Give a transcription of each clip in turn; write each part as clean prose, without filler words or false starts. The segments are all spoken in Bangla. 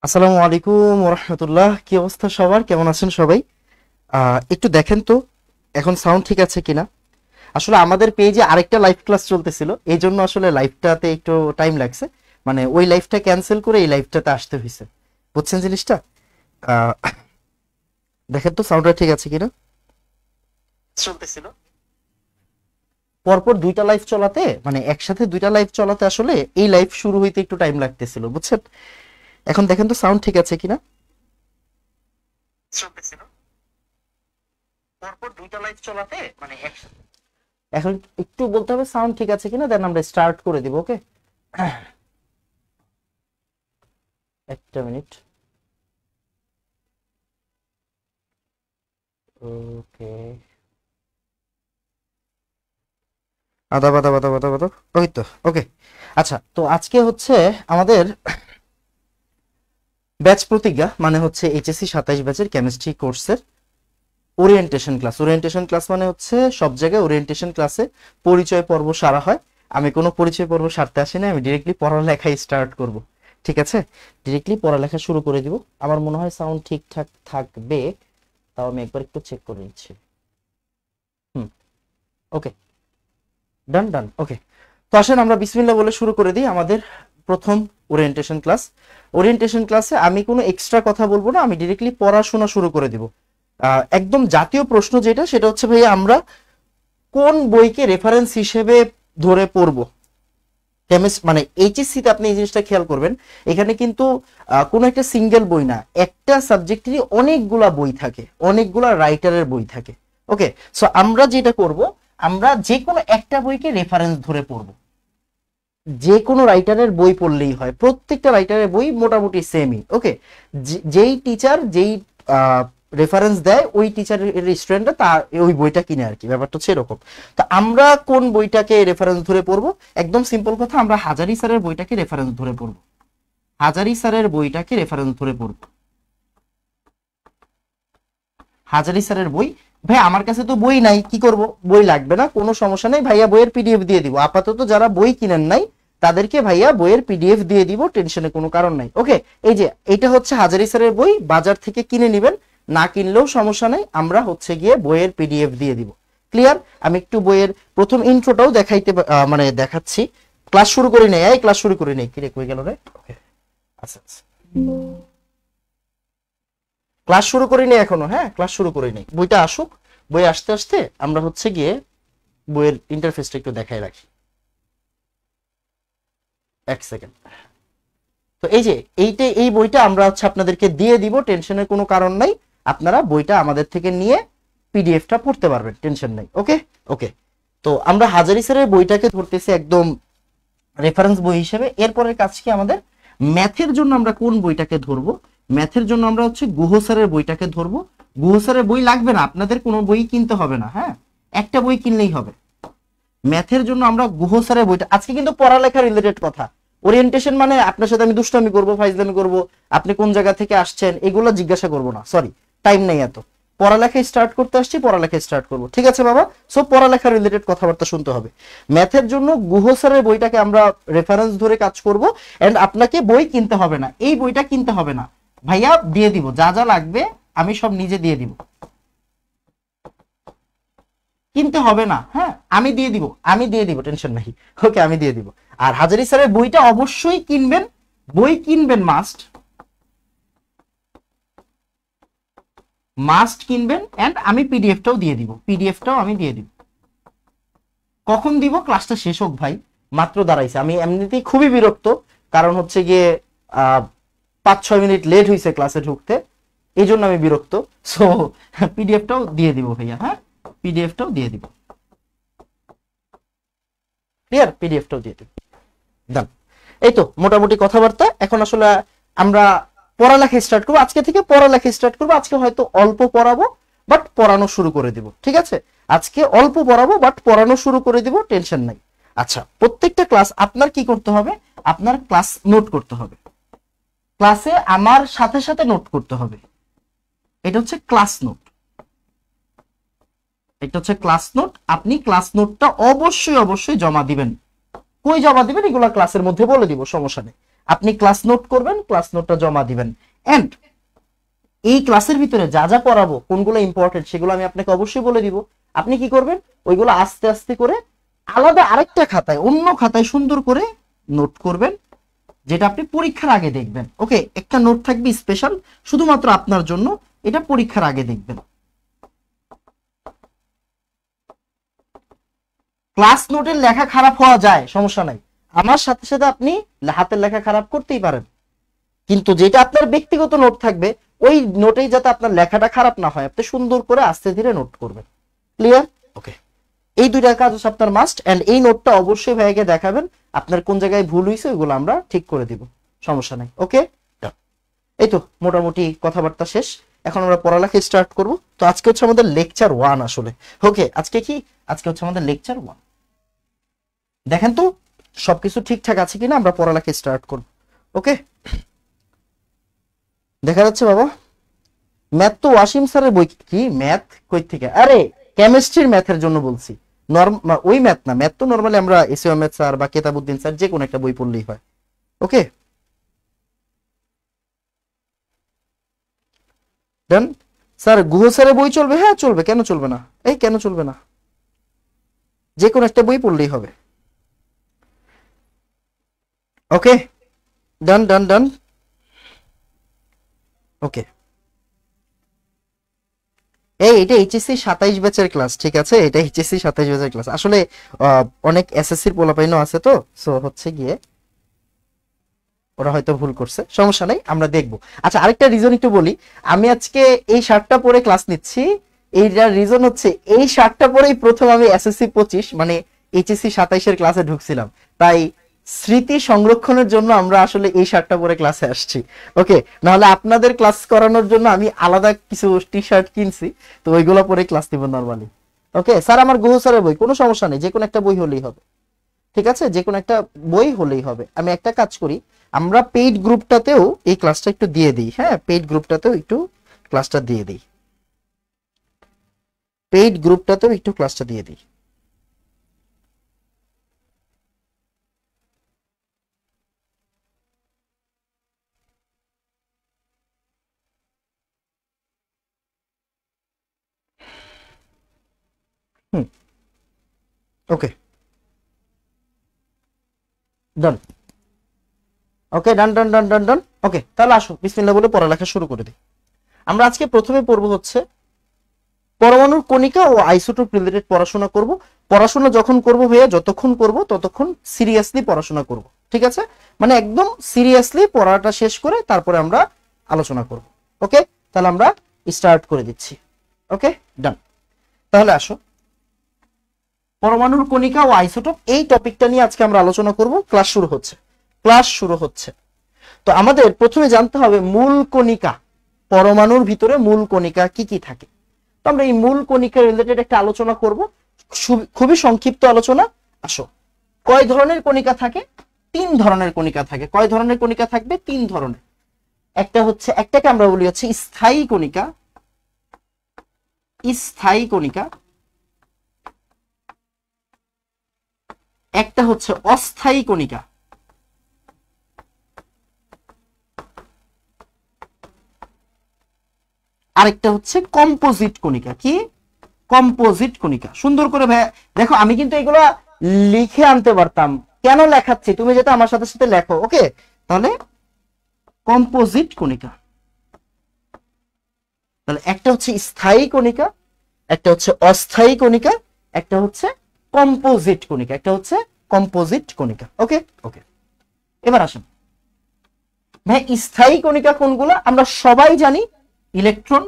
আসসালামু আলাইকুম ওয়া রাহমাতুল্লাহ। কি অবস্থা সবার, কেমন আছেন সবাই? একটু দেখেন তো এখন সাউন্ড ঠিক আছে কিনা। আসলে আমাদের পেজে আরেকটা লাইভ ক্লাস চলতেছিল, এই জন্য আসলে লাইভটাতে একটু টাইম লাগছে। মানে ওই লাইভটা ক্যান্সেল করে এই লাইভটাতে আসতে হয়েছে, বুঝছেন জিনিসটা? আহ, দেখেন তো সাউন্ডটা ঠিক আছে কিনা। চলতেছিল পরপর দুইটা লাইভ চলাতে, মানে একসাথে দুইটা লাইভ চলাতে আসলে এই লাইভ শুরু হইতে একটু টাইম লাগতেছিল, বুঝছেন? এখন দেখেন তো সাউন্ড ঠিক আছে কিনা। চলতেছিল পরপর দুইটা লাইভ চলাতে, মানে একসাথে। এখন একটু বলতে হবে সাউন্ড ঠিক আছে কিনা, দেন আমরা স্টার্ট করে দিব। ওকে, একটা মিনিট। ওকে, আদা বাদা বাদা বাদা বাদা। ওই তো, ওকে। আচ্ছা, তো আজকে হচ্ছে আমাদের ব্যাচ প্রতিজ্ঞা, মানে হচ্ছে এইচএসসি 27 ব্যাচের কেমিস্ট্রি কোর্সের ওরিয়েন্টেশন ক্লাস। ওরিয়েন্টেশন ক্লাস মানে হচ্ছে সব জায়গায় ওরিয়েন্টেশন ক্লাসে পরিচয় পর্ব সারা হয়। আমি কোনো পরিচয় পর্ব সারতে আসি না, আমি ডিরেক্টলি পড়ালেখাই স্টার্ট করব। ঠিক আছে, ডিরেক্টলি পড়ালেখা শুরু করে দিব। আমার মনে হয় সাউন্ড ঠিকঠাক থাকবে, তাও আমি একবার একটু চেক করে নিচ্ছি। হুম, ওকে, ডান ডান, ওকে। তো আসেন আমরা বিসমিল্লাহ বলে শুরু করে দিই আমাদের প্রথম ওরিয়েন্টেশন ক্লাস। ওরিয়েন্টেশন ক্লাসে আমি কোনো এক্সট্রা কথা বলবো না, আমি ডিরেক্টলি পড়াশোনা শুরু করে দিব। একদম জাতীয় প্রশ্ন যেটা, সেটা হচ্ছে ভাইয়া আমরা কোন বইকে রেফারেন্স হিসেবে ধরে পড়বো। কেমিস্ট মানে এইচএসসি তে আপনি এই জিনিসটা খেয়াল করবেন, এখানে কিন্তু কোনো একটা সিঙ্গেল বই না, একটা সাবজেক্টেরই অনেকগুলা বই থাকে, অনেকগুলা রাইটারের বই থাকে। ওকে, সো আমরা যেটা করব, আমরা যে কোনো একটা বইকে রেফারেন্স ধরে পড়বো। যে কোনো রাইটারের বই পড়লেই হয়, প্রত্যেকটা রাইটারের বই মোটামুটি সেমই। ওকে, যেই টিচার যেই রেফারেন্স দেয় ওই টিচারের স্টুডেন্টরা তার ওই বইটা কিনে আর কি, ব্যাপারটা হচ্ছে এরকম। তো আমরা কোন বইটাকে রেফারেন্স ধরে পড়বো? একদম সিম্পল কথা, আমরা হাজারি স্যারের বইটাকে রেফারেন্স ধরে পড়বো। হাজারি স্যারের বইটাকে রেফারেন্স ধরে পড়বো। হাজারি স্যারের বই। ভাই আমার কাছে তো বই নাই, কি করব? বই লাগবে না, কোনো সমস্যা নেই ভাইয়া, বইয়ের পিডিএফ দিয়ে দিব। আপাতত যারা বই কিনেন নাই তাদেরকে ভাইয়া বইয়ের পিডিএফ দিয়ে দিব, টেনশনে কোনো কারণ নাই। ওকে, এই যে এটা হচ্ছে হাজারি স্যারের বই, বাজার থেকে কিনে নেবেন, না কিনলেও সমস্যা নেই, আমরা হচ্ছে গিয়ে বইয়ের পিডিএফ দিয়ে দিব। ক্লিয়ার? আমি একটু বইয়ের প্রথম ইন্ট্রোটাও দেখাইতে মানে দেখাচ্ছি। ক্লাস শুরু করি নাই, এই ক্লাস শুরু করি নাই, কি রে কই গেল রে? ওকে, আচ্ছা আচ্ছা, ক্লাস শুরু করিনি এখনো। হ্যাঁ, ক্লাস শুরু করিনি, বইটা আসুক। বই আসতে আসতে আমরা হচ্ছে গিয়ে বইয়ের ইন্টারফেসটা একটু দেখাই রাখি। এক সেকেন্ড। তো এই যে এই বইটা আমরা হচ্ছে আপনাদেরকে দিয়ে দিব, টেনশনের কোনো কারণ নাই। আপনারা বইটা আমাদের থেকে নিয়ে পিডিএফটা পড়তে পারবেন, টেনশন নাই। ওকে, ওকে। তো আমরা হাজারি স্যারের বইটাকে ধরতেছি একদম রেফারেন্স বই হিসেবে। এরপরের কাজ কি আমাদের? ম্যাথের জন্য আমরা কোন বইটাকে ধরবো? ম্যাথের জন্য আমরা হচ্ছে গুহ স্যারের বইটাকে ধরবো। গুহ স্যারের বই লাগবে না, আপনাদের কোনো বই কিনতে হবে না। হ্যাঁ, একটা বই কিনলেই হবে। ম্যাথের জন্য আমরা গুহ স্যারের বইটা, আজকে কিন্তু পড়ালেখা রিলেটেড কথা। ওরিয়েন্টেশন মানে আপনার সাথে আমি দুষ্টামি করবো, ফাইজলামি করবো, আপনি কোন জায়গা থেকে আসছেন এগুলো জিজ্ঞাসা করবো না, সরি, টাইম নেই এত। পড়ালেখা স্টার্ট করতে আসছি, পড়ালেখা স্টার্ট করবো, ঠিক আছে বাবা? সো পড়ালেখা রিলেটেড কথাবার্তা শুনতে হবে। ম্যাথের জন্য গুহ স্যারের বইটাকে আমরা রেফারেন্স ধরে কাজ করব। এন্ড আপনাকে বই কিনতে হবে না, এই বইটা কিনতে হবে না ভাইয়া, দিয়ে দিব যা যা লাগবে, আমি সব নিজে দিয়ে দিব, কিনতে হবে না। হ্যাঁ, আমি দিয়ে দিব, আমি দিয়ে দিব, টেনশন নাই। ওকে, আমি দিয়ে দিব। আর হাজারি স্যারের বইটা অবশ্যই কিনবেন, বই কিনবেন, মাস্ট মাস্ট কিনবেন। এন্ড আমি পিডিএফটাও দিয়ে দিব, পিডিএফটাও আমি দিয়ে দিব। কখন দিব? ক্লাসটা শেষ হোক ভাই, মাত্র দাঁড়াইছে। আমি এমনিতেই খুবই বিরক্ত, কারণ হচ্ছে গিয়ে 5-6 মিনিট লেট হয়েছে ক্লাসে ঢুকতে, এই জন্য আমি বিরক্ত। সো পিডিএফটাও দিয়ে দিব ভাইয়া, হ্যাঁ, পিডিএফটাও দিয়ে দিব। ক্লিয়ার? পিডিএফটাও দিয়ে দিব, ডান। এই তো মোটামুটি কথাবার্তা। এখন আসলে আমরা পড়ালেখা স্টার্ট করবো, আজকে থেকে পড়ালেখা স্টার্ট করবো। আজকে হয়তো অল্প পড়াবো, বাট পড়ানো শুরু করে দিব, ঠিক আছে? আজকে অল্প পড়াবো, বাট পড়ানো শুরু করে দিব, টেনশন নাই। আচ্ছা, প্রত্যেকটা ক্লাস আপনার কি করতে হবে? আপনার ক্লাস নোট করতে হবে, ক্লাসে আমার সাথে সাথে নোট করতে হবে। এটা হচ্ছে ক্লাস নোট, এটা হচ্ছে ক্লাস নোট। আপনি ক্লাস নোটটা অবশ্যই অবশ্যই জমা দিবেন। কই জমা দিবেন এগুলো ক্লাসের মধ্যে বলে দিব, সমস্যা নেই। আপনি ক্লাস নোট করবেন, ক্লাস নোটটা জমা দিবেন। এন্ড এই ক্লাসের ভিতরে যা যা পড়াবো, কোনগুলো ইম্পর্টেন্ট সেগুলো আমি আপনাকে অবশ্যই বলে দিব। আপনি কি করবেন, ওইগুলো আস্তে আস্তে করে আলাদা আরেকটা খাতায়, অন্য খাতায় সুন্দর করে নোট করবেন, যেটা আপনি পরীক্ষার আগে দেখবেন। ওকে, একটা নোট থাকবে স্পেশাল শুধুমাত্র আপনার জন্য, এটা পরীক্ষার আগে দেখবেন। ক্লাস নোটের লেখা খারাপ হওয়া যায়, সমস্যা নাই, আমার সাথে সাথে আপনি হাতের লেখা খারাপ করতেই পারেন, কিন্তু যেটা আপনার ব্যক্তিগত নোট থাকবে ওই নোটেই যাতে আপনার লেখাটা খারাপ না হয়, আপনি সুন্দর করে আস্তে ধীরে নোট করবেন। ক্লিয়ার? ওকে, এই দুইটা কাজ হচ্ছে আপনার মাস্ট। এন্ড এই নোটটা অবশ্যই ভাইকে দেখাবেন, আপনার কোন জায়গায় ভুল হয়েছে ওইগুলো আমরা ঠিক করে দিব, সমস্যা নাই। ওকে, এই তো মোটামুটি কথাবার্তা শেষ, এখন আমরা পড়ালেখা স্টার্ট করব। তো আজকে হচ্ছে আমাদের লেকচার 1 আসলে। ওকে, আজকে কি, আজকে হচ্ছে আমাদের লেকচার 1। দেখেন তো সবকিছু ঠিকঠাক আছে কিনা, আমরা পড়ালেখা স্টার্ট করব। ওকে, দেখা যাচ্ছে বাবা? ম্যাথ তো ওয়াসিম স্যারের বই। কি ম্যাথ কই থেকে? আরে কেমিস্ট্রির ম্যাথের জন্য বলছি, ওই ম্যাথ না, ম্যাথ তো নরমালি আমরা এসইও ম্যাথ স্যার বা কেতাবউদ্দিন স্যার যে কোনো একটা বই পড়লেই হয়। ওকে ডান। স্যার গুহ স্যারের বই চলবে? হ্যাঁ চলবে, কেন চলবে না? এই কেন চলবে না, যে কোনো একটা বই পড়লেই হবে। ওকে ডান ডান ডান। ওকে, এটা এইচএসসি 27 ব্যাচের ক্লাস, ঠিক আছে? এটা এইচএসসি 27 ব্যাচের ক্লাস। আসলে অনেক এসএসসির পোলাপাইনও আছে, তো সো হচ্ছে গিয়ে ওরা হয়তো ভুল করছে, সমস্যা নাই, আমরা দেখব। আচ্ছা, আরেকটা রিজন একটু বলি, আমি আজকে এই শার্টটা পরে ক্লাস নিচ্ছি, এইটার রিজন হচ্ছে এই শার্টটা পরেই প্রথম আমি এসএসসি 25 মানে এইচএসসি 27 এর ক্লাসে ঢুকছিলাম, তাই স্মৃতি সংরক্ষণের জন্য আমরা আসলে এই শার্টটা পরে ক্লাসে আসছি। ওকে, নাহলে আপনাদের ক্লাস করানোর জন্য আমি আলাদা কিছু টি শার্ট কিনছি, তো ওইগুলো পরে ক্লাস নিব নরমালি। ওকে স্যার, আমার গুহ স্যারের বই, কোনো সমস্যা নেই, যে কোনো একটা বই হলেই হবে, ঠিক আছে? যে কোনো একটা বই হলেই হবে। আমি একটা কাজ করি, আমরা পেইড গ্রুপটাতেও এই ক্লাসটা একটু দিয়ে দিই। হ্যাঁ, পেইড গ্রুপটাতেও একটু ক্লাসটা দিয়ে দিই, পেইড গ্রুপটাতেও একটু ক্লাসটা দিয়ে দিই। হুম, ওকে ডান। ওকে ডান ডান ডান ডান ডান। ওকে, তাহলে আসো বিসমিল্লাহ বলে পড়ালেখা শুরু করে দিই। আমরা আজকে প্রথমে পড়বো হচ্ছে পরমাণুর কণিকা ও আইসোটোপ রিলেটেড পড়াশোনা করব। পড়াশোনা যখন করব ভাইয়া, যতক্ষণ করব ততক্ষণ সিরিয়াসলি পড়াশোনা করব, ঠিক আছে? মানে একদম সিরিয়াসলি পড়াটা শেষ করে তারপরে আমরা আলোচনা করব। ওকে, তাহলে আমরা স্টার্ট করে দিচ্ছি। ওকে ডান। তাহলে আসো, পরমাণুর কণিকা ও আইসোটোপ এই টপিকটা নিয়ে আজকে আমরা আলোচনা করব। ক্লাস শুরু হচ্ছে, ক্লাস শুরু হচ্ছে। তো আমাদের প্রথমে জানতে হবে মূল কণিকা, পরমাণুর ভিতরে মূল কণিকা কি কি থাকে। তো আমরা এই মূল কণিকা রিলেটেড একটা আলোচনা করব, খুবই সংক্ষিপ্ত আলোচনা। আসো, কয় ধরনের কণিকা থাকে? 3 ধরনের কণিকা থাকে। কয় ধরনের কণিকা থাকবে? 3 ধরনের। একটা হচ্ছে, একটাকে আমরা বলি হচ্ছে স্থায়ী কণিকা, স্থায়ী কণিকা। একটা হচ্ছে অস্থায়ী কণিকা, আরেকটা হচ্ছে কম্পোজিট কণিকা। কি? কম্পোজিট কণিকা। সুন্দর করে ভাই দেখো, আমি কিন্তু এগুলো লিখে আনতে পারতাম, কেন লেখাচ্ছি? তুমি যেটা আমার সাথে সাথে লেখো। ওকে, তাহলে কম্পোজিট কণিকা। তাহলে একটা হচ্ছে স্থায়ী কণিকা, একটা হচ্ছে অস্থায়ী কণিকা, একটা হচ্ছে কম্পোজিট কণিকা, একটা হচ্ছে কম্পোজিট কণিকা। ওকে ওকে, এবার আসেন ভাই, স্থায়ী কণিকা কোনগুলো? আমরা সবাই জানি, ইলেকট্রন,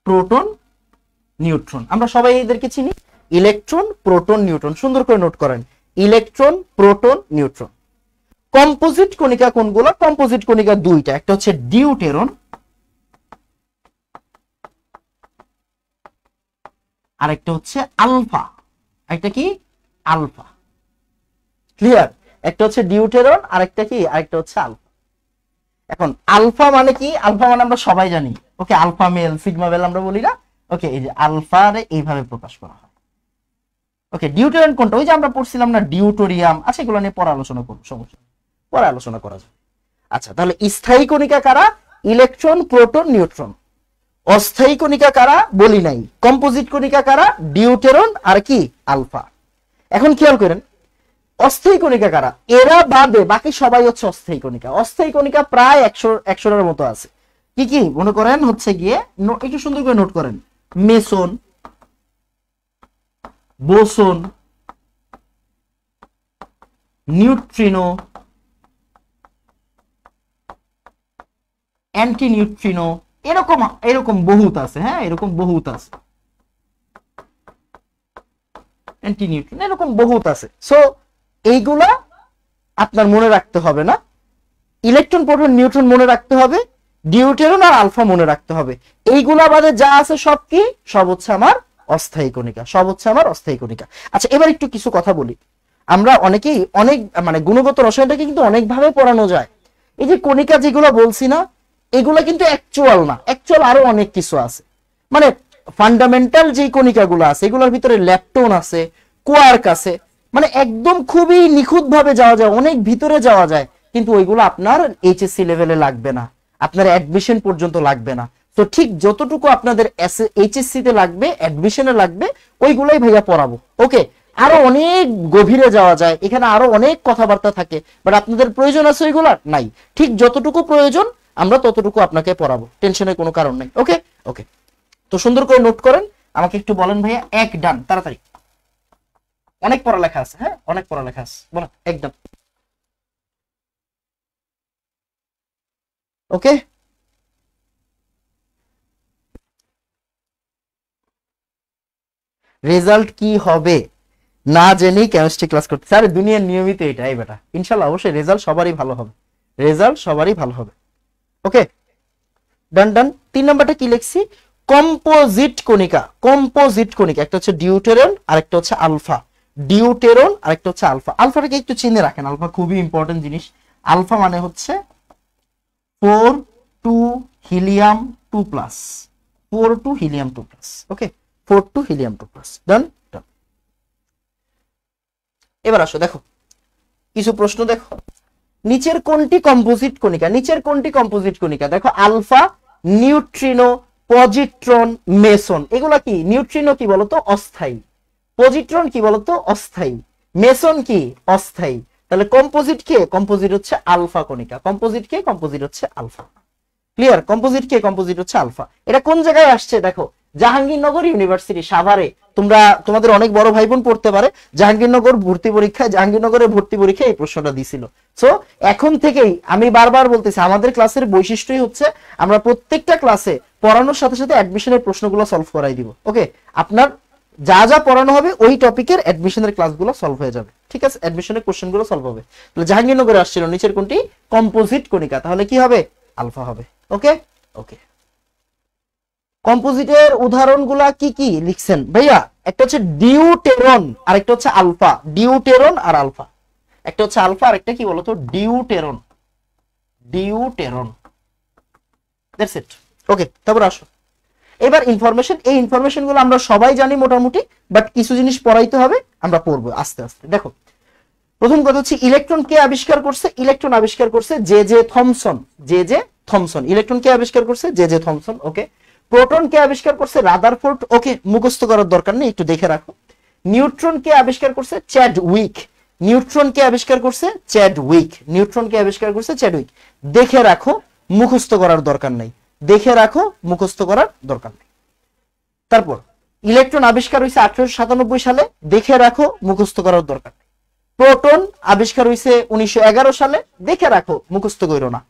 প্রোটন, নিউট্রন। আমরা সবাই এদেরকে চিনি, ইলেকট্রন, প্রোটন, নিউট্রন। সুন্দর করে নোট করেন, ইলেকট্রন, প্রোটন, নিউট্রন। কম্পোজিট কণিকা কোনগুলো? কম্পোজিট কণিকা দুইটা, একটা হচ্ছে ডিউটেরন, আরেকটা হচ্ছে আলফা। একটা কি? আলফা। ক্লিয়ার? একটা হচ্ছে ডিউটেরন, আরেকটা কি? আরেকটা হচ্ছে আলফা। এখন আলফা মানে কি? আলফা মানে আমরা সবাই জানি, ওকে, আলফা মেল সিগমা মেল আমরা বলি না? ওকে, এই যে আলফা রে এইভাবে প্রকাশ করা হয়। ওকে, ডিউটেরন কোনটা? ওই যে আমরা পড়ছিলাম না ডিউটোরিয়াম। আচ্ছা, এগুলো নিয়ে পরে আলোচনা করবো, সমস্যা। পরে আলোচনা করা যাবে। আচ্ছা, তাহলে স্থায়ী কণিকা কারা? Electron, proton, neutron. অস্থায়ী কণিকা কারা? বলি নাই। কম্পোজিট কণিকা কারা? ডিউটেরন আর কি আলফা। এখন খেয়াল করেন অস্থায়ী কণিকা কারা? এরা বাদে বাকি সবাই হচ্ছে অস্থায়ী কণিকা। অস্থায়ী কণিকা প্রায় 100-100-এর মতো আছে। কি কি মনে করেন হচ্ছে গিয়ে, একটু সুন্দর করে নোট করেন। Mason, boson, neutrino, anti neutrino, এরকম এরকম বহুত আছে। হ্যাঁ, এরকম বহুত আছে। অ্যান্টি নিউট্রিনো এরকম বহুত আছে। সো এইগুলা আপনার মনে রাখতে হবে না। ইলেকট্রন, প্রোটন, নিউট্রন মনে রাখতে হবে, ডিউটেরন আর আলফা মনে রাখতে হবে। এইগুলা বাদে যা আছে সব কি? সব হচ্ছে আমার অস্থায়ী কণিকা, সব হচ্ছে আমার অস্থায়ী কণিকা। আচ্ছা, এবার একটু কিছু কথা বলি। আমরা অনেকেই অনেক মানে গুণগত রসায়নটাকে কিন্তু অনেক ভাবে পড়ানো যায়। এই যে কণিকা যেগুলো বলছি না, এগুলা কিন্তু অ্যাকচুয়াল না, অ্যাকচুয়াল আরো অনেক কিছু আছে। মানে ফান্ডামেন্টাল যে কণিকাগুলো আছে এগুলোর ভিতরে ল্যাপটন আছে, কোয়ার্ক আছে, মানে একদম খুবই নিখুঁত ভাবে যাওয়া যায়, অনেক ভিতরে যাওয়া যায়, কিন্তু ওইগুলো আপনার এইচএসসি লেভেলে লাগবে না, আপনার অ্যাডমিশন পর্যন্ত লাগবে না। তো ঠিক যতটুকু আপনাদের এইচএসসি তে লাগবে, অ্যাডমিশনে লাগবে, ওইগুলাই ভাইয়া পড়াবো। ওকে, আরো অনেক গভীরে যাওয়া যায়, এখানে আরো অনেক কথাবার্তা থাকে, বাট আপনাদের প্রয়োজন আছে ওইগুলা? নাই। ঠিক যতটুকু প্রয়োজন আমরা ততটুকু আপনাকে পড়াবো, টেনশনের কোনো কারণ নাই। ওকে ওকে, তো সুন্দর করে নোট করেন। আমাকে একটু বলেন ভাইয়া, এক ডান, তাড়াতাড়ি। অনেক পড়ালেখা আছে, হ্যাঁ অনেক পড়ালেখা আছে, বলেন এক ডান। ওকে, রেজাল্ট কি হবে না জেনেই কেমিস্ট্রি ক্লাস করতে? আরে দুনিয়ার নিয়মিত এটাই বেটা। ইনশাল্লাহ অবশ্যই রেজাল্ট সবারই ভালো হবে, রেজাল্ট সবারই ভালো হবে। ওকে, ডান ডান। 3 নাম্বারটা কি লিখছি? কম্পোজিট কণিকা। কম্পোজিট কণিকা একটা হচ্ছে ডিউটেরন আর একটা হচ্ছে আলফা। ডিউটেরন আর একটা হচ্ছে আলফা। আলফাটাকে একটু চিনে রাখেন, আলফা খুবই ইম্পর্টেন্ট জিনিস। আলফা মানে হচ্ছে 4 2 হিলিয়াম 2+, 4 2 হিলিয়াম 2+। ওকে, 4 2 হিলিয়াম 2+। ডান ডান। এবার আসো দেখো কিছু প্রশ্ন। দেখো নিচের কোনটি কম্পোজিট কণিকা? নিচের কোনটি কম্পোজিট কণিকা? দেখো আলফা, নিউট্রিনো, পজিট্রন, মেসন। এগুলা কি? নিউট্রিনো কি বলতো? অস্থায়ী। পজিট্রন কি বলতো? অস্থায়ী। মেসন কি? অস্থায়ী। তাহলে কম্পোজিট কে? কম্পোজিট হচ্ছে আলফা কণিকা। কম্পোজিট কে? কম্পোজিট হচ্ছে আলফা। ক্লিয়ার? কম্পোজিট কে? কম্পোজিট হচ্ছে আলফা। এটা কোন জায়গায় আসছে দেখো, জাহাঙ্গীরনগর ইউনিভার্সিটি সাভারে। তোমাদের অনেক বড় ভাই বোন পড়তে পারে, জাহাঙ্গীরনগর ভর্তি পরীক্ষায়, জাহাঙ্গীরনগরের ভর্তি পরীক্ষায় এই প্রশ্নটা দিছিল। সো এখন থেকেই আমি বারবার বলতেছি, আমাদের ক্লাসের বৈশিষ্ট্যই হচ্ছে আমরা প্রত্যেকটা ক্লাসে পড়ানোর সাথে সাথে অ্যাডমিশনের প্রশ্নগুলো সলভ করাই দিব। ওকে, আপনার যা যা পড়ানো হবে ওই টপিকের অ্যাডমিশনের ক্লাসগুলো সলভ হয়ে যাবে। ঠিক আছে, অ্যাডমিশনের কোশ্চেনগুলো সলভ হবে। তাহলে জাহাঙ্গীরনগরে আসছিল নিচের কোনটি? কম্পোজিট কণিকা। তাহলে কি হবে? আলফা হবে। ওকে ওকে, কম্পোজিটের উদাহরণগুলা কি কি লিখছেন ভাইয়া? একটা হচ্ছে ডিউটেরন আর একটা হচ্ছে আলফা। ডিউটেরন আর আলফা, একটা হচ্ছে আলফা আর একটা কি বলতো? Deuteron. Deuteron, that's it. Okay, তারপর আসো এবার ইনফরমেশন। এই ইনফরমেশন গুলো আমরা সবাই জানি মোটামুটি, বাট কিছু জিনিস পড়াইতে হবে, আমরা পড়বো আস্তে আস্তে। দেখো প্রথম কথা হচ্ছে ইলেকট্রন কে আবিষ্কার করছে? ইলেকট্রন আবিষ্কার করছে J J Thomson. J J Thomson. Electron কে আবিষ্কার করছে? J J Thomson. Okay, proton কে আবিষ্কার করছে? রাদারফোর্ড। ওকে, মুখস্থ করার দরকার নেই, একটু দেখে রাখো। নিউট্রন কে আবিষ্কার করছে? চ্যাডউইক। নিউট্রন কে আবিষ্কার করছে? চ্যাডউইক। নিউট্রন কে আবিষ্কার করছে? চ্যাডউইক। দেখে রাখো, মুখস্থ করার দরকার নাই, দেখে রাখো, মুখস্থ করার দরকার নেই। তারপর ইলেকট্রন আবিষ্কার হয়েছে 1897 সালে, দেখে রাখো, মুখস্থ করার দরকার নেই। প্রোটন আবিষ্কার হয়েছে 1911 সালে, দেখে রাখো, মুখস্থ করো না।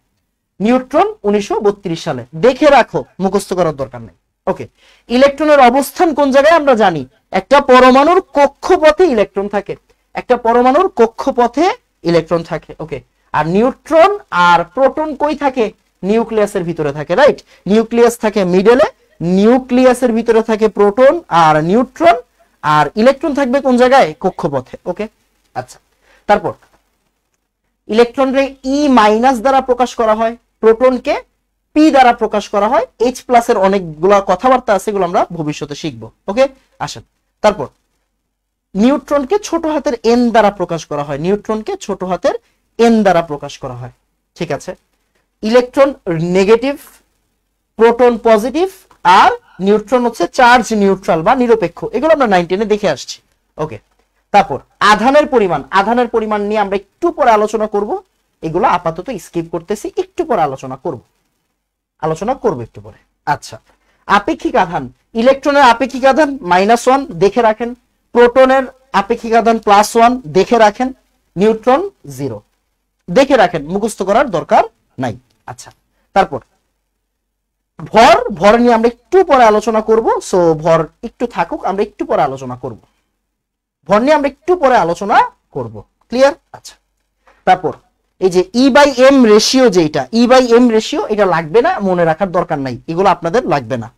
নিউট্রন 1932 সালে, দেখে রাখো, মুখস্থ করার দরকার নেই। ওকে, ইলেকট্রনের অবস্থান কোন জায়গায় আমরা জানি? একটা পরমাণুর কক্ষপথে ইলেকট্রন থাকে, একটা পরমাণুর কক্ষপথে ইলেকট্রন থাকে। ওকে, আর নিউট্রন আর প্রোটন কই থাকে? নিউক্লিয়াসের ভিতরে থাকে, রাইট? নিউক্লিয়াস থাকে মিডলে, নিউক্লিয়াসের ভিতরে থাকে প্রোটন আর নিউট্রন, আর ইলেকট্রন থাকবে কোন জায়গায়? কক্ষপথে। ওকে, আচ্ছা। তারপর ইলেকট্রনকে E- দ্বারা প্রকাশ করা হয়, প্রোটনকে P দ্বারা প্রকাশ করা হয়। H+ এর অনেকগুলো কথাবার্তা আছে, এগুলো আমরা ভবিষ্যতে শিখবো। ওকে, আসেন। তারপর নিউট্রনকে ছোট হাতের N দ্বারা প্রকাশ করা হয়, নিউট্রনকে ছোট হাতের এন দ্বারা প্রকাশ করা হয়, ঠিক আছে। ইলেকট্রন নেগেটিভ, প্রোটন পজিটিভ, আর নিউট্রন হচ্ছে চার্জ নিউট্রাল বা নিরপেক্ষ। এগুলো আমরা 9 10-এ দেখে আসছি। ওকে, তারপর আধানের পরিমাণ, আধানের পরিমাণ নিয়ে আমরা একটু পরে আলোচনা করব। এগুলো আপাতত স্কিপ করতেছি, একটু পরে আলোচনা করব একটু পরে। আচ্ছা, আপেক্ষিক আধান, ইলেকট্রনের আপেক্ষিক আধান -1 দেখে রাখেন, প্রোটনের আপেক্ষিক আধান +1 দেখে রাখেন, নিউট্রন 0 দেখে রাখেন, মুখস্থ করার দরকার নাই। আচ্ছা, তারপর ভর, ভর নিয়ে আমরা একটু পরে আলোচনা করব। সো ভর একটু থাকুক, আমরা একটু পরে আলোচনা করব, ভর নিয়ে আমরা একটু পরে আলোচনা করব। ক্লিয়ার? আচ্ছা, তারপর এই যে E/M রেশিও, যেটা E/M রেশিও, এটা লাগবে না, মনে রাখার দরকার নাই, এগুলো আপনাদের লাগবে না।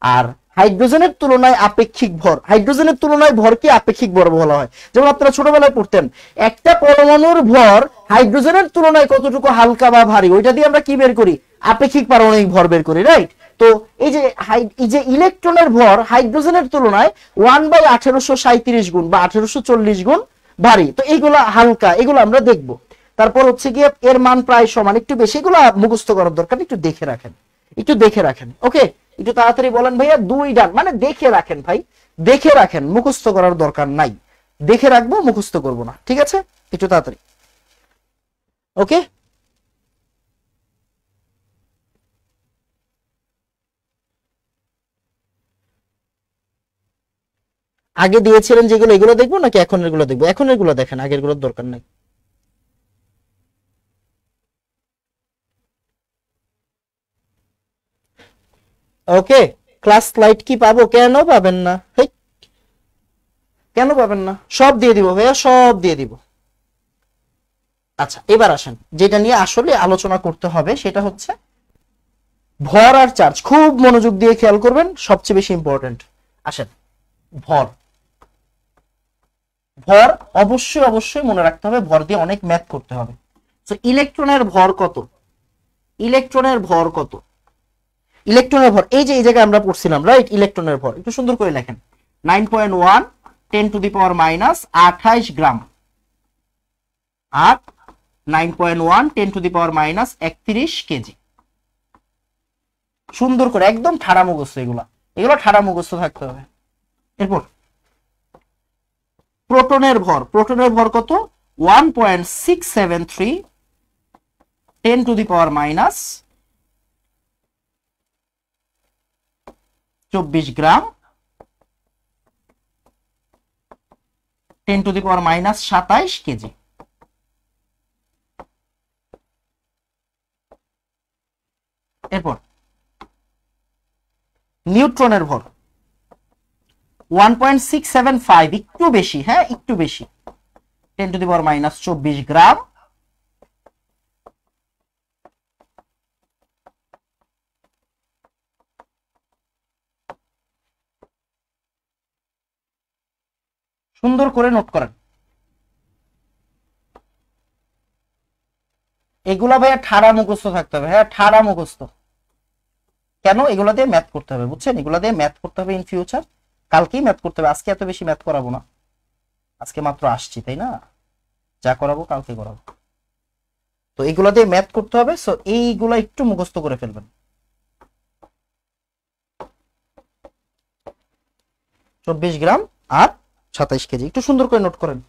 আর হাইড্রোজেনের তুলনায় আপেক্ষিক ভর, হাইড্রোজেনের তুলনায় ভরকে আপেক্ষিক ভর বলা হয়। যেমন আপনারা ছোটবেলায় পড়তেন, একটা পরমাণুর ভর হাইড্রোজেনের তুলনায় কতটুকু হালকা বা ভারী, ওইটা দিয়ে আমরা কি বের করি? আপেক্ষিক পারমাণবিক ভর বের করি, রাইট? তো এই যে ইলেকট্রনের ভর হাইড্রোজেনের তুলনায় 1/1837 গুণ বা 1840 গুণ ভারী, তো এইগুলা হালকা, এগুলো আমরা দেখব। তারপর হচ্ছে গিয়ে এর মান প্রায় সমান, একটু বেশি, এগুলো মুখস্থ করার দরকার, একটু দেখে রাখেন। ওকে, একটু তাড়াতাড়ি বলেন ভাইয়া। 2 ডান, মানে দেখে রাখেন ভাই, দেখে রাখেন, মুখস্থ করার দরকার নাই, দেখে রাখবো, মুখস্থ করব না, ঠিক আছে? একটু তাড়াতাড়ি। ওকে, আগে দিয়েছিলেন যেগুলো, এগুলো দেখবো নাকি এখন এগুলো দেখবো? এখন এগুলো দেখেন, আগের গুলোর দরকার নাই। ওকে, ক্লাস স্লাইড কি পাবো? কেন পাবেন না? কেন পাবেন না? সব দিয়ে দিব ভাইয়া, সব দিয়ে দিব। আচ্ছা, এবার আসেন, যেটা নিয়ে আসলে আলোচনা করতে হবে সেটা হচ্ছে ভর আর চার্জ। খুব মনোযোগ দিয়ে খেয়াল করবেন, সবচেয়ে বেশি ইম্পর্টেন্ট। আসেন, ভর, ভর অবশ্যই মনে রাখতে হবে, ভর দিয়ে অনেক ম্যাথ করতে হবে। তো ইলেকট্রনের ভর কত? ইলেকট্রনের ভর কত? ইলেকট্রনের ভর এই যে এই জায়গায় আমরা পড়ছিলাম, রাইট? ইলেকট্রনের ভর একটু সুন্দর করে লেখেন, 9.1 10⁻28 গ্রাম, আর 9.1 10⁻31 কেজি। সুন্দর করে একদম ঠাড়া মুখস্থ, এগুলো ঠাড়া মুখস্থ থাকতে হবে। এরপর প্রোটনের ভর, প্রোটনের ভর কত? 1.673 10⁻24 গ্রাম, 10⁻27 কেজি। এরপর নিউট্রনের ভর 1.675, একটু বেশি, হ্যাঁ একটু বেশি, 10⁻24 গ্রাম, সুন্দর করে নোট করেন। এগুলা ভাইয়া ঠাড়া মুখস্থ থাকতে হবে, হ্যাঁ ঠাড়া মুখস্থ। কেন? এগুলা দিয়ে ম্যাথ করতে হবে, বুঝছেন? এগুলা দিয়ে ম্যাথ করতে হবে ইন ফিউচার, কালকেই ম্যাথ করতে হবে, আজকে এত বেশি ম্যাথ করাবো না, আজকে মাত্র আসছি, তাই না? যা করাবো কালকে করাবো। তো এগুলা দিয়ে ম্যাথ করতে হবে, সো এইগুলা একটু মুখস্থ করে ফেলবেন। 24 গ্রাম আর 27 কেজি, একটু সুন্দর করে নোট করেন।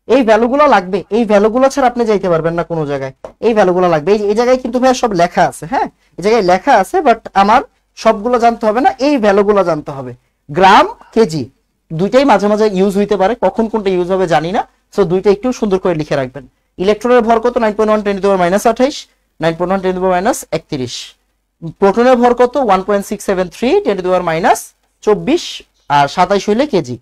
এই ভ্যালুগুলো লাগবে, এই ভ্যালুগুলো ছাড়া আপনি যাইতে পারবেন না কোনো জায়গায়, এই ভ্যালুগুলো লাগবে। এই জায়গায় কিন্তু ভাইয়া সব লেখা আছে, হ্যাঁ এই জায়গায় লেখা আছে, বাট আমার সবগুলো জানতে হবে না, এই ভ্যালুগুলো জানতে হবে। গ্রাম, কেজি দুইটাই মাঝে মাঝে ইউজ হইতে পারে, কখন কোনটা ইউজ হবে জানি না, সো দুইটা একটু সুন্দর করে লিখে রাখবেন। ইলেকট্রনের ভর কত? 9.1 10⁻28, 9.1 10⁻31। প্রোটনের ভর কত? 1.673 10⁻24, আর 27 হইলে কেজি,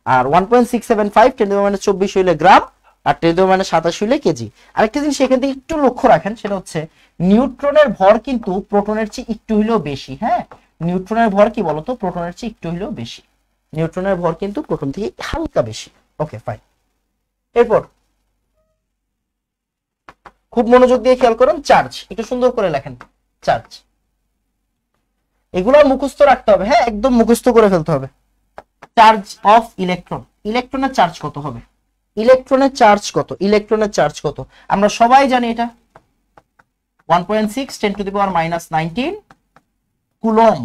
আর 1.675 10⁻24 হইলে গ্রাম, আর 10⁻27 হইলে কেজি। আরেকটা জিনিস এখান থেকে একটু লক্ষ্য রাখেন, সেটা হচ্ছে নিউট্রনের ভর কিন্তু প্রোটনের চেয়ে একটু হইলেও বেশি, হ্যাঁ নিউট্রনের ভর কি বলতো? প্রোটনের চেয়ে একটু হইলেও বেশি, নিউট্রনের ভর কিন্তু প্রোটন থেকে হালকা বেশি। Okay fine. এরপর খুব মনোযোগ দিয়ে খেয়াল করেন, চার্জ একটু সুন্দর করে লেখেন, চার্জ এগুলো মুখস্থ রাখতে হবে, হ্যাঁ একদম মুখস্থ করে ফেলতে হবে। চার্জ অফ ইলেকট্রন, ইলেকট্রনের চার্জ কত হবে? ইলেকট্রনের চার্জ কত? ইলেকট্রনের চার্জ কত? আমরা সবাই জানি এটা 1.6 10 to the power minus 19 coulomb.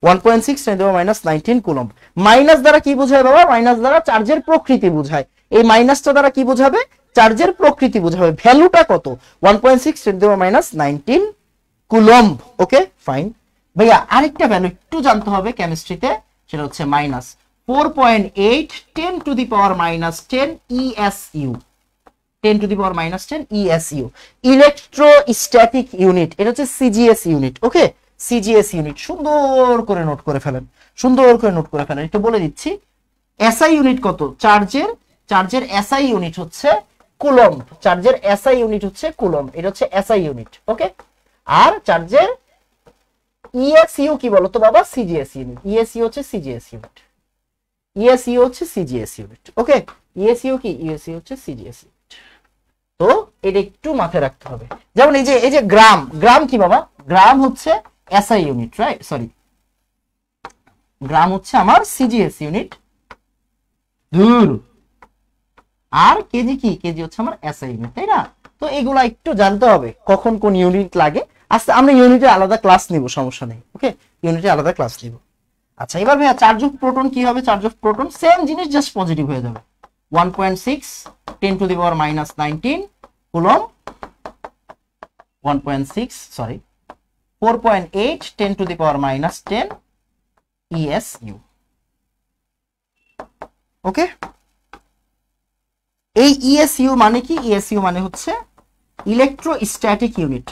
1.6 10 to the power minus 19 coulomb. Minus দ্বারা কি বোঝায় বাবা? মাইনাস দ্বারা চার্জের প্রকৃতি বোঝায়। এই মাইনাসটা দ্বারা কি বোঝাবে? চার্জের প্রকৃতি বোঝাবে। ভ্যালুটা কত? 1.6 10 to the power minus 19 coulomb. Okay fine. ভাইয়া আরেকটা ভ্যালু একটু জানতে হবে কেমিস্ট্রিতে, সেটা হচ্ছে minus 4.8 10 to the power minus 10 ESU। 10 to the power minus 10 ESU, electrostatic unit. এটা হচ্ছে সিজিএস ইউনিট। ওকে, সিজিএস ইউনিট সুন্দর করে নোট করে ফেলেন, সুন্দর করে নোট করে ফেলেন। একটু বলে দিচ্ছি এসআই ইউনিট কত? চার্জের এসআই ইউনিট হচ্ছে কুলম্ব। চার্জের এসআই ইউনিট হচ্ছে কুলম্ব, এটা হচ্ছে এসআই ইউনিট। ওকে, আর চার্জের ইএসইউ কি বলতো বাবা? CGS unit. ইএসইউ হচ্ছে সিজিএস ইউনিট। ইএসইউ হচ্ছে সিজিএস ইউনিট। ওকে, ইএসইউ কি? ইএসইউ হচ্ছে সিজিএস ইউনিট। তো এটা একটু মাথায় রাখতে হবে। যেমন এই যে গ্রাম, গ্রাম কি বাবা? গ্রাম হচ্ছে এসআই ইউনিট, রাইট? সরি, গ্রাম হচ্ছে আমার সিজিএস ইউনিট। দূর। আর কেজি কি? কেজি হচ্ছে আমার এসআই ইউনিট, তাই না? তো এগুলা একটু জানতে হবে কখন কোন ইউনিট লাগে। আচ্ছা, আমরা ইউনিটে আলাদা ক্লাস নিব, সমস্যা নেই। ওকে, ইউনিটে আলাদা ক্লাস নিব। আচ্ছা, এবার ভাইয়া চার্জ অফ প্রোটন কি হবে? চার্জ অফ প্রোটন সেম জিনিস, জাস্ট পজিটিভ হয়ে যাবে। 1.6 10 to the power minus 19 coulomb. 1.6 sorry 4.8 10 to the power minus 10 ESU। Okay, এই ESU মানে কি? ESU মানে হচ্ছে electrostatic unit.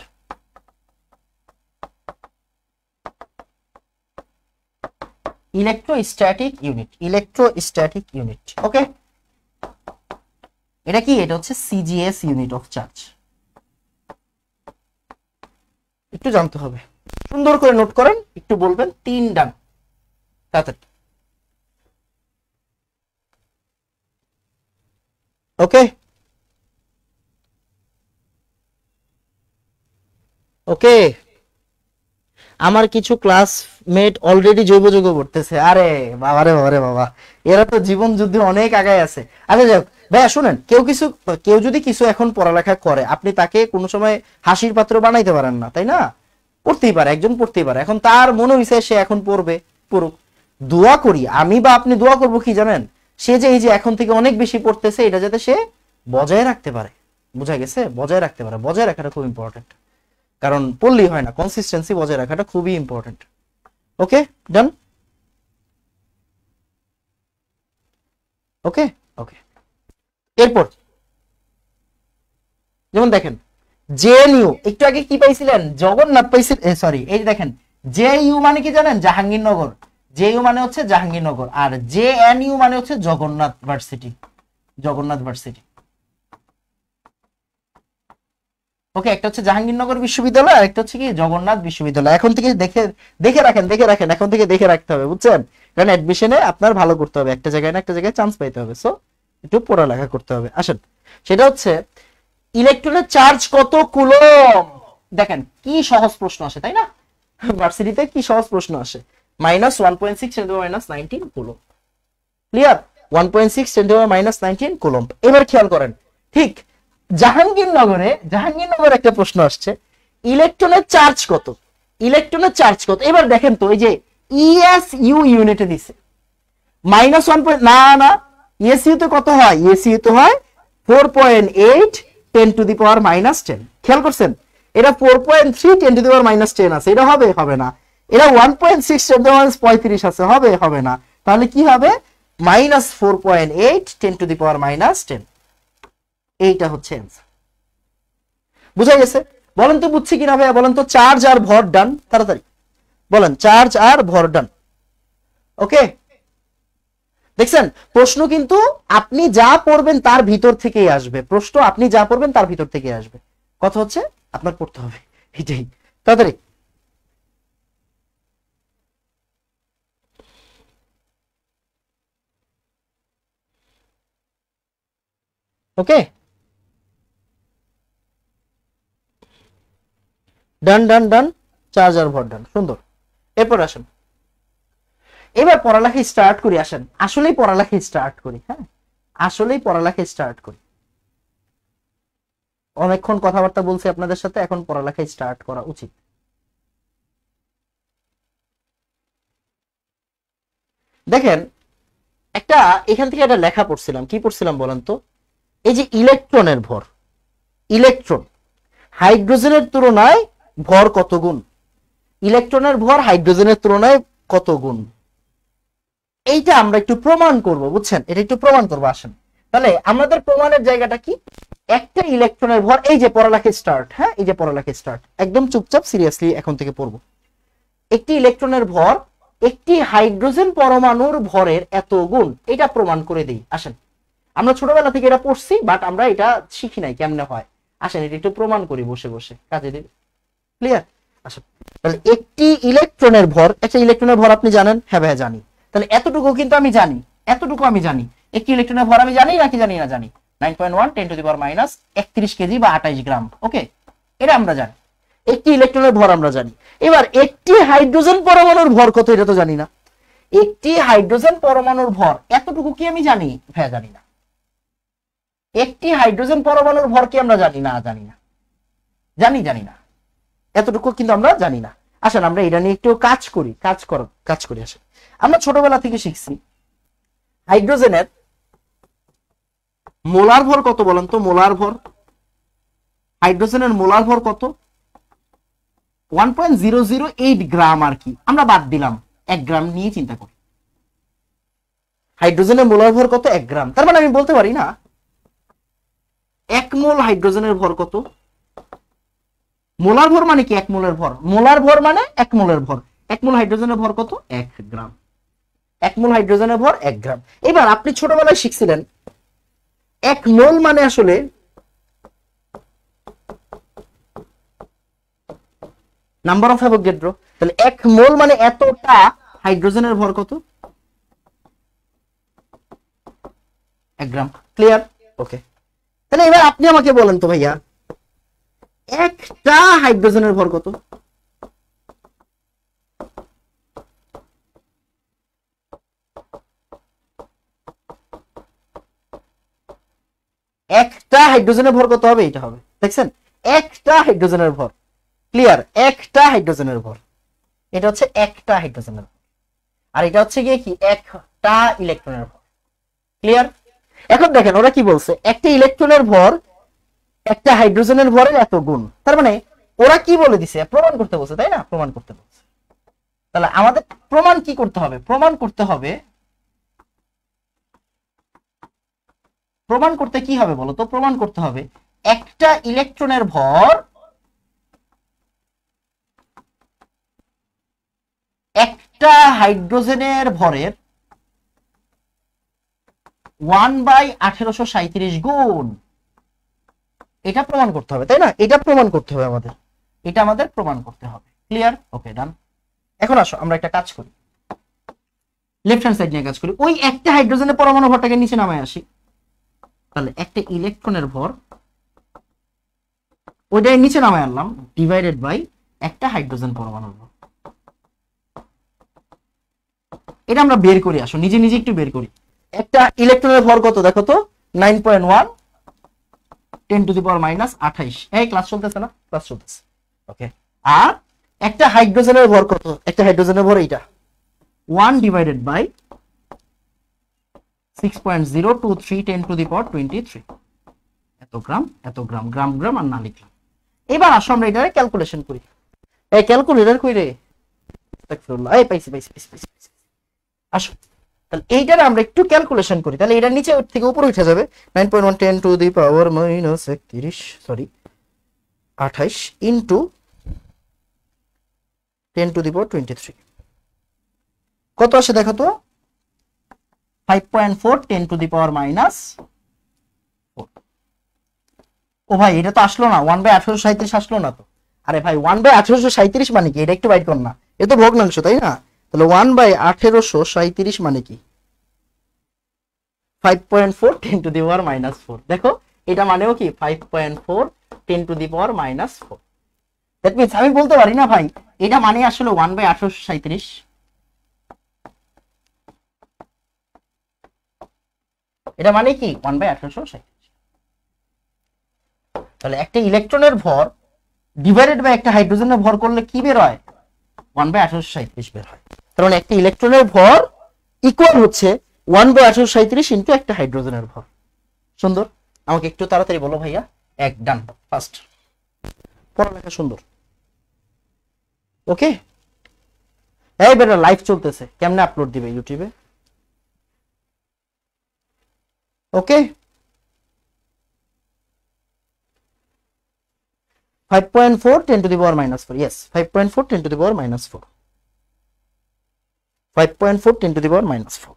Electrostatic unit, electrostatic unit. Okay, এটা কি? এটা হচ্ছে সিজিএস ইউনিট অফ চার্জ। একটু জানতে হবে, সুন্দর করে নোট করেন, একটু বলবেন 3 ডান তাড়াতাড়ি। ওকে ওকে, আমার কিছু ক্লাসমেট অলরেডি জৈব যৌগ পড়তেছে। আরে বাবা রে বাবা রে বাবা, এরা তো জীবন যুদ্ধে অনেক আগায় আছে। আচ্ছা যাক ভাইয়া শুনেন, কেউ যদি কিছু এখন পড়ালেখা করে, আপনি তাকে কোনো সময় হাসির পাত্র বানাইতে পারেন না, তাই না? পড়তেই পারে, একজন পড়তেই পারে। এখন তার মনে হইছে সে এখন পড়বে, পড়ুক। দোয়া করি আমি বা আপনি, দোয়া করবো কি জানেন? সে যে এই যে এখন থেকে অনেক বেশি পড়তেছে, এটা যাতে সে বজায় রাখতে পারে। বুঝা গেছে? বজায় রাখতে পারে। বজায় রাখাটা খুব ইম্পর্টেন্ট, কারণ পড়লেই হয় না, কনসিস্টেন্সি বজায় রাখাটা খুবই ইম্পর্টেন্ট। ওকে ডান। ওকে ওকে, এরপর যেমন দেখেন জেএনইউ, একটু আগে কি পাইছিলেন? জগন্নাথ পাইছিলেন। সরি, এই দেখেন জেইউ মানে কি জানেন? জাহাঙ্গীরনগর। জেইউ মানে হচ্ছে জাহাঙ্গীরনগর, আর জেএনইউ মানে হচ্ছে জগন্নাথ ভার্সিটি। জগন্নাথ ভার্সিটি। ওকে, একটা হচ্ছে জাহাঙ্গীরনগর বিশ্ববিদ্যালয়, আর একটা হচ্ছে কি জগন্নাথ বিশ্ববিদ্যালয়। এখন থেকে দেখে রাখেন, এখন থেকে দেখে রাখতে হবে, বুঝছেন? কারণ অ্যাডমিশনে আপনার ভালো করতে হবে, একটা জায়গায় না একটা জায়গায় চান্স পাইতে হবে। সো একটু পড়ালেখা করতে হবে। আসেন, সেটা হচ্ছে ইলেকট্রনের চার্জ কত কুলম্ব। দেখেন কি সহজ প্রশ্ন আসে, তাই না? ভার্সিটিতে কি সহজ প্রশ্ন আসে। Minus 1.6 10 to the minus 19 coulomb. Clear? 1.6 10 to the minus 19 coulomb. এবার খেয়াল করেন, ঠিক জাহাঙ্গীরনগরে একটা প্রশ্ন আসছে, ইলেকট্রনের চার্জ কত? ইলেকট্রনের চার্জ কত? এবার দেখেন তো, এই যে ইএসইউ ইউনিটে দিছে মাইনাস 1. না, ইএসইউ তে কত হয়? ইএসইউ তো হয় 4.8 10 টু দি পাওয়ার মাইনাস 10। খেয়াল করছেন? এটা 4.3 10 টু দি পাওয়ার মাইনাস 10 আছে, এটা হবে না। এটা 1.6 10 টু দি পাওয়ার 35 আছে, হবে না। তাহলে কি হবে? Minus 4.8 10 to the power minus 10। এইটা হচ্ছে অ্যান্সার। বুঝা গেছে? বলেন তো বুঝছি কিনা ভাইয়া? বলেন তো চার্জ আর ভর ডান, তাড়াতাড়ি বলেন চার্জ আর ভর ডান। ওকে, দেখছেন প্রশ্ন কিন্তু আপনি যা পড়বেন তার ভিতর থেকেই আসবে। প্রশ্ন আপনি যা পড়বেন তার ভিতর থেকেই আসবে। কথা হচ্ছে আপনার পড়তে হবে, এটাই। তাড়াতাড়ি। ওকে, ডান, চার্জ আর ভর ডান, সুন্দর। এরপর আসেন, এবার পড়ালেখা স্টার্ট করি। আসেন আসলেই পড়ালেখা স্টার্ট করি। হ্যাঁ, আসলেই পড়ালেখা স্টার্ট করি। অনেকক্ষণ কথাবার্তা বলছি আপনাদের সাথে, এখন পড়ালেখা স্টার্ট করা উচিত। দেখেন একটা এখান থেকে একটা লেখা পড়ছিলাম, কি পড়ছিলাম বলেন তো? এই যে ইলেকট্রনের ভর, ইলেকট্রন হাইড্রোজেনের তুলনায় ভর কত গুণ, ইলেকট্রনের ভর হাইড্রোজেনের তুলনায় কত গুণ, এইটা আমরা একটু প্রমাণ করব, বুঝছেন? এটা একটু প্রমাণ করবো, আসেন। তাহলে আমাদের প্রমাণের জায়গাটা কি? একটা ইলেকট্রনের ভর, এই যে পড়ালেখা স্টার্ট, হ্যাঁ এই যে পড়ালেখা স্টার্ট, একদম চুপচাপ সিরিয়াসলি এখন থেকে পড়বো। একটি ইলেকট্রনের ভর একটি হাইড্রোজেন পরমাণুর ভরের এত গুণ, এটা প্রমাণ করে দিই, আসেন। আমরা ছোটবেলা থেকে এটা পড়ছি, বাট আমরা এটা শিখি নাই কেমনে হয়। আসেন এটা একটু প্রমাণ করি বসে বসে, কাজে দিবে। ক্লিয়ার? আসেন, তাহলে একটি ইলেকট্রনের ভর, একটা ইলেকট্রনের ভর আপনি জানেন? হ্যাঁ ভাই জানি। তাহলে এতটুকু কিন্তু আমি জানি, এতটুকু আমি জানি। একটি ইলেকট্রনের ভর আমি জানি নাকি জানি না? জানি। 9.1 10 to the power minus 31 KG বা 28 গ্রাম। ওকে, এটা আমরা জানি। একটি ইলেকট্রনের ভর আমরা জানি। এবার একটি হাইড্রোজেন পরমাণুর ভর কত, এটা তো জানি না। একটি হাইড্রোজেন পরমাণুর ভর এতটুকু কি আমি জানি? হ্যাঁ জানি না। একটি হাইড্রোজেন পরমাণুর ভর কি আমরা জানি না? জানি না। জানি না, এতটুকু কিন্তু আমরা জানি না। আসেন আমরা এটা নিয়ে একটু কাজ করি, কাজ করি। আসেন, আমরা ছোটবেলা থেকে শিখছি হাইড্রোজেনের মোলার ভর কত বলেন তো? মোলার ভর, হাইড্রোজেনের মোলার ভর কত? 1.008 গ্রাম আর কি, আমরা বাদ দিলাম, 1 গ্রাম নিয়ে চিন্তা করি। হাইড্রোজেনের মোলার ভর কত? 1 গ্রাম। তার মানে আমি বলতে পারি না 1 মোল হাইড্রোজেনের ভর কত? মোলার ভর মানে কি? 1 মোলের ভর। মোলার ভর মানে 1 মোলের ভর। 1 মোল হাইড্রোজেনের ভর কত? 1 গ্রাম। 1 মোল হাইড্রোজেনের ভর 1 গ্রাম। এবার আপনি ছোটবেলায় শিখছিলেন 1 মোল মানে আসলে নাম্বার অফ অ্যাভোগাড্রো। তাহলে 1 মোল মানে এতটা হাইড্রোজেনের ভর কত? 1 গ্রাম। ক্লিয়ার? ওকে, তাহলে এবার আপনি আমাকে বলেন তো ভাইয়া, একটা হাইড্রোজেনের ভর কত? একটা হাইড্রোজেনের ভর কত হবে? এটা হবে, দেখছেন? একটা হাইড্রোজেনের ভর। ক্লিয়ার? একটা হাইড্রোজেনের ভর, এটা হচ্ছে একটা হাইড্রোজেনের ভর, আর এটা হচ্ছে গিয়ে কি? একটা ইলেকট্রনের ভর। ক্লিয়ার? এখন দেখেন ওরা কি বলছে, একটা ইলেকট্রনের ভর একটা হাইড্রোজেনের ভরের এত গুণ। তার মানে ওরা কি বলে দিছে? প্রমাণ করতে বলছে, তাই না? প্রমাণ করতে বলছে। তাহলে আমাদের প্রমাণ কি করতে হবে? প্রমাণ করতে কি হবে বলতো? প্রমাণ করতে হবে একটা ইলেকট্রনের ভর একটা হাইড্রোজেনের ভরের 1/1837 গুণ। এটা প্রমাণ করতে হবে, তাই না? এটা প্রমাণ করতে হবে আমাদের, এটা আমাদের প্রমাণ করতে হবে। ক্লিয়ার? ওকে, ডান। এখন আসো আমরা একটা কাজ করি, লেফট হ্যান্ড সাইড নিয়ে কাজ করি। ওই একটা হাইড্রোজেনের পরমাণু ভরটাকে নিচে নামায় আসি। তাহলে একটা ইলেকট্রনের ভর ওইটাই নিচে নামায় আনলাম, ডিভাইডেড বাই একটা হাইড্রোজেন পরমাণুর ভর। এটা আমরা বের করি, আসো নিজে নিজে একটু বের করি। একটা ইলেকট্রনের ভর কত দেখো তো? 9.1 10 টু দি পাওয়ার মাইনাস 28। এই ক্লাস চলতেছে না? ক্লাস চলতেছে। ওকে, আর একটা হাইড্রোজেনের ভর কত? একটা হাইড্রোজেনের ভর এইটা 1 divided by 6.023 10 to the power 23। এত গ্রাম, এত গ্রাম, গ্রাম গ্রাম আর না লিখলাম। এবার আসো আমরা এটা ক্যালকুলেশন করি। এই ক্যালকুলেটর কই রে? এই পাইছি। আসো, তাহলে এইটার আমরা একটু ক্যালকুলেশন করি। তাহলে এটা নিচে থেকে উপরে উঠে যাবে। 9.1 10 to the power minus 28 into 10 to the power 23 কত আসে দেখো তো? 5.4 10 টু দি পাওয়ার মাইনাস 4। ও ভাই এটা তো আসলো না, 1/1837 আসলো না তো। আরে ভাই 1/1837 মানে কি? এটা একটু বাইট কর না, এ তো ভগ্নাংশ তাই না? তাহলে 1/1837 মানে কি? 5.4 10 টু দি পাওয়ার মাইনাস 4। দেখো এটা মানেও কি? 5.4 10 to the power minus 4। That means আমি বলতে পারি না ভাই এটা মানে আসলে 1/1837। এটা মানে কি 1/1837। তাহলে একটা ইলেকট্রনের ভর ডিভাইডেড বাই একটা হাইড্রোজেনের ভর করলে কি বের হয়? 1/1837 বের হয়। তার মানে একটা ইলেকট্রনের ভর ইকুয়াল হচ্ছে 1/1837 ইন্টু একটা হাইড্রোজেনের ভর। সুন্দর। আমাকে একটু তাড়াতাড়ি বলো ভাইয়া। এক ডান, ফার্স্ট। পড়ালেখা সুন্দর। ওকে, এই বেটা লাইভ চলতেছে, কেমনে আপলোড দিবে ইউটিউবে? ওকে, 5.4 10 to the power minus 4, yes 5.4 10 to the power minus 4, 5.4 10 to the power minus 4।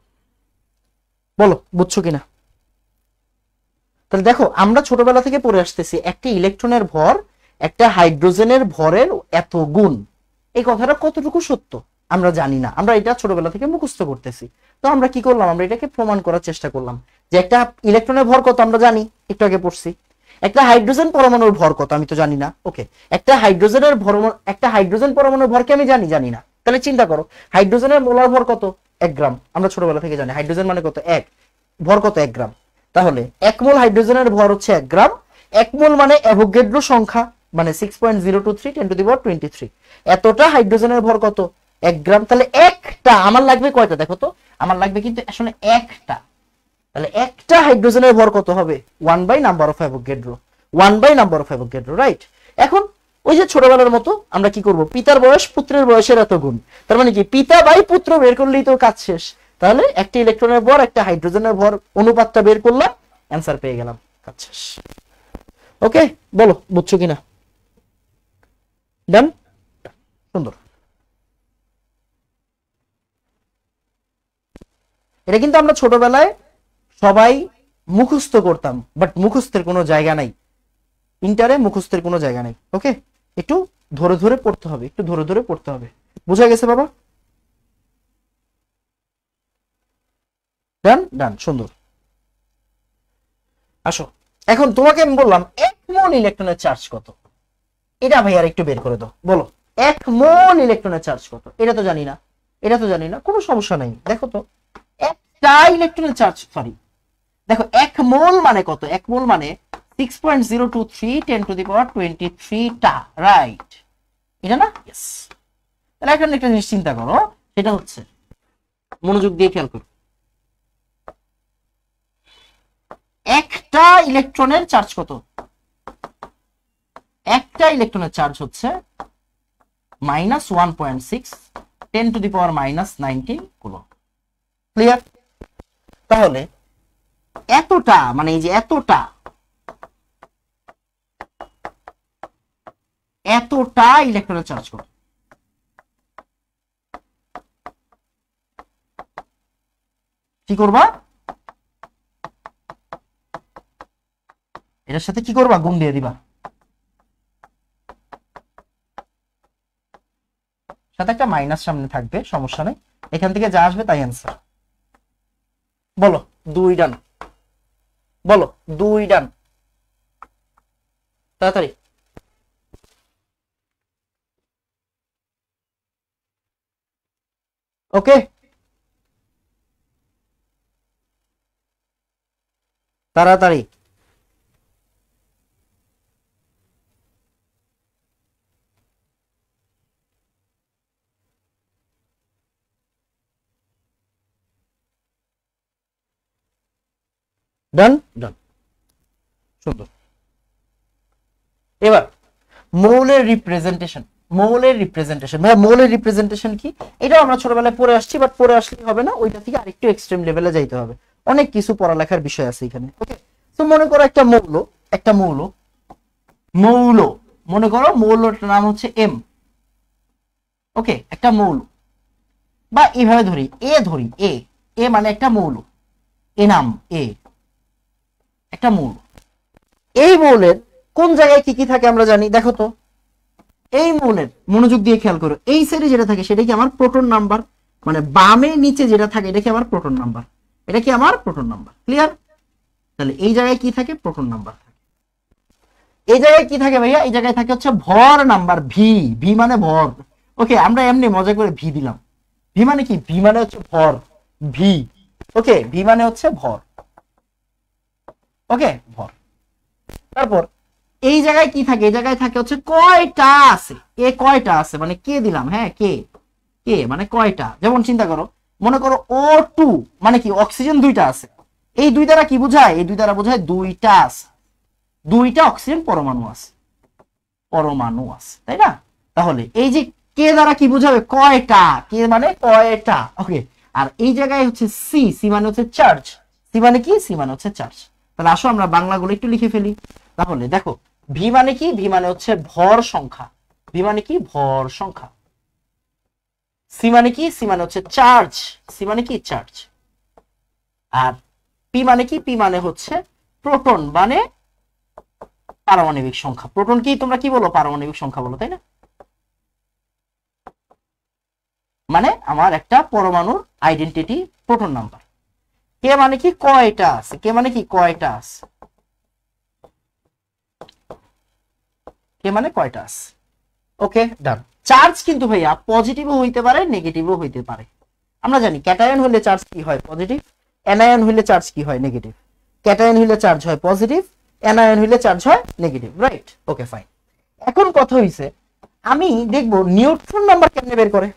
বলো বুঝছো কিনা? তাহলে দেখো আমরা ছোটবেলা থেকে পড়ে আসতেছি একটা ইলেকট্রনের ভর একটা হাইড্রোজেনের ভরের এত গুণ। এই কথাটা কতটুকু সত্য আমরা জানি না, আমরা এটা ছোটবেলা থেকে মুখস্থ করতেছি। তো আমরা কি করলাম, আমরা এটাকে প্রমাণ করার চেষ্টা করলাম যে একটা ইলেকট্রনের ভর কত আমরা জানি, একটু আগে পড়ছি। একটা হাইড্রোজেন পরমাণুর ভর কত আমি তো জানি না। ওকে, একটা হাইড্রোজেন পরমাণুর ভরকে আমি জানি না। তাহলে চিন্তা করো হাইড্রোজেনের মোলার ভর কত? 1 গ্রাম। আমরা ছোটবেলা থেকে জানি হাইড্রোজেন মানে কত? 1, ভর কত? 1 গ্রাম। তাহলে 1 মোল হাইড্রোজেনের ভর হচ্ছে 1 গ্রাম। 1 মোল মানে অ্যাভোগাড্রো সংখ্যা, মানে 6.023 10 to the power 23। এতটা হাইড্রোজেনের ভর কত? 1 গ্রাম। তাহলে একটা আমার লাগবে কয়টা দেখো তো? আমার লাগবে কিন্তু আসলে একটা। তাহলে একটা হাইড্রোজেনের ভর কত হবে? 1 by number of Avogadro, 1 by number of Avogadro, right? এখন ওই যে ছোটবেলার মতো আমরা কি করব, পিতার বয়স পুত্রের বয়সের এত গুণ। তার মানে কি পিতা বাই পুত্র বের করলেই তো কাজ শেষ। তাহলে একটা ইলেকট্রনের ভর একটা হাইড্রোজেনের ভর অনুপাতটা বের করলাম, অ্যান্সার পেয়ে গেলাম, কাজ শেষ। ওকে, বলো বুঝছো কিনা? ডান, সুন্দর। এটা কিন্তু আমরা ছোটবেলায় সবাই মুখস্থ করতাম, বাট মুখস্থের কোনো জায়গা নাই, ইন্টারে মুখস্থের কোনো জায়গা নেই। ওকে, একটু ধরে ধরে পড়তে হবে, একটু ধরে ধরে পড়তে হবে। বুঝা গেছে বাবা? ডান ডান, সুন্দর। আসো, এখন তোমাকে আমি বললাম 1 মোল ইলেকট্রনের চার্জ কত, এটা ভাই আর একটু বের করে দাও। বলো 1 মোল ইলেকট্রনের চার্জ কত? এটা তো জানি না, এটা তো জানি না, কোনো সমস্যা নাই। দেখো তো একটা ইলেকট্রনের চার্জ, সরি দেখো 1 মোল মানে কত? 1 মোল মানে 6.023 10 to the power 23 টা, রাইট? এটা না? ইয়েস। তাহলে এখন একটা জিনিস চিন্তা করো, সেটা হচ্ছে মনোযোগ দিয়ে খেয়াল করো, একটা ইলেকট্রনের চার্জ কত? একটা ইলেকট্রনের চার্জ হচ্ছে -1.6 10 to the power -19 coulomb. Clear? তাহলে এতটা মানে এই যে এতটা ইলেকট্রনের চার্জ কত? কি করবা? এটার সাথে কি করবা? গুণ দিয়ে দিবা, সাথে একটা মাইনাস সামনে থাকবে, সমস্যা নেই। এখান থেকে যা আসবে তাই অ্যান্সার। বলো 2 ডান, বলো 2 ডান, তাড়াতাড়ি। ওকে, তাড়াতাড়ি। ডান ডান, সুন্দর। এবার মৌলের রিপ্রেজেন্টেশন, মৌলের রিপ্রেজেন্টেশন ভাই, মৌলের রিপ্রেজেন্টেশন কি? এটাও আমরা ছোটবেলায় পড়ে আসছি, বাট পড়ে আসলে হবে না, ওইটা থেকে আরেকটু এক্সট্রিম লেভেলে যাইতে হবে, অনেক কিছু পড়ালেখার বিষয় আছে এখানে। ওকে, তো মনে করো একটা মৌল, মনে করো মৌলটার নাম হচ্ছে এম। ওকে, একটা মৌল, বা এইভাবে ধরি এ মানে একটা মৌল, এ নাম এ, একটা মৌল। এই মৌলের কোন জায়গায় কি কি থাকে আমরা জানি, দেখো তো। এই মৌলের মনোযোগ দিয়ে খেয়াল করো, এই সাইডে যেটা থাকে সেটা কি আমার প্রোটন নাম্বার, মানে বামে নিচে যেটা থাকে এটা কি আমার প্রোটন নাম্বার, এটা কি আমার প্রোটন নাম্বার। ক্লিয়ার? তাহলে এই জায়গায় কি থাকে? প্রোটন নাম্বার থাকে। এই জায়গায় কি থাকে ভাইয়া? এই জায়গায় থাকে হচ্ছে ভর নাম্বার, ভি মানে ভর। ওকে, আমরা এমনি মজা করে ভি দিলাম। ভি মানে কি? ভি মানে হচ্ছে ভর, ভি। ওকে, ভি মানে হচ্ছে ভর। ওকে, ভর। তারপর এই জায়গায় কি থাকে, এই জায়গায় থাকে হচ্ছে কয়টা আছে, এ কয়টা আছে মানে কে দিলাম, হ্যাঁ কে, কে মানে কয়টা। যেমন চিন্তা করো, মনে করো O2 মানে কি অক্সিজেন দুইটা আছে, এই দুই দ্বারা কি বোঝায়, এই দুই দ্বারা বোঝায় দুইটা আছে, দুইটা অক্সিজেন পরমাণু আছে, পরমাণু আছে, তাই না? তাহলে এই যে কে দ্বারা কি বোঝাবে, কয়টা, কে মানে কয়টা, ওকে। আর এই জায়গায় হচ্ছে সি, সি মানে হচ্ছে চার্জ, সি মানে কি, সি মানে হচ্ছে চার্জ। তাহলে আসো আমরা বাংলাগুলো একটু লিখে ফেলি। তাহলে দেখো ভি মানে কি, ভি মানে হচ্ছে ভর সংখ্যা, ভি মানে কি ভর সংখ্যা। সি মানে কি, সি মানে হচ্ছে চার্জ, সি মানে কি চার্জ। আর পি মানে কি, পি মানে হচ্ছে প্রোটন মানে পারমাণবিক সংখ্যা। প্রোটন কি তোমরা কি বলো, পারমাণবিক সংখ্যা বলো, তাই না? মানে আমার একটা পরমাণুর আইডেন্টিটি প্রোটন নাম্বার। কে মানে কি কয়টা আছে, কে মানে কি কয়টা আছে, কে মানে কয়টা আছে। ওকে ডান। চার্জ কিন্তু ভাইয়া পজিটিভও হইতে পারে নেগেটিভও হইতে পারে। আমরা জানি ক্যাটায়ন হলে চার্জ কি হয়, পজিটিভ, অ্যানায়ন হলে চার্জ কি হয়, নেগেটিভ। ক্যাটায়ন হলে চার্জ হয় পজিটিভ, অ্যানায়ন হলে চার্জ হয় নেগেটিভ, রাইট? Okay fine. এখন কথা হইছে আমি দেখবো নিউট্রন নাম্বার কেমনে বের করে।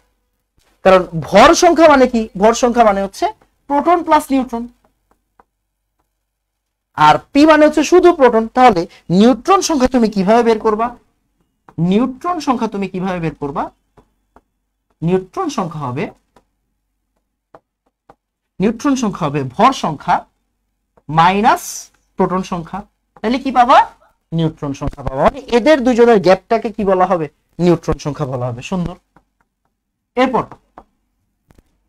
কারণ ভর সংখ্যা মানে কি, ভর সংখ্যা মানে হচ্ছে প্রোটন প্লাস নিউট্রন, আর পি মানে হচ্ছে শুধু প্রোটন। তাহলে নিউট্রন সংখ্যা তুমি কিভাবে বের করবা, নিউট্রন সংখ্যা তুমি কিভাবে বের করবা, নিউট্রন সংখ্যা হবে, নিউট্রন সংখ্যা হবে ভর সংখ্যা মাইনাস প্রোটন সংখ্যা। তাহলে কি পাবা, নিউট্রন সংখ্যা পাবা। মানে এদের দুজনের গ্যাপটাকে কি বলা হবে, নিউট্রন সংখ্যা বলা হবে। সুন্দর। এরপর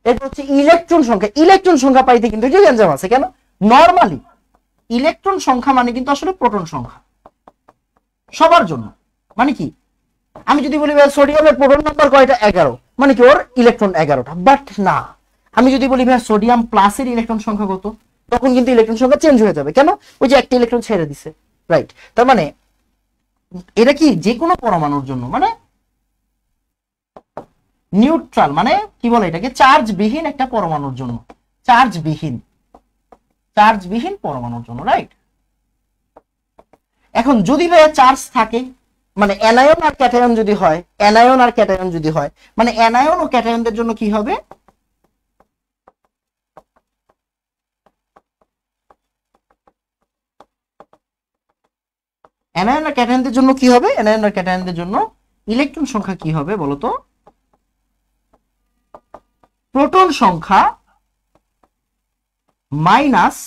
এরপর হচ্ছে ইলেকট্রন সংখ্যা। ইলেকট্রন সংখ্যা পাইতে কিন্তু যে গ্যাঞ্জাম আছে, কেন, নরমালি ইলেকট্রন সংখ্যা মানে কিন্তু আসলে প্রোটন সংখ্যা সবার জন্য। মানে কি, আমি যদি বলি ভাই সোডিয়ামের প্রোটন নাম্বার কয়টা, 11, মানে কি ওর ইলেকট্রন 11টা। বাট না, আমি যদি বলি ভাই সোডিয়াম প্লাসের ইলেকট্রন সংখ্যা কত, তখন কিন্তু ইলেকট্রন সংখ্যা চেঞ্জ হয়ে যাবে। কেন, ওই যে একটা ইলেকট্রন ছেড়ে দিছে, রাইট? তার মানে এটা কি যে কোনো পরমাণুর জন্য, মানে নিউট্রাল, মানে কি বলে এটাকে, চার্জ বিহীন একটা পরমাণুর জন্য, চার্জ বিহীন, চার্জ বিহীন পরমাণুর জন্য, রাইট? এখন যদি ভাইয়া চার্জ থাকে, মানে অ্যানায়ন আর ক্যাটায়ন যদি হয়, অ্যানায়ন আর ক্যাটায়ন যদি হয়, মানে অ্যানায়ন ও ক্যাটায়নদের জন্য কি হবে, অ্যানায়ন আর ক্যাটায়নদের জন্য কি হবে, অ্যানায়ন আর ক্যাটায়নদের জন্য ইলেকট্রন সংখ্যা কি হবে বলতো, প্রোটন সংখ্যা মাইনাস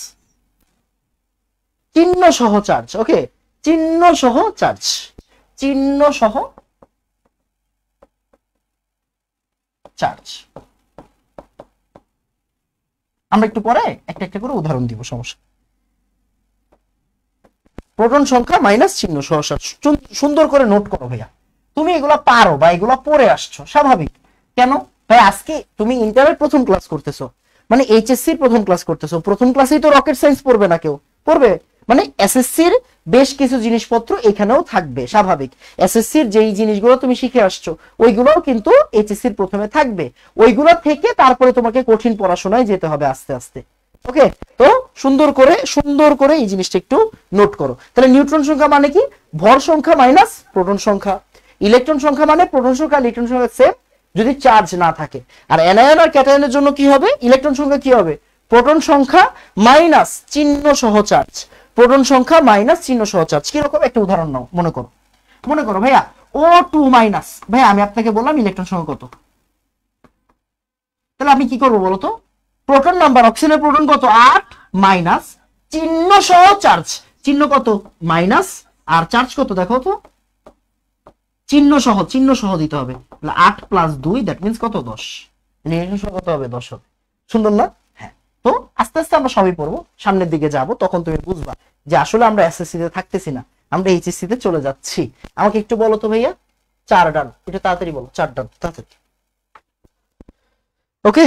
চিহ্ন সহ চার্জ। ওকে, চিহ্ন সহ চার্জ, চিহ্ন সহ চার্জ। আমরা একটু পরে একটা একটা করে উদাহরণ দিব, সমস্যা। প্রোটন সংখ্যা মাইনাস চিহ্ন সহ চার্জ, সুন্দর করে নোট করো ভাইয়া। তুমি এগুলা পারো বা এগুলা পড়ে আসছো, স্বাভাবিক। কেন ভাই, আজকে তুমি ইন্টারের প্রথম ক্লাস করতেছো, মানে এইচএসসির প্রথম ক্লাস করতেছো, প্রথম ক্লাসেই তো রকেট সায়েন্স পড়বে না কেউ, পড়বে? মানে এসএসসির বেশ কিছু জিনিসপত্র এখানেও থাকবে, স্বাভাবিক। এসএসসির যেই জিনিসগুলো তুমি শিখে আসছো ওইগুলোও কিন্তু এইচএসসির প্রথমে থাকবে, ওইগুলো থেকে তারপরে তোমাকে কঠিন পড়াশোনায় যেতে হবে আস্তে আস্তে। ওকে, তো সুন্দর করে এই জিনিসটা একটু নোট করো। তাহলে নিউট্রন সংখ্যা মানে কি, ভর সংখ্যা মাইনাস প্রোটন সংখ্যা। ইলেকট্রন সংখ্যা মানে প্রোটন সংখ্যা ইলেকট্রন সংখ্যা সেম যদি চার্জ না থাকে। আর অ্যানায়ন আর ক্যাটায়নের জন্য কি হবে, ইলেকট্রন সংখ্যা কি হবে, প্রোটন সংখ্যা মাইনাস চিহ্ন সহ চার্জ, প্রোটন সংখ্যা মাইনাস চিহ্ন সহ চার্জ। কিরকম, একটা উদাহরণ নাও, মনে করো ভাইয়া O2 মাইনাস, ভাইয়া আমি আপনাকে বললাম ইলেকট্রন সংখ্যা কত, তাহলে আমি কি করবো বলতো, প্রোটন নাম্বার, অক্সিজেনের প্রোটন কত 8, মাইনাস চিহ্ন সহ চার্জ, চিহ্ন কত মাইনাস, আর চার্জ কত দেখো তো, চিহ্ন সহ দিতে হবে। 8 প্লাস 2 দ্যাট মিন্স কত, 10। ইলেকট্রন সংখ্যা কত হবে, 10 হবে। সুন্দর না? হ্যাঁ। তো আস্তে আস্তে আমরা সবই পড়বো, সামনের দিকে যাব, তখন তুমি বুঝবা যে আসলে আমরা এসএসসি তে থাকতেছি না, আমরা এইচএসসি তে চলে যাচ্ছি। আমাকে একটু বলো তো ভাইয়া, 4 ডান, এটা তাড়াতাড়ি বলো, 4 ডান তাড়াতাড়ি। ওকে,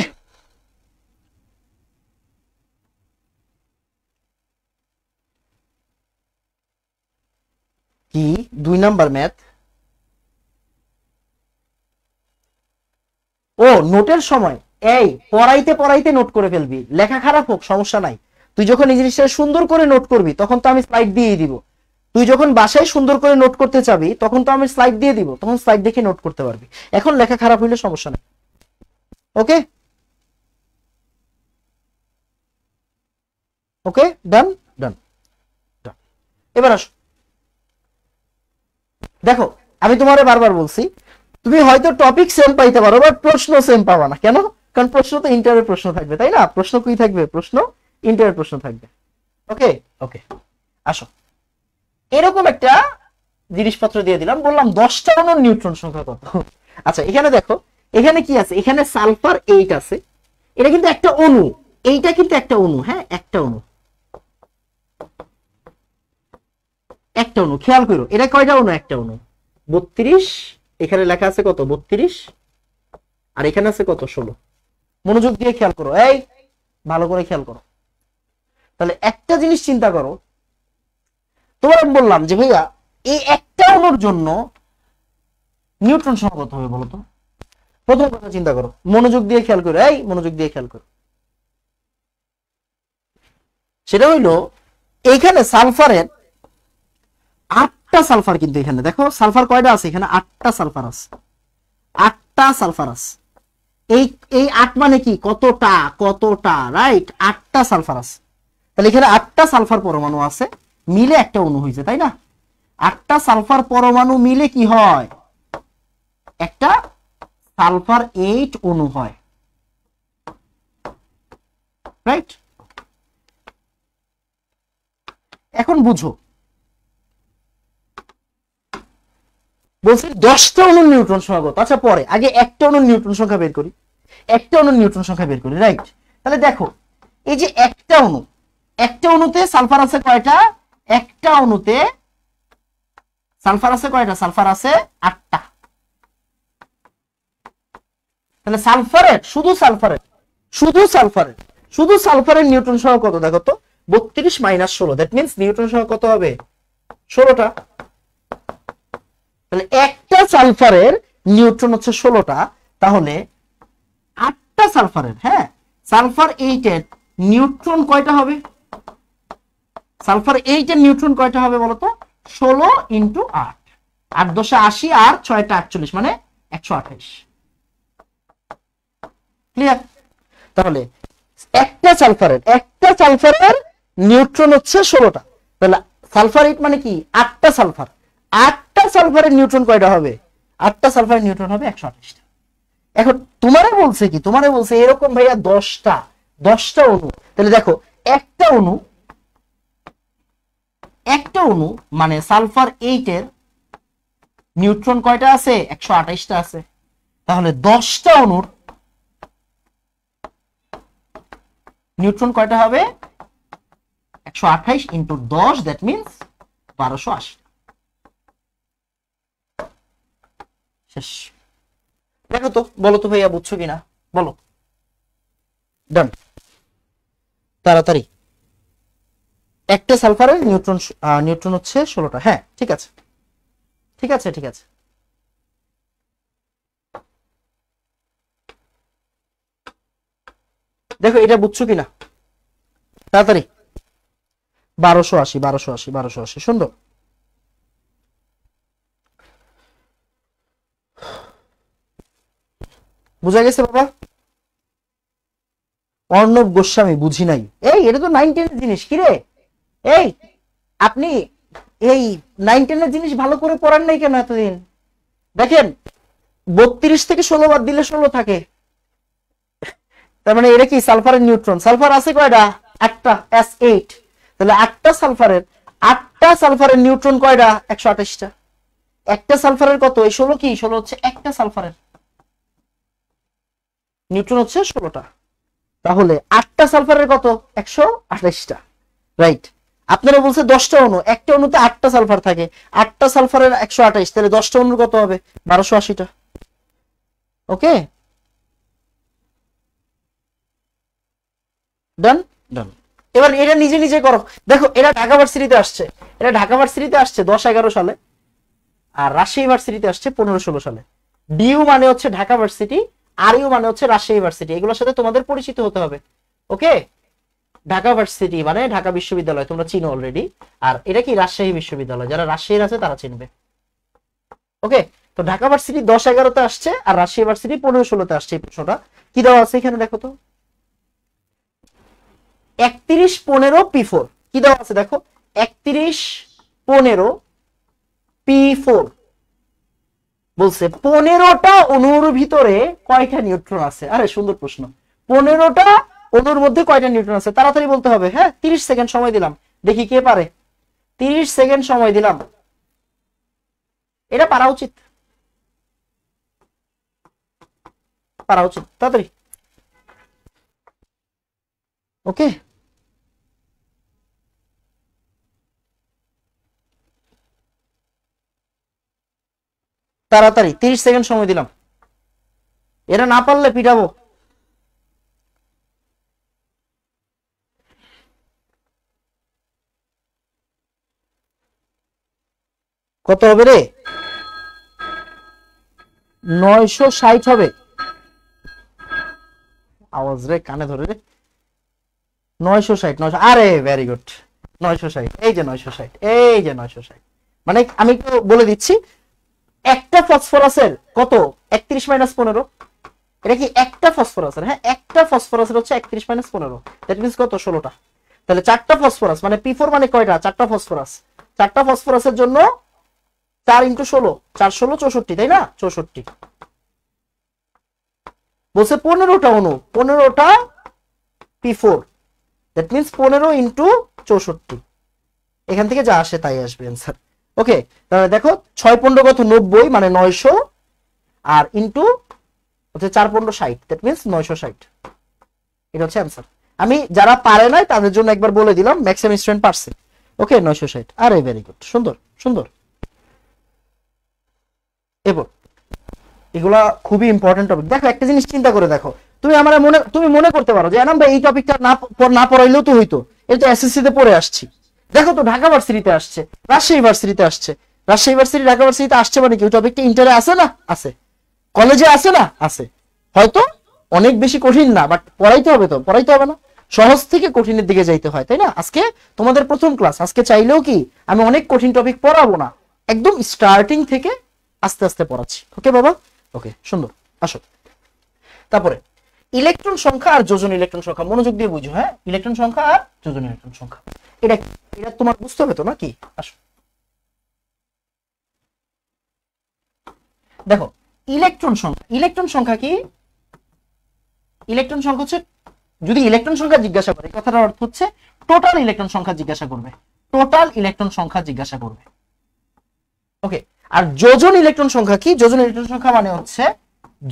কি 2 নাম্বার ম্যাথ? ও নোটের সময়, এই পড়াইতে নোট করে ফেলবি, লেখা খারাপ হোক সমস্যা নাই, তুই যখন এই জিনিসটা সুন্দর করে নোট করবি তখন তো আমি স্লাইড দিয়ে দিব, তুই যখন বাসায় সুন্দর করে নোট করতে চাবি তখন তো আমি স্লাইড দিয়ে দিব, তখন স্লাইড দেখে নোট করতে পারবি। এখন লেখা খারাপ হইলে সমস্যা নেই। ওকে ওকে, ডান ডান ডান। এবার আসো, দেখো আমি তোমারে বারবার বলছি তুমি হয়তো টপিক সেম পাইতে পারো বাট প্রশ্ন সেম পাবা না। কেন? কারণ প্রশ্ন তো ইন্টারের প্রশ্ন থাকবে, তাই না? প্রশ্ন কি থাকবে? প্রশ্ন ইন্টারের প্রশ্ন থাকবে। ওকে ওকে, আসো এরকম একটা জিনিসপত্র দিয়ে দিলাম, বললাম 10টা অণুর নিউট্রন সংখ্যা কত। আচ্ছা এখানে দেখো, এখানে কি আছে? এখানে সালফার 8 আছে, এটা কিন্তু একটা অণু, এইটা কিন্তু একটা অণু, হ্যাঁ একটা অণু, একটা অণু। খেয়াল করো এটা কয়টা অণু? একটা অণু। 32, এখানে লেখা আছে কত? 32, আর এখানে আছে কত? 16। মনোযোগ দিয়ে খেয়াল করো, এই ভালো করে খেয়াল করো। তাহলে একটা জিনিস চিন্তা করো, তোমার আমি বললাম যে ভাইয়া এই একটা অণুর জন্য নিউট্রন সংখ্যা কত হবে বলো তো? প্রথম কথা চিন্তা করো, মনোযোগ দিয়ে খেয়াল করো, এই মনোযোগ দিয়ে খেয়াল করো। সেটা হইলো এইখানে সালফারের 8টা সালফার, কিন্তু এখানে দেখো সালফার কয়টা আছে? এখানে 8টা সালফার আছে, 8টা সালফার আছে। এই এই 8 মানে কি? কতটা? কতটা, রাইট? 8টা সালফার আছে। তাহলে এখানে 8টা সালফার পরমাণু আছে, মিলে একটা অণু হয়েছে, তাই না? 8টা সালফার পরমাণু মিলে কি হয়? একটা সালফার 8 অণু হয়, রাইট? এখন বুঝো, বলছি 10টা অণুর নিউট্রন সংখ্যা কত? আচ্ছা পরে, আগে একটা অণুর নিউট্রন সংখ্যা বের করি, একটা অণুর নিউট্রন সংখ্যা বের করি, রাইট? তাহলে দেখো এই যে একটা অণু, একটা অণুতে সালফার আছে কয়টা? একটা অণুতে সালফার আছে কয়টা? সালফার আছে 8টা। তাহলে সালফারের, শুধু সালফারের, শুধু সালফারের, শুধু সালফারের নিউট্রন সংখ্যা কত দেখো তো? 32 - 16, দ্যাট মিন্স নিউট্রন সংখ্যা কত হবে? 16টা। তাহলে একটা সালফারের নিউট্রন হচ্ছে 16টা, তাহলে 8টা সালফারের, হ্যাঁ সালফার 8 এর নিউট্রন কয়টা হবে? সালফার 8 এর নিউট্রন কয়টা হবে বলতো? 16 × 8, 8 × 10 = 80 আর 6 টা 48, মানে 128। ক্লিয়ার? তাহলে একটা সালফারের নিউট্রন হচ্ছে 16টা, তাহলে সালফার 8 মানে কি? 8টা সালফার, 8টা সালফারের নিউট্রন কয়টা হবে? 8টা সালফারের নিউট্রন হবে 128টা। এখন তোমারে বলছে কি? তোমারে বলছে এরকম ভাইয়া 10টা অণু। তাহলে দেখো একটা অণু মানে সালফার 8 এর নিউট্রন কয়টা আছে? 128টা আছে। তাহলে 10টা অণুর নিউট্রন কয়টা হবে? 128 × 10, দ্যাট মিন্স 1280। শেষ। দেখো তো, বলো তো ভাইয়া বুঝছো কিনা, বলো। ডান, তাড়াতাড়ি। একটা সালফারের নিউট্রন হচ্ছে 16টা, হ্যাঁ ঠিক আছে ঠিক আছে ঠিক আছে। দেখো এটা বুঝছো কিনা, তাড়াতাড়ি। 1280 সুন্দর। বুঝা গেছে বাবা? অর্ণব গোস্বামী, বুঝি নাই। এই এটা তো 9, 10 এর জিনিস, কিরে এই আপনি এই 9, 10 এর জিনিস ভালো করে পড়ান নাই কেন এতদিন? দেখেন 32 থেকে 16 বাদ দিলে 16 থাকে, তার মানে এটা কি সালফারের নিউট্রন? সালফার আছে কয়টা? 8টা, S8। তাহলে 8টা সালফারের নিউট্রন কয়টা? 128টা। একটা সালফারের কত? এই 16 কি? 16 হচ্ছে একটা সালফারের নিউট্রন হচ্ছে 16টা। তাহলে 8টা সালফারের কত? 128টা, রাইট? আপনারা বলছে 10টা অণু, একটা অণুতে 8টা সালফার থাকে, 8টা সালফারের 128, তাহলে 10টা অণুর কত হবে? 1280টা। ওকে, ডান ডান। এবার এটা নিজে নিজে করো। দেখো এটা ঢাকা ভার্সিটিতে আসছে, 10-11 সালে, আর রাজশাহী ভার্সিটিতে আসছে 15-16 সালে। ডিইউ মানে হচ্ছে ঢাকা ভার্সিটি, আর ইউ মানে হচ্ছে রাজশাহী ভার্সিটি। এগুলোর সাথে তোমাদের পরিচিত হতে হবে। ওকে, ঢাকা ভার্সিটি মানে ঢাকা বিশ্ববিদ্যালয়, তোমরা চিনো অলরেডি। আর এটা কি রাজশাহী বিশ্ববিদ্যালয়, যারা রাজশাহীর আছে তারা চিনবে। ওকে, তো ঢাকা ভার্সিটি 10-11তে আসছে আর রাজশাহী ভার্সিটি 15-16তে আসছে। এই প্রশ্নটা কি দেওয়া আছে এখানে দেখো তো, 31-15 কি দেওয়া আছে দেখো, 31-15 P4 বলছে 15টা অণুর ভিতরে কয়টা নিউট্রন আছে। আরে সুন্দর প্রশ্ন, 15টা অণুর মধ্যে কয়টা নিউট্রন আছে, তাড়াতাড়ি বলতে হবে। হ্যাঁ, 30 সেকেন্ড সময় দিলাম, দেখি কে পারে। 30 সেকেন্ড সময় দিলাম, এটা পারা উচিত, পারা উচিত, তাড়াতাড়ি। ওকে, তাড়াতাড়ি 30 সেকেন্ড সময় দিলাম, এরা না পারলে পিটাবো। কত হবে রে, 960 হবে। আওয়াজ রে কানে ধরে রে, 960, 900, আরে ভেরি গুড, 960, এই যে 960, এই যে 960। মানে আমি একটু বলে দিচ্ছি, একটা ফসফরাসের কত 31-15, এটা কি একটা ফসফরাসের, হ্যাঁ একটা ফসফরাসের হচ্ছে 31-15, দ্যাট মিন্স কত 16টা। তাহলে 4টা ফসফরাস মানে P4 মানে কয়টা, 4টা ফসফরাস, 4টা ফসফরাসের জন্য 4 × 16, 4 16 64, তাই না, 64 বলছে 15টা অণু, 15টা P4, দ্যাট মিন্স 15 × 64, এখান থেকে যা আসে তাই আসবে অ্যান্সার। ওকে, তাহলে দেখো 6-15 কত 90 মানে 900, আর ইনটু হচ্ছে 4-15 60, দ্যাট মিন্স 960, এটা হচ্ছে অ্যান্সার। আমি যারা পারে নাই তাদের জন্য একবার বলে দিলাম, ম্যাক্সিমাম স্টুডেন্ট পারছে। ওকে, 960, আরে ভেরি গুড, সুন্দর সুন্দর। এবার এগুলা খুবই ইম্পর্টেন্ট টপিক। দেখো একটা জিনিস চিন্তা করে দেখো, তুমি মনে করতে পারো যে এনাম ভাই এই টপিকটা না পড়াইলেও তো হইতো, এটা তো এসএসসি তে পড়ে আসছি। দেখো তো ঢাকা ভার্সিটিতে আসছে, রাজশাহী ভার্সিটিতে আসছে, রাজশাহী ভার্সিটি ঢাকা ভার্সিটিতে আসছে, মানে কি ওই টপিকটা ইন্টারে আছে না, আছে, কলেজে আছে না, আছে। হয়তো অনেক বেশি কঠিন না, বাট পড়াইতে হবে, তো পড়াইতে হবে না, সহজ থেকে কঠিনের দিকে যাইতে হয়, তাই না। আজকে তোমাদের প্রথম ক্লাস, আজকে চাইলেও কি আমি অনেক কঠিন টপিক পড়াবো না, একদম স্টার্টিং থেকে আস্তে আস্তে পড়াচ্ছি। ওকে বাবা, ওকে সুন্দর। আসো তারপরে ইলেকট্রন সংখ্যা আর যোজন ইলেকট্রন সংখ্যা, মনোযোগ দিয়ে বুঝো। হ্যাঁ, ইলেকট্রন সংখ্যা আর যোজন ইলেকট্রন সংখ্যা, এটা এটা তোমার বুঝতে হবে তো নাকি। আসো দেখো, ইলেকট্রন সংখ্যা, ইলেকট্রন সংখ্যা কি, ইলেকট্রন সংখ্যা হচ্ছে, যদি ইলেকট্রন সংখ্যা জিজ্ঞাসা করে, কথাটার অর্থ হচ্ছে টোটাল ইলেকট্রন সংখ্যা জিজ্ঞাসা করবে, টোটাল ইলেকট্রন সংখ্যা জিজ্ঞাসা করবে। ওকে, আর যোজন ইলেকট্রন সংখ্যা কি, যোজন ইলেকট্রন সংখ্যা মানে হচ্ছে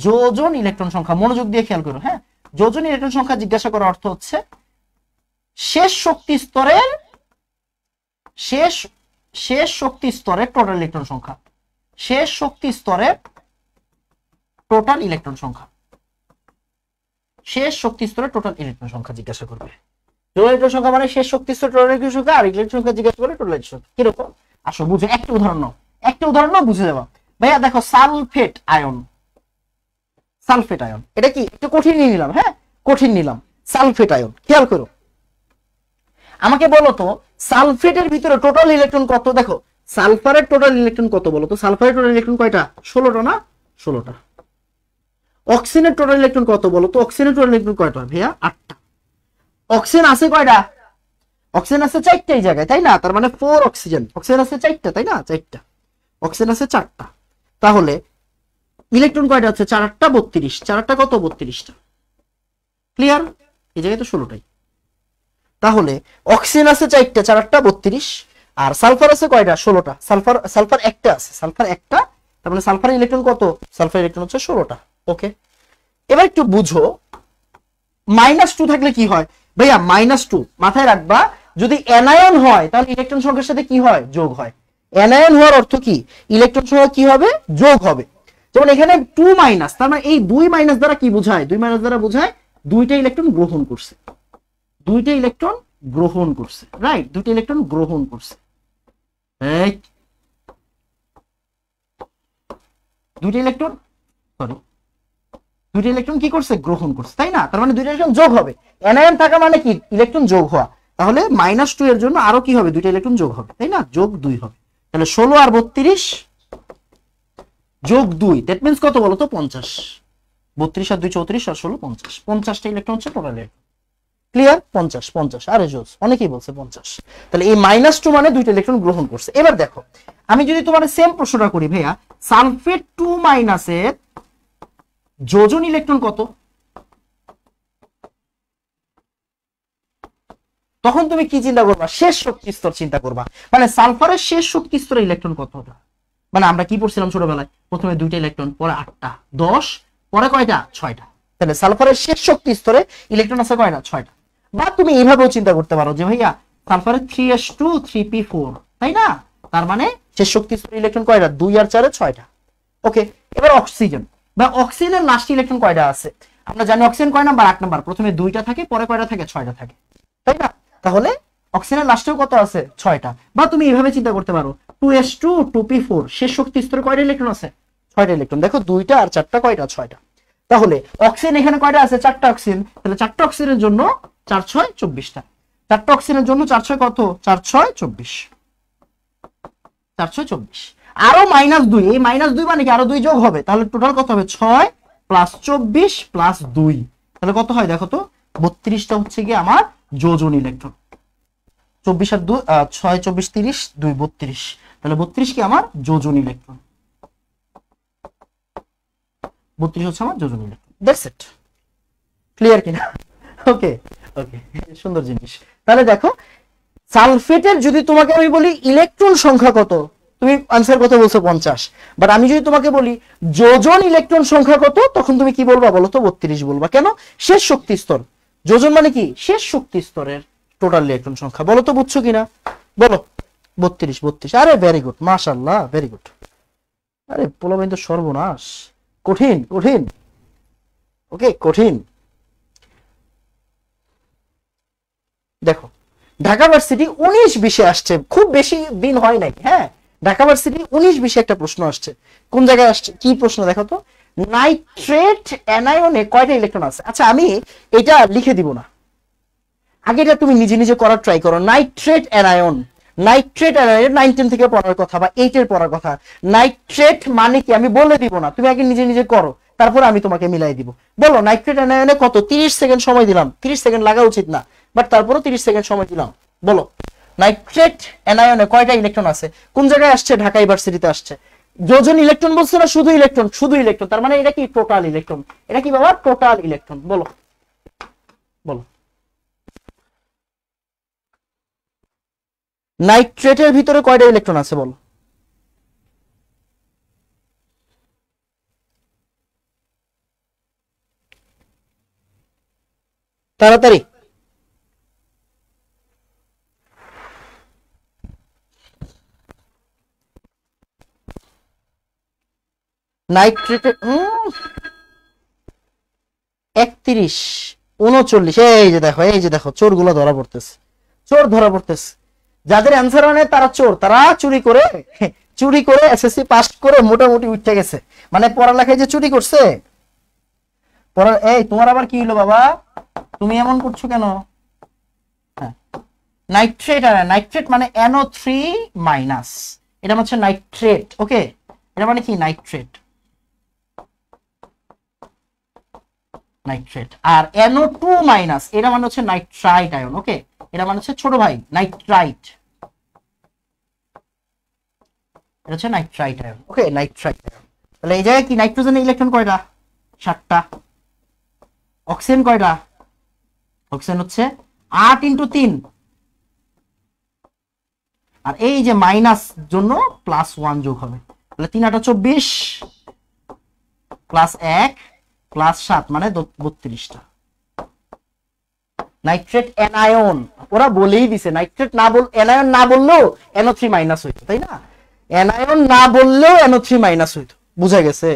যোজন ইলেকট্রন সংখ্যা, মনোযোগ দিয়ে খেয়াল করো। হ্যাঁ, যোজন ইলেকট্রন সংখ্যা জিজ্ঞাসা করার অর্থ হচ্ছে শেষ শক্তি স্তরের শেষ শক্তি স্তরের টোটাল ইলেকট্রন সংখ্যা, শেষ শক্তি স্তরের টোটাল ইলেকট্রন সংখ্যা, শেষ শক্তি স্তরের টোটাল ইলেকট্রন সংখ্যা জিজ্ঞাসা করবে। টোটাল ইলেকট্রন সংখ্যা মানে শেষ শক্তি স্তরের টোটাল ইলেকট্রন সংখ্যা, আর ইলেকট্রন সংখ্যা জিজ্ঞাসা করলে টোটাল ইলেকট্রন সংখ্যা। কিরকম আসো বুঝো, একটা উদাহরণ বুঝে যাবা। ভাইয়া দেখো সালফেট আয়ন, সালফেট আয়ন এটা কি একটু কঠিন নিলাম, হ্যাঁ কঠিন নিলাম, সালফেট আয়ন খেয়াল করো, আমাকে বলো তো সালফেটের ভিতরে টোটাল ইলেকট্রন কত। দেখো সালফারের টোটাল ইলেকট্রন কত বলো তো, সালফারের টোটাল ইলেকট্রন কয়টা, 16টা না, 16টা। অক্সিজেনের টোটাল ইলেকট্রন কত বলো তো, অক্সিজেনের টোটাল ইলেকট্রন কয়টা ভাইয়া, 8টা। অক্সিজেন আছে কয়টা, অক্সিজেন আছে 4টাই জায়গায়, তাই না, তার মানে 4 অক্সিজেন, অক্সিজেন আছে 4টা, তাই না, 4টা, অক্সিজেন আছে 4টা। তাহলে ইলেকট্রন কয়টা আছে, 4 8 32, 4 8 কত 32টা, ক্লিয়ার, এই জায়গায় তো 16টাই। তাহলে অক্সিজেন আছে 4টা, 4 8 32, আর সালফার আছে কয়টা, 16টা, সালফার একটা আছে, সালফার একটা, তার মানে সালফারের ইলেকট্রন কত, সালফার ইলেকট্রন হচ্ছে 16টা। ওকে, এবার একটু বুঝো -2 থাকলে কি হয় ভাইয়া, -2 মাথায় রাখবা, যদি অ্যানায়ন হয় তাহলে ইলেকট্রন সংখ্যার সাথে কি হয়, যোগ হয়। অ্যানায়ন হওয়ার অর্থ কি, ইলেকট্রন সংখ্যা কি হবে, যোগ হবে। যেমন এখানে 2 তার মানে এই 2 দ্বারা কি বোঝায়, 2 দ্বারা বোঝায় দুইটা ইলেকট্রন গ্রহণ করছে, দুইটা ইলেকট্রন গ্রহণ করছে, রাইট, দুইটা ইলেকট্রন গ্রহণ করছে, দুইটা ইলেকট্রন, সরি দুইটা ইলেকট্রন কি করছে, গ্রহণ করছে, তাই না? তার মানে দুইটা ইলেকট্রন যোগ হবে। এনায়ন থাকা মানে কি, ইলেকট্রন যোগ হওয়া। তাহলে -2 এর জন্য আরো কি হবে, দুইটা ইলেকট্রন যোগ হবে, তাই না? যোগ 2 হবে। তাহলে 16 আর 32 যোগ 2, দ্যাট মিন্স কত বলো তো, 50। 32 আর 2 34 আর 16 50, 50টা ইলেকট্রন হচ্ছে টোটাল ইলেকট্রন। ক্লিয়ার? 50 50 আরে জোস, অনেকেই বলছে 50। তাহলে এই -2 মানে দুইটা ইলেকট্রন গ্রহণ করছে। এবার দেখো, আমি যদি তোমার সেম প্রশ্নটা করি, ভাইয়া সালফেট 2- এর যোজন ইলেকট্রন কত, তখন তুমি কি চিন্তা করবা, শেষ শক্তি স্তর চিন্তা করবা। মানে সালফারের শেষ শক্তি স্তরে ইলেকট্রন কত হবে। মানে আমরা কি পড়ছিলাম ছোটবেলায়, প্রথমে দুইটা ইলেকট্রন, পরে 8টা, 10, পরে কয়টা, 6টা। তাহলে সালফারের শেষ শক্তি স্তরে ইলেকট্রন আছে কয়টা, 6টা। বা তুমি এইভাবেও চিন্তা করতে পারো যে ভাইয়া সালফারের 3s2 3p4, তাই না? তার মানে শেষ শক্তি স্তরে ইলেকট্রন কয়টা, 2 আর 4 6টা। ওকে, এবার অক্সিজেন বা অক্সিজেনের লাস্ট ইলেকট্রন কয়টা আছে, আমরা জানি অক্সিজেন কয় নাম্বার, 8 নাম্বার। প্রথমে 2টা থাকে, পরে কয়টা থাকে, 6টা থাকে, তাই না? তাহলে অক্সিজেনের লাস্টেও কত আছে, 6টা। বা তুমি এইভাবে চিন্তা করতে পারো 2s2 2p4, শেষ শক্তি স্তরে কয়টা ইলেকট্রন আছে, 6টা ইলেকট্রন। দেখো 2টা আর 4টা কয়টা, 6টা। তাহলে অক্সিজেন এখানে কয়টা আছে, 4টা অক্সিজেন। তাহলে 4টা অক্সিজেনের জন্য 4 6 24টা। 4টা অক্সিজেনের জন্য 4 6 কত, 4 6 24, 4 6 24। আরো -2, এই -2 মানে কি আরো 2 যোগ হবে, তাহলে টোটাল কত হবে, 6 প্লাস 24 প্লাস 2, তাহলে কত হয় দেখো তো, 32টা হচ্ছে কি আমার যোজন ইলেকট্রন। 24 আর 2 6 24 30 2 32, তাহলে 32 কি আমার যোজন ইলেকট্রন। 32 হচ্ছে আমার যোজন ইলেকট্রন। That's it. ক্লিয়ার কিনা? ওকে ওকে, সুন্দর জিনিস। তাহলে দেখো সালফেটের যদি তোমাকে আমি বলি ইলেকট্রন সংখ্যা কত, তুমি আনসার কত বলছো, 50। বাট আমি যদি তোমাকে বলি যোজন ইলেকট্রন সংখ্যা কত, তখন তুমি কি বলবা বলো তো, 32 বলবা। কেন? শেষ শক্তি স্তর। যোজন মানে কি, শেষ শক্তি স্তরের টোটাল ইলেকট্রন সংখ্যা। বলো তো বুঝছো কিনা, বলো। 32 32, আরে ভেরি গুড, মাশাআল্লাহ, ভেরি গুড। আরে পোলাবেন তো সর্বনাশ, কঠিন কঠিন। ওকে, কঠিন। দেখো ঢাকা ভার্সিটি 19-20 আসছে, খুব বেশি দিন হয় নাই। হ্যাঁ, ঢাকা ভার্সিটি 19-20 একটা প্রশ্ন আসছে। কোন জায়গায় আসছে, কি প্রশ্ন দেখো তো, নাইট্রেট অ্যানায়নে কয়টা ইলেকট্রন আছে। আচ্ছা, আমি এটা লিখে দিব না, আগে এটা তুমি নিজে নিজে করার ট্রাই করো। নাইট্রেট অ্যানায়ন, নাইট্রেট অ্যানায়ন 9 10 থেকে পড়ার কথা বা 8 এর পড়ার কথা। নাইট্রেট মানে কি আমি বলে দিব না, তুমি আগে নিজে নিজে করো, তারপর আমি তোমাকে মিলাই দিব। বলো নাইট্রেট অ্যানায়নে কত, 30 সেকেন্ড সময় দিলাম। 30 সেকেন্ড লাগা উচিত না, বাট তারপরও 30 সেকেন্ড সময় দিলাম। বলো নাইট্রেট অ্যানায়নে কয়টা ইলেকট্রন আছে, কোন জায়গায় আসছে, ঢাকা ইউনিভার্সিটিতে আসছে। যোজন ইলেকট্রন বলছো না, শুধু ইলেকট্রন, শুধু ইলেকট্রন, তার মানে এটা কি টোটাল ইলেকট্রন। এটা কি বাবা, টোটাল ইলেকট্রন। বলো বলো নাইট্রেটের ভিতরে কয়টা ইলেকট্রন আছে, বলো। তাড়াতাড়ি। নাইট্রেটে 31 39, এই যে দেখো, এই যে দেখো, চোর গুলো ধরা পড়তেছে, চোর ধরা পড়তেছে। যাদের অ্যান্সার আনে তারা চোর, তারা চুরি করে এসএসসি পাস করে মোটামুটি উঠে গেছে। মানে পড়ালেখায় যে চুরি করছে পড়া। এই তোমার আবার কি হলো বাবা, তুমি এমন করছো কেন? নাইট্রেট, আর নাইট্রেট মানে NO3-, এটা হচ্ছে নাইট্রেট। ওকে, এটা মানে কি, নাইট্রেট, নাইট্রেট। আর NO2-, এটা মানে হচ্ছে নাইট্রাইট আয়ন। ওকে, এটা মানে হচ্ছে ছোট ভাই নাইট্রাইট, এটা হচ্ছে নাইট্রাইট আয়ন। ওকে, নাইট্রাইট আয়ন। তাহলে এই জায়গায় কি, নাইট্রোজেনের ইলেকট্রন কয়টা, 7টা। অক্সিজেন কয়টা, অক্সিজেন হচ্ছে 8 × 3, আর এই যে মাইনাস জন্য +1 যোগ হবে, তাহলে 3 8 24 +1 +7 মানে 32টা। নাইট্রেট অ্যানায়ন, ওরা বলেই দিছে, নাইট্রেট না বল, অ্যানায়ন না বললেও NO3- হইতো, তাই না? অ্যানায়ন না বললেও NO3- হইতো, বুঝা গেছে?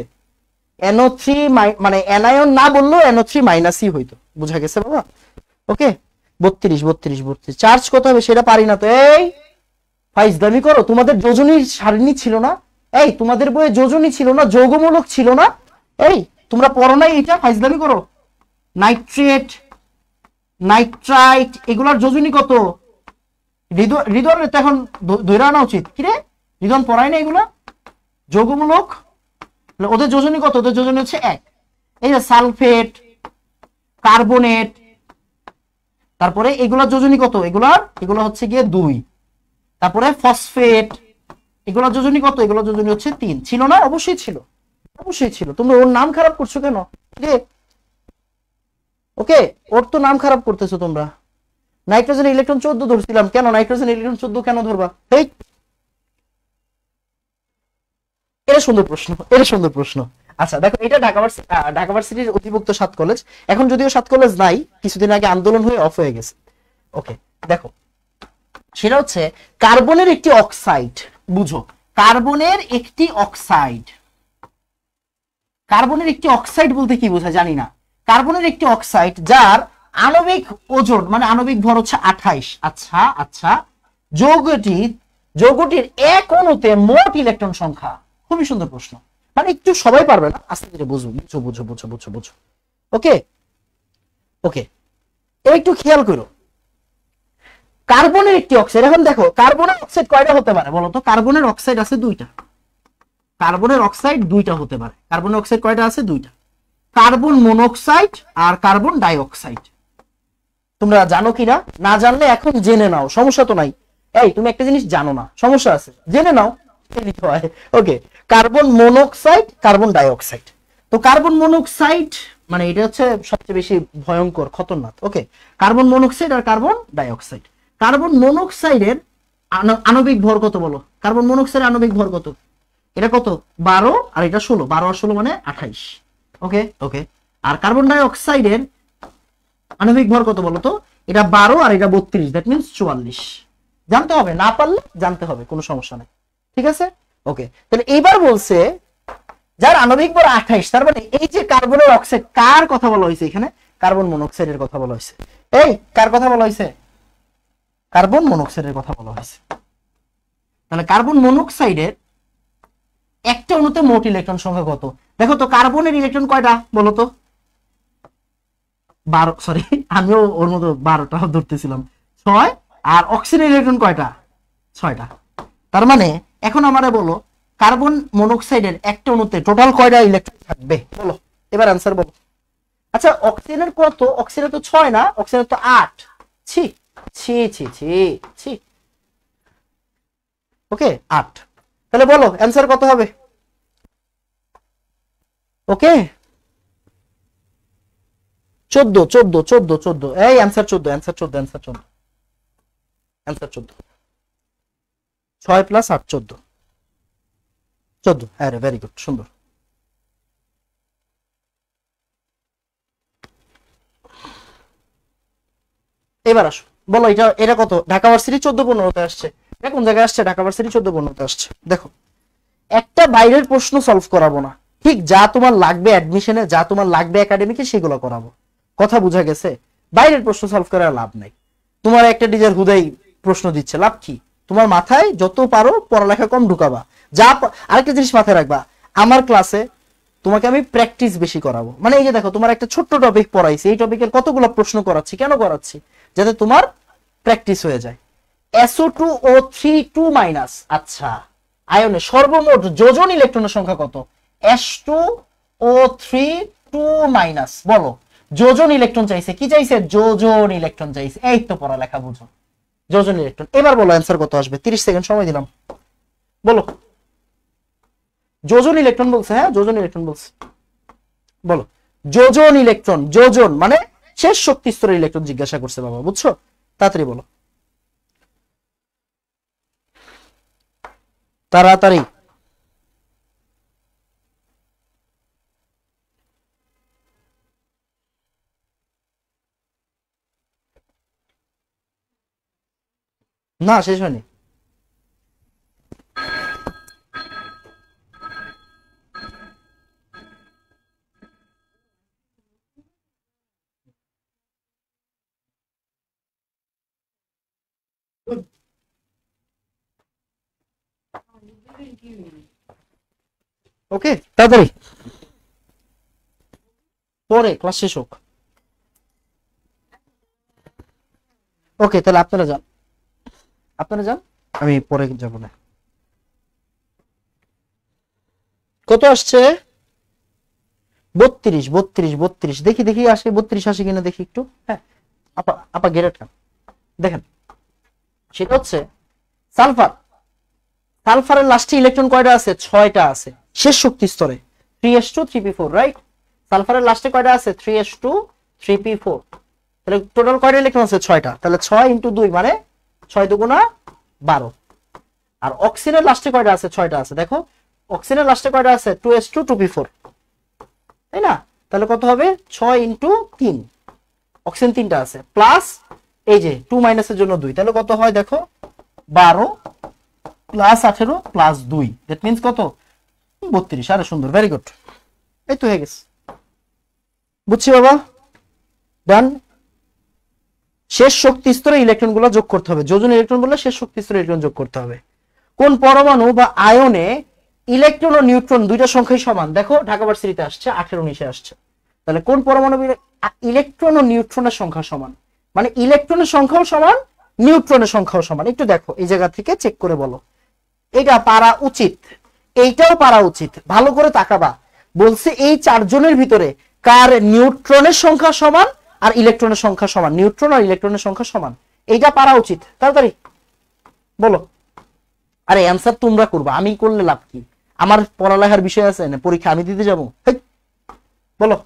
NO3 মানে অ্যানায়ন না বললেও NO3- হইতো, বুঝা গেছে বাবা? ওকে, 32 32 32, চার্জ কত হবে সেটা পারি না তো। এই ফাইজদামি করো, তোমাদের যোজনী সারণী ছিল না? এই তোমাদের বইয়ে যোজনী ছিল না, যৌগমূলক ছিল না? এই তোমরা পড়ো নাই এটা, ফাইজলামি করো। নাইট্রেট, নাইট্রাইট, এগুলার যোজনী কত? হৃদয়ের তো এখন ধরে আনা উচিত। কিরে হৃদয় পড়ায় না এগুলা যৌগমূলক, ওদের যোজনী কত? ওদের যোজনী হচ্ছে 1। এই যে সালফেট, কার্বনেট, তারপরে এগুলার যোজনী কত? এগুলো হচ্ছে গিয়ে 2। তারপরে ফসফেট, এগুলোর যোজনী কত? এগুলোর যোজনী হচ্ছে 3। ছিল না? অবশ্যই ছিল, অবশ্যই ছিল। তোমরা ওর নাম খারাপ করছো কেন রে? ওকে, ওর তো নাম খারাপ করতেছো তোমরা। নাইট্রোজেন ইলেকট্রন 14 ধরছিলাম, কেন নাইট্রোজেন ইলেকট্রন 14 কেন ধরবা? এই এটা সুন্দর প্রশ্ন, এটা সুন্দর প্রশ্ন। আচ্ছা দেখো, এটা ঢাকা ভার্সিটির অধিভুক্ত 7 কলেজ। এখন যদিও 7 কলেজ নাই, কিছুদিন আগে আন্দোলন হয়ে অফ হয়ে গেছে। ওকে দেখো, সেটা হচ্ছে কার্বনের একটি অক্সাইড। বুঝো, কার্বনের একটি অক্সাইড। কার্বনের একটি অক্সাইড বলতে কি বোঝায় জানি না। কার্বনের একটি অক্সাইড যার আণবিক ওজন মানে আণবিক ভর হচ্ছে 28। আচ্ছা আচ্ছা, যৌগটির এক অণুতে মোট ইলেকট্রন সংখ্যা। খুবই সুন্দর প্রশ্ন, মানে একটু সবাই পারবে না, আস্তে ধীরে বুঝো বুঝো বুঝো বুঝো বুঝো বুঝো। ওকে ওকে, এবার একটু খেয়াল করো, কার্বনের একটি অক্সাইড। এখন দেখো কার্বনের অক্সাইড কয়টা হতে পারে বলো তো? কার্বনের অক্সাইড আছে 2টা। কার্বনের অক্সাইড 2টা হতে পারে। কার্বনের অক্সাইড কয়টা আছে? 2টা। কার্বন মনোক্সাইড আর কার্বন ডাইঅক্সাইড। তোমরা জানো কিনা? না জানলে এখন জেনে নাও, সমস্যা তো নাই। এই তুমি একটা জিনিস জানো না, সমস্যা আছে, জেনে নাও। ওকে, কার্বন মনোক্সাইড, কার্বন ডাইঅক্সাইড। তো কার্বন মনোক্সাইড মানে এটা হচ্ছে সবচেয়ে বেশি ভয়ঙ্কর, খতরনাক। ওকে, কার্বন মনোক্সাইড আর কার্বন ডাইঅক্সাইড। কার্বন মনোক্সাইডের আণবিক ভর কত বলো? কার্বন মনোক্সাইডের আণবিক ভর কত? এটা কত? 12 আর এটা 16। 12 আর 16 মানে 28। ওকে ওকে, আর কার্বন ডাইঅক্সাইডের আণবিক ভর কত বলো তো? এটা 12 আর এটা 32, দ্যাট মিন্স 44। জানতে হবে, না পারলে জানতে হবে, কোনো সমস্যা নেই। ঠিক আছে? ওকে, তাহলে এইবার বলছে যার আণবিক ভর 28, তার মানে এই যে কার্বনের অক্সাইড, কার কথা বলা হয়েছে এখানে? কার্বন মনোক্সাইডের কথা বলা হয়েছে। এই কার কথা বলা হয়েছে? কার্বন মনোক্সাইডের কথা বলা হয়েছে। তাহলে কার্বন মনোক্সাইডের একটা অণুতে মোট ইলেকট্রন সংখ্যা কত? দেখো তো, কার্বনের ইলেকট্রন কয়টা বলো তো? 12, সরি আমিও ওর মতো 12টা ধরতেছিলাম। 6। আর অক্সিজেনের ইলেকট্রন কয়টা? 6টা। তার মানে এখন আমারে বলো, কার্বন মনোক্সাইডের একটা অণুতে টোটাল কয়টা ইলেকট্রন থাকবে বলো? এবার অ্যান্সার বলো। আচ্ছা অক্সিজেনের কত? অক্সিজেনের তো 6 না, অক্সিজেনের তো 8। ছি ছি ছি ছি ছি। ওকে 8। তাহলে বলো অ্যান্সার কত হবে? ওকে 14 14 14 14। এই অ্যান্সার 14, অ্যান্সার 14, অ্যান্সার 14, অ্যান্সার 14। 6 + 8 14। 14, হ্যাঁ রে, ভেরি গুড, সুন্দর। এবার আসো, বলো এটা এটা কত? ঢাকা ভার্সিটি 14-15 আসছে। এটা কোন জায়গায় আসছে? ঢাকা ভার্সিটি 14-15 আসছে। দেখো, একটা বাইরের প্রশ্ন সলভ করাবো না, ঠিক যা তোমার লাগবে অ্যাডমিশনে, যা তোমার লাগবে একাডেমিকে, সেগুলো করাবো। কথা বুঝা গেছে? বাইরের প্রশ্ন সলভ করার লাভ নাই। তোমার একটা টিচার হুদাই প্রশ্ন দিচ্ছে, লাভ কি? তোমার মাথায় যত পারো পড়ালেখা কম ঢুকাবা। আরেকটা জিনিস মাথায় রাখবা, আমার ক্লাসে তোমাকে আমি প্র্যাকটিস বেশি করাবো। মানে এই যে দেখো, তোমার একটা ছোট্ট টপিক পড়াইছি, এই টপিকের কতগুলো প্রশ্ন করাচ্ছি। কেন করাচ্ছি? যাতে তোমার প্র্যাকটিস হয়ে যায়। SO2O3 2-। আচ্ছা, আয়নে সর্বমোট যোজন ইলেকট্রনের সংখ্যা কত? S2O3 2-। বলো, যোজন ইলেকট্রন চাইছে, কি চাইছে? যোজন ইলেকট্রন চাইছে। এই তো পড়ালেখা বুঝো, যোজন ইলেকট্রন। এবার বলো অ্যান্সার কত আসবে? 30 সেকেন্ড সময় দিলাম, বলো। যোজন ইলেকট্রন বলছে, হ্যাঁ যোজন ইলেকট্রন বলছে। বলো যোজন ইলেকট্রন, যোজন মানে শেষ শক্তি স্তরের ইলেকট্রন জিজ্ঞাসা করছে বাবা, বুঝছো? তাড়াতাড়ি বলো, তাড়াতাড়ি। না শেষ হয়নি। ওকে তাড়াতাড়ি। পরে ক্লাস শেষ হোক। ওকে, তাহলে আপনারা যান, আমি পরে যাব না। কত আসছে? 32 দেখি আসে, 32 আসে কিনা দেখি একটু। হ্যাঁ আপা গেরেট দেখেন, সেটা হচ্ছে সালফারের লাস্টে ইলেকট্রন কয়টা আছে? 6টা আছে শেষ শক্তি স্তরে, 3s2 3p4, রাইট? সালফারের লাস্টে কয়টা আছে? 3s2 3p4। তাহলে টোটাল কয়টা ইলেকট্রন আছে? 6টা। তাহলে 6 × 2 মানে 6 দুগুণা 12। আর অক্সিজেনের লাস্টে কয়টা আছে? 6টা আছে। দেখো অক্সিজেনের লাস্টে কয়টা আছে? 2s2 2p4, তাই না? তাহলে কত হবে? 6 × 3, অক্সিজেন 3টা আছে, প্লাস এই যে 2 মাইনাসের জন্য 2, তাহলে কত হয় দেখো? 12 প্লাস 18 প্লাস 2, দ্যাট মিন্স কত? 32। আরে সুন্দর, ভেরি গুড, এই তো হয়ে গেছে। বুঝছি বাবা, ডান। শেষ শক্তি স্তরে ইলেকট্রন গুলো যোগ করতে হবে, যোজন ইলেকট্রন বললে শেষ শক্তি স্তরে ইলেকট্রন যোগ করতে হবে। কোন পরমাণু বা আয়নে ইলেকট্রন ও নিউট্রন দুইটা সংখ্যাই সমান? দেখো ঢাকা ভার্সিটিতে আসছে 18-19 আসছে। তাহলে কোন পরমাণু ইলেকট্রন ও নিউট্রনের সংখ্যা সমান? মানে ইলেকট্রনের সংখ্যাও সমান, নিউট্রনের সংখ্যাও সমান। একটু দেখো এই জায়গা থেকে চেক করে বলো, এটা পারা উচিত, এইটাও পারা উচিত। ভালো করে তাকাবা, বলছে এই চারজনের ভিতরে কার নিউট্রনের সংখ্যা সমান আর ইলেকট্রনের সংখ্যা সমান, নিউট্রন আর ইলেকট্রনের সংখ্যা সমান, এইটা পারা উচিত। তাড়াতাড়ি বলো। আরে অ্যান্সার তোমরা করবা, আমি করলে লাভ কি? আমার পড়ালেখার বিষয় আছে না, পরীক্ষা আমি দিতে যাবো? বলো।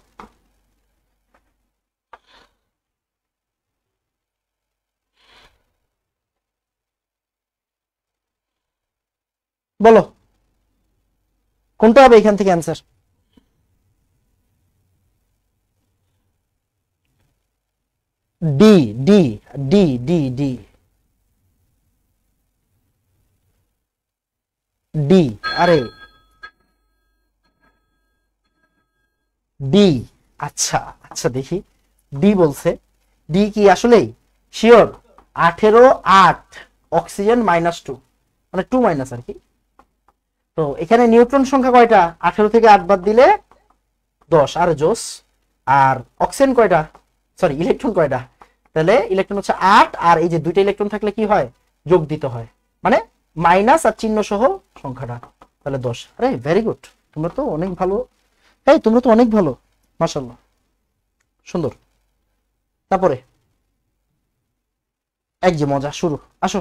বলো কোনটা হবে এখান থেকে answer? D D D D D D. আরে ডি, আচ্ছা আচ্ছা দেখি, ডি বলছে। ডি কি আসলেই শিওর? 18 8, অক্সিজেন -2, মানে 2 মাইনাস আর কি। তো এখানে নিউট্রন সংখ্যা কয়টা? 18 থেকে 8 বাদ দিলে 10, আর জোস। আর অক্সিজেন কয়টা, সরি ইলেকট্রন কয়টা? তাহলে ইলেকট্রন হচ্ছে 8, আর এই যে দুইটা ইলেকট্রন থাকলে কি হয়? যোগ দিতে হয়, মানে মাইনাস আর চিহ্ন সহ সংখ্যাটা, তাহলে 10। আরে ভেরি গুড, তোমরা তো অনেক ভালো, এই তোমরা তো অনেক ভালো, মাশাআল্লাহ, সুন্দর। তারপরে এক যে মজা শুরু, আসো।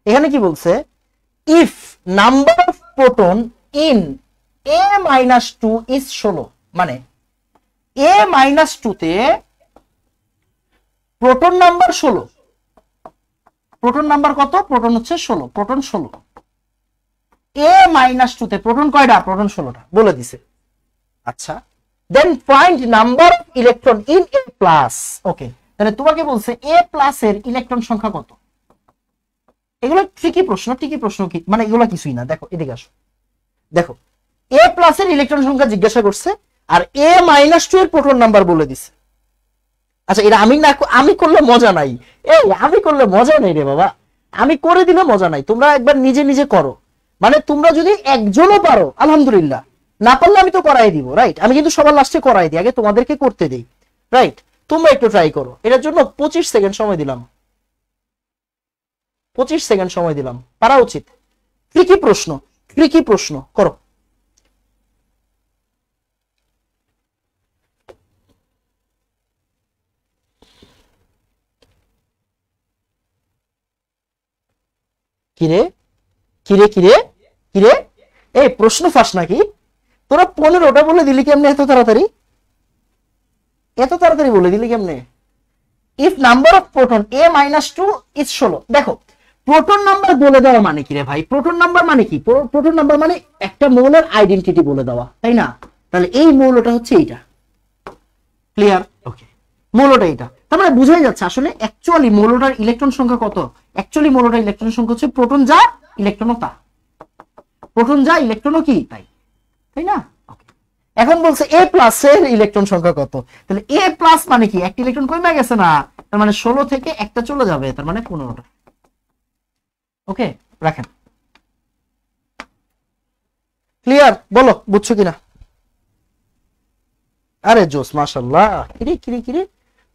এখানে কি বলছে? If number of proton in a-2 is 16, মানে a-2 তে প্রোটন নাম্বার 16, প্রোটন নাম্বার কত? প্রোটন হচ্ছে 16, প্রোটন 16। a-2 তে প্রোটন কয়টা? প্রোটন 16টা বলে দিছে। আচ্ছা, then find number of electron in a plus. Okay, তাহলে তোমাকে বলছে a প্লাস এর ইলেকট্রন সংখ্যা কত? এগুলো ট্রিকি প্রশ্ন, কি মানে এগুলো কিছুই না। দেখো এদিকে আসো, দেখো a প্লাস এর ইলেকট্রন সংখ্যা জিজ্ঞাসা করছে, আর a-2 এর প্রোটন নাম্বার বলে দিছে। আচ্ছা, এটা আমি করলে মজা নাই, এই আমি করলে মজা নেই রে বাবা, আমি করে দিলে মজা নাই। তোমরা একবার নিজে নিজে করো, মানে তোমরা যদি একজনও পারো আলহামদুলিল্লাহ, না পারলে আমি তো করাই দিব, রাইট? আমি কিন্তু সবার লাস্টে করাই দিই, আগে তোমাদেরকে করতে দেই, রাইট? তোমরা একটু ট্রাই করো। এটার জন্য 25 সেকেন্ড সময় দিলাম, 25 সেকেন্ড সময় দিলাম, পারা উচিত। ট্রিকি প্রশ্ন করো। কিরে কিরে কিরে কিরে, এই প্রশ্ন ফাঁস নাকি? তোরা 15টা বলে দিলি কেমনে এত তাড়াতাড়ি? বলে দিলি কেমনে? If number of proton a-2 is 16, দেখো প্রোটন নাম্বার বলে দেওয়া মানে কি রে ভাই? প্রোটন নাম্বার মানে কি? প্রোটন নাম্বার মানে একটা মৌলের আইডেন্টিটি বলে দেওয়া, তাই না? তাহলে এই মৌলটা হচ্ছে এইটা, ক্লিয়ার? ওকে, মৌলটা এটা, তার মানে বুঝাই যাচ্ছে আসলে অ্যাকচুয়ালি মৌলটার ইলেকট্রন সংখ্যা কত? অ্যাকচুয়ালি মৌলটার ইলেকট্রন সংখ্যা হচ্ছে প্রোটন যা ইলেকট্রনও তা, প্রোটন যা ইলেকট্রনও কি তাই, তাই না? এখন বলছে a প্লাস এর ইলেকট্রন সংখ্যা কত? তাহলে a প্লাস মানে কি? একটা ইলেকট্রন কমে গেছে না, তার মানে 16 থেকে একটা চলে যাবে, তার মানে 15টা। ওকে, রাখেন। ক্লিয়ার? বলো বুঝছো কিনা? আরে জোস, মাশাআল্লাহ। কিরে কিরে কিরে,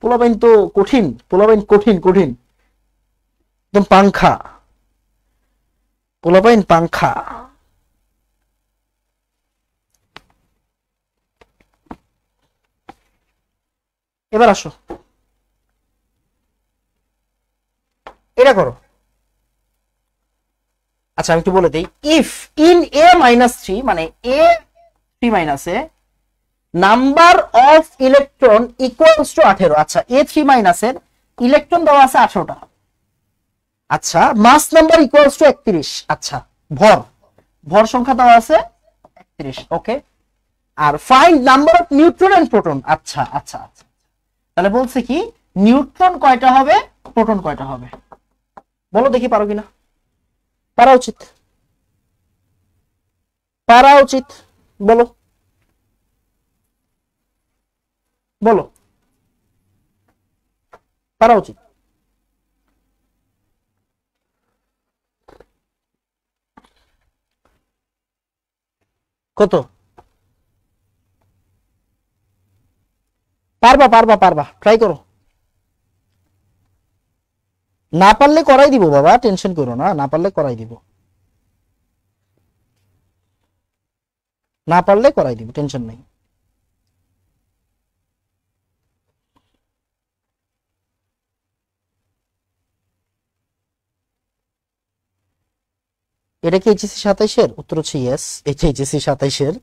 পোলাপাইন তো কঠিন, পোলাপাইন কঠিন কঠিন, একদম পাংখা, পোলাপাইন পাংখা। এবার আসো, এটা করো। আচ্ছা আমি একটু বলে দিই, if in A minus three, মানে A three minus A number of electron equals to 18। আচ্ছা এ থ্রি মাইনাসের ইলেকট্রন দেওয়া আছে 18টা। আচ্ছা মাস নাম্বার ইকুয়ালস টু 31। আচ্ছা ভর, ভর সংখ্যা দেওয়া আছে 31। ওকে, আর find number of neutron and proton. আচ্ছা আচ্ছা আচ্ছা, তাহলে বলছে কি নিউট্রন কয়টা হবে, প্রোটন কয়টা হবে, বলো দেখি পারো কিনা। পারা উচিত, পারা উচিত, বলো বলো, পারা উচিত। কত? পারবা পারবা পারবা, ট্রাই করো। না পারলে করাই দিব বাবা, টেনশন করো না, না পারলে করাই দিব, না পারলে করাই দিব, টেনশন নাই। এটা কি এইচএসসি 27-এর? উত্তর হচ্ছে ইয়েস, এটা এইচএসসি 27-এর,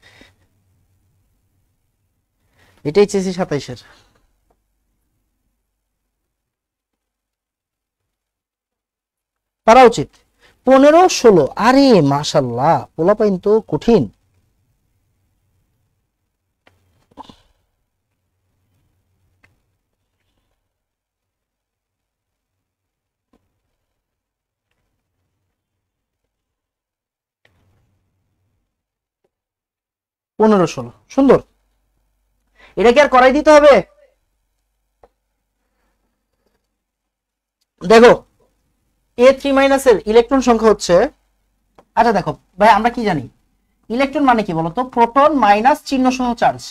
এটা এইচএসসি 27-এর। পারা উচিত। 15 16, আরে মাশাআল্লাহ, পোলাপাইন তো কঠিন। পনেরো ষোলো, সুন্দর। এটা কি আর করাই দিতে হবে? দেখো এ থ্রি মাইনাস এর ইলেকট্রন সংখ্যা হচ্ছে, আচ্ছা দেখো ভাই আমরা কি জানি, ইলেকট্রন মানে কি বলতো, প্রোটন মাইনাস চিহ্ন সহ চার্জ।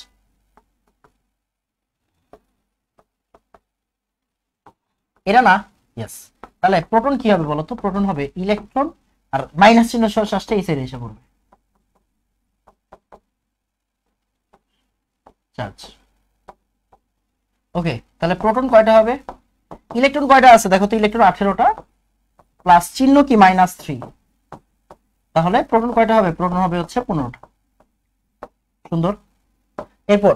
এটা না, ইয়েস। তাহলে প্রোটন কি হবে বলতো, প্রোটন হবে ইলেকট্রন আর মাইনাস চিহ্ন সহ চার্জটা এই সাইডে এসে পড়বে, চার্জ। ওকে, তাহলে প্রোটন কয়টা হবে, ইলেকট্রন কয়টা আছে দেখো তো, ইলেকট্রন 18টা প্লাস চিহ্ন কি মাইনাস 3, তাহলে প্রোটন কয়টা হবে, প্রোটন হবে হচ্ছে 15টা। সুন্দর। এরপর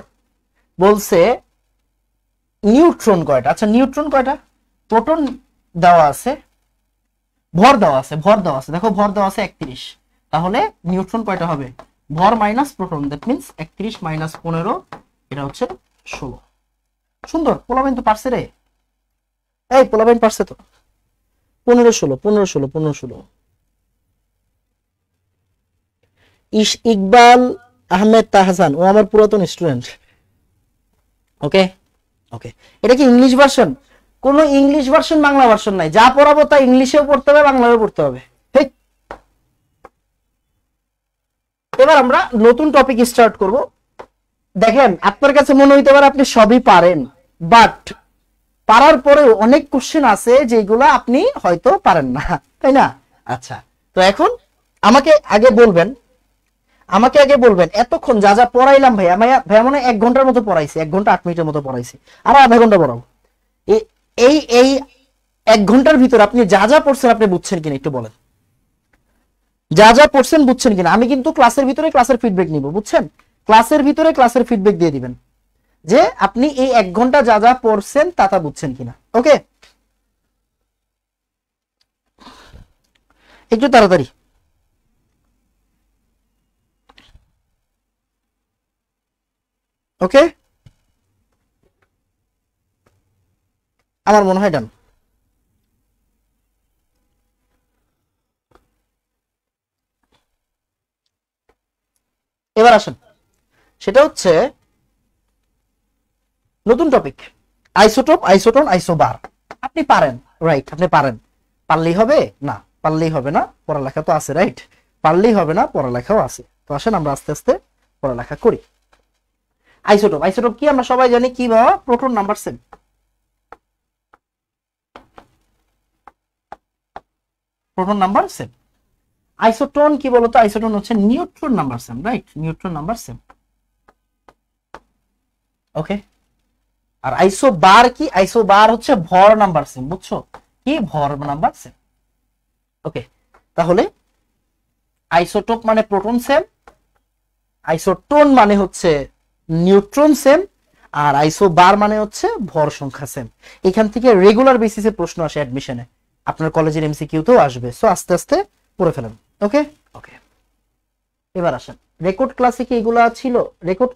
বলছে নিউট্রন কয়টা। আচ্ছা নিউট্রন কয়টা, প্রোটন দেওয়া আছে, ভর দেওয়া আছে, ভর দেওয়া আছে, দেখো ভর দেওয়া আছে 31, তাহলে নিউট্রন কয়টা হবে, ভর minus proton, that means 31 minus 15, এটা হচ্ছে 16। সুন্দর, পোলাবেন তো পারছে রে, এই পোলাবেন পারছে তো। 15 16 15 16 15 16। ইকবাল আহমেদ তাহসান, ও আমার পুরাতন স্টুডেন্ট। ওকে ওকে, এটা কি ইংলিশ ভার্সন? কোন ইংলিশ ভার্সন বাংলা ভার্সন নাই, যা পড়াবো তা ইংলিশেও পড়তে হবে বাংলায়ও পড়তে হবে। এবার আমরা নতুন টপিক স্টার্ট করব। দেখেন আপনার কাছে মনে হইতে পারে আপনি সবই পারেন, বাট পারার পরেও অনেক কোশ্চেন আছে যেগুলো আপনি হয়তো পারেন না, তাই না? আচ্ছা, তো এখন আমাকে আগে বলবেন, আমাকে আগে বলবেন এতক্ষণ যা যা পড়াইলাম ভাইয়া, ভাইয়া মনে হয় 1 ঘন্টার মতো পড়াইছি, 1 ঘন্টা 8 মিনিটের মতো পড়াইছি, আর আধা ঘন্টা পড়াবো। এই এই 1 ঘন্টার ভিতর আপনি যা যা পড়ছেন আপনি বুঝছেন কিনা একটু বলেন, যা যা পড়ছেন বুঝছেন কিনা। আমি কিন্তু ক্লাসের ভিতরে ক্লাসের ফিডব্যাক নিব, বুঝছেন? ক্লাসের ভিতরে ক্লাসের ফিডব্যাক দিয়ে দিবেন যে আপনি এই 1 ঘন্টা যা যা পড়ছেন তা তা বুঝছেন কিনা। ওকে, একটু তাড়াতাড়ি। ওকে, আমার মনে হয় ডান। এবার আসেন, সেটা হচ্ছে নতুন টপিক, আইসোটোপ, আইসোটোন, আইসোবার। আপনি পারেন, রাইট, আপনি পারেন, পারলেই হবে না, পারলেই হবে না, পড়ালেখা তো আছে, রাইট, পারলেই হবে না, পড়ালেখাও আছে। তো আসেন আমরা আস্তে আস্তে পড়ালেখা করি। আইসোটোপ, আইসোটোপ কি আমরা সবাই জানি কি বাবা, proton number same. Proton number same. Isotone কি বলতো, আইসোটোন হচ্ছে neutron number same, right, neutron number same. Okay, আর আইসোবার কি, আইসোবার হচ্ছে ভর নাম্বার সেম, বুঝছো কি, ভর নাম্বার সেম। ওকে, তাহলে আইসোটোপ মানে প্রোটন সেম, আইসোটোন মানে হচ্ছে নিউট্রন সেম, আর আইসোবার মানে হচ্ছে ভর সংখ্যা সেম। এখান থেকে রেগুলার বেসিসে প্রশ্ন আসে অ্যাডমিশনে, আপনার কলেজের এমসিকিউতেও আসবে, সো আস্তে আস্তে পড়ে ফেলেন। ওকে ওকে, এবার আসেন রেকর্ড ক্লাসে কি এগুলা ছিল, রেকর্ড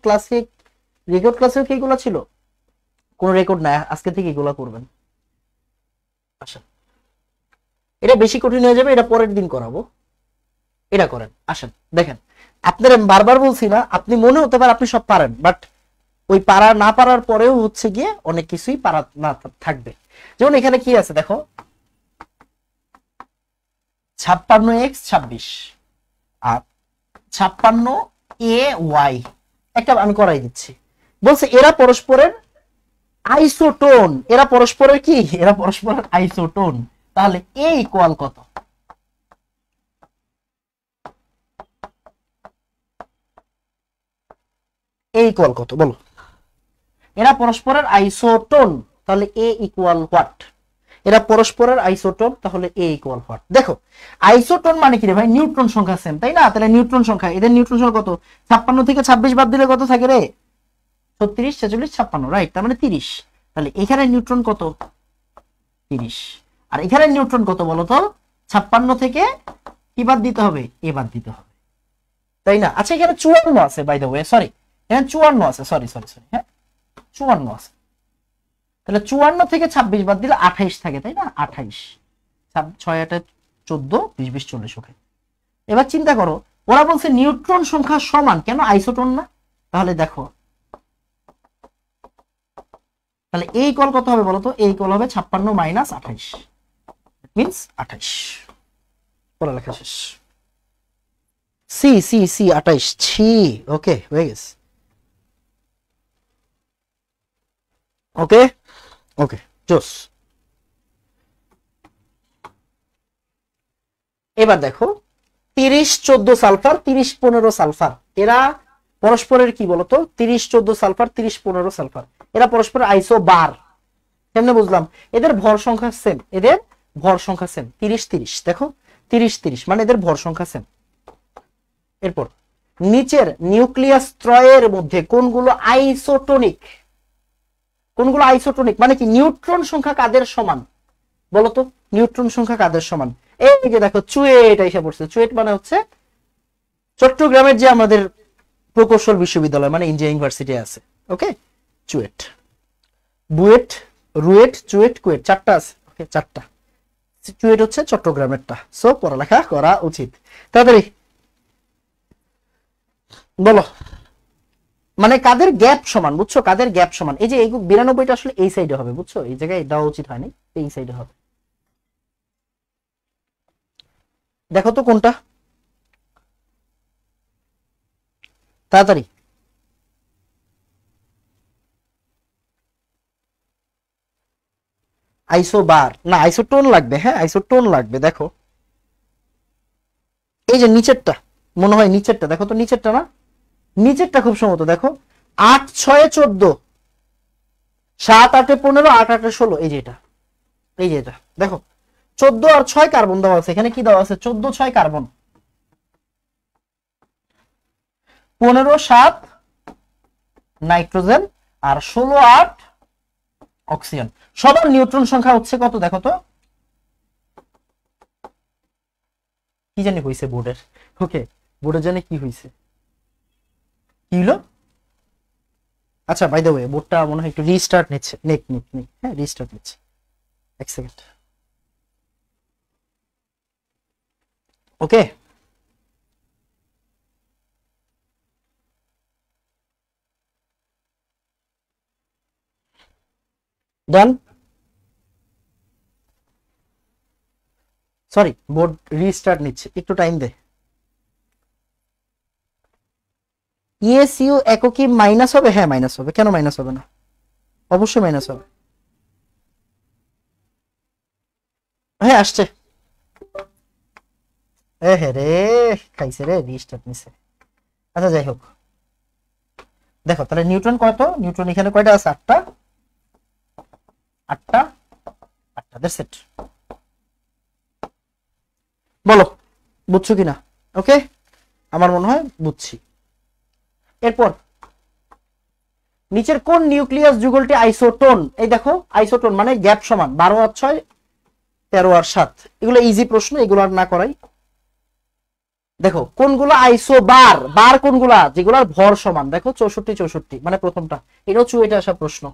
ক্লাসেও কি এগুলা ছিল, কোন রেকর্ড নাই, আজকে থেকে এগুলা করবেন। আসেন, এটা বেশি কঠিন হয়ে যাবে, এটা পরের দিন করাবো, এটা করেন। আসেন দেখেন, আপনারা বারবার বলছি না, আপনি মনে হতে পারে আপনি সব পারেন, বাট ওই পারা না পারার পরেও হচ্ছে গিয়ে অনেক কিছুই পারা না থাকবে। যেমন এখানে কি আছে দেখো, 56x26 আর 56ay, একটা আমি করাই দিচ্ছি। বলছে এরা পরস্পরের আইসোটোন, এরা পরস্পরের কি, এরা পরস্পরের আইসোটোন। তাহলে এ ইকুয়াল কত, এ ইকুয়াল কত বলো, এরা পরস্পরের আইসোটোন, তাহলে এ ইকুয়াল হোয়াট, এরা পরস্পরের আইসোটোন, তাহলে এ ইকুয়াল হোয়াট। দেখো আইসোটোন মানে কি রে ভাই, নিউট্রন সংখ্যা সেম, তাই না, তাহলে নিউট্রন সংখ্যা, এদের নিউট্রন সংখ্যা কত, 56 থেকে 26 বাদ দিলে কত থাকে রে, 36 46 56, রাইট, তার মানে 30। তাহলে এখানে নিউট্রন কত, 30, আর এখানে নিউট্রন কত বলতো, 56 থেকে কি বাদ দিতে হবে, এ বাদ দিতে হবে, তাই না। আচ্ছা এখানে 54 আছে, বাই দ্য ওয়ে, সরি, এখানে 54 আছে, সরি সরি সরি, হ্যাঁ 54 আছে। তাহলে 54 থেকে 26 বাদ দিলে 28 থাকে, তাই না, 28, 6 8 14 20 20 40, ওকে। এবার চিন্তা করো, ওরা বলছে নিউট্রন সংখ্যা সমান, কেন আইসোটোন না, তাহলে দেখো, তাহলে এই ইকুয়াল কত হবে বলতো, এই ইকুয়াল হবে 56 মাইনাস 28, মিন্স 28। পড়ালেখা শেষ। সি সি সি 28, ছি, ওকে হয়ে গেছে। ওকে ওকে, জোস। এবার দেখো 30 14 সালফার, 30 15 সালফার, এরা পরস্পরের কি বলতো, 30 14 সালফার, 30 15 সালফার, এরা পরস্পর আইসোবার। কেমনে বুঝলাম, এদের ভর সংখ্যা সেম, এদের ভর সংখ্যা সেম, 30 30, দেখো 30 30 মানে এদের ভর সংখ্যা সেম। এরপর নিচের নিউক্লিয়াস ত্রয়ের মধ্যে কোনগুলো আইসোটোনিক, কোনগুলো আইসোটোনিক মানে কি, নিউট্রন সংখ্যা কাদের সমান বলতো, নিউট্রন সংখ্যা কাদের সমান, এই যে দেখো চুয়েট এসে পড়ছে, চুয়েট মানে হচ্ছে চট্টগ্রামের যে আমাদের প্রকৌশল বিশ্ববিদ্যালয়, মানে ইন্ডিয়া ইউনিভার্সিটি আছে, ওকে, চুয়েট, বুয়েট, রুয়েট, চুয়েট, কুয়েট, চারটা আছে, ওকে, চারটা। চুয়েট হচ্ছে চট্টগ্রামেরটা, সো পড়ালেখা করা উচিত। তাড়াতাড়ি বলো, মানে কাদের গ্যাপ সমান, বুঝছো, কাদের গ্যাপ সমান, এই যে এই 92টা আসলে এই সাইডে হবে, বুঝছো, এই জায়গায় দেওয়া উচিত হয়নি, এই সাইডে হবে। দেখো তো কোনটা, তাড়াতাড়ি। আইসোবার না, আইসোটোন লাগবে, হ্যাঁ আইসোটোন লাগবে। দেখো এই যে নিচেরটা, মনে হয় নিচেরটা, দেখো তো নিচেরটা না, নিচেরটা খুব সম্ভবত, দেখো 8 6 14, 7 8 15, 8 8 16, এই যে এটা, এই যে এটা দেখো 14 আর 6 কার্বন দেওয়া আছে, এখানে কি দেওয়া আছে, 14 6 কার্বন, 15 7 নাইট্রোজেন, আর 16 8 অক্সিজেন। সবার নিউট্রন সংখ্যা হচ্ছে কত দেখো তো, কি জানি হইছে বোর্ডের, ওকে বোর্ডের জানি কি হইছে, কি হলো, আচ্ছা বাই দ্য ওয়ে বোর্ডটা মনে হয় একটু রিস্টার্ট নিচ্ছে, নেক নেক নেক, হ্যাঁ রিস্টার্ট নিচ্ছে, এক সেকেন্ড, ওকে। ডান, সরি বোর্ড রিস্টার্ট নিচ্ছে, একটু টাইম দে। ইএসইউ এককই মাইনাস হবে, হ্যাঁ মাইনাস হবে, কেন মাইনাস হবে না, অবশ্যই মাইনাস হবে। হ্যাঁ আসছে, হ্যাঁ রে খাইছে রে, রিস্টার্ট নিছে। আচ্ছা যাই হোক, দেখো তাহলে নিউটন কত, নিউটন এখানে কয়টা আছে, আটটা, আটটা, আটটা, দ্যাটস ইট। বলো বুঝছো কিনা? ওকে, আমার মনে হয় বুঝছি। এরপর নিচের কোন নিউক্লিয়াস যুগলটি আইসোটোন? এই দেখো আইসোটোন মানে গ্যাপ সমান, 12 আর 6 13 আর 7, এগুলো ইজি প্রশ্ন, এগুলো আর না করাই। দেখো কোনগুলো আইসো বার, বার কোনগুলা, যেগুলোর ভর সমান, দেখো 64 64 মানে প্রথমটা, এটাও চুয়েটে আসা প্রশ্ন।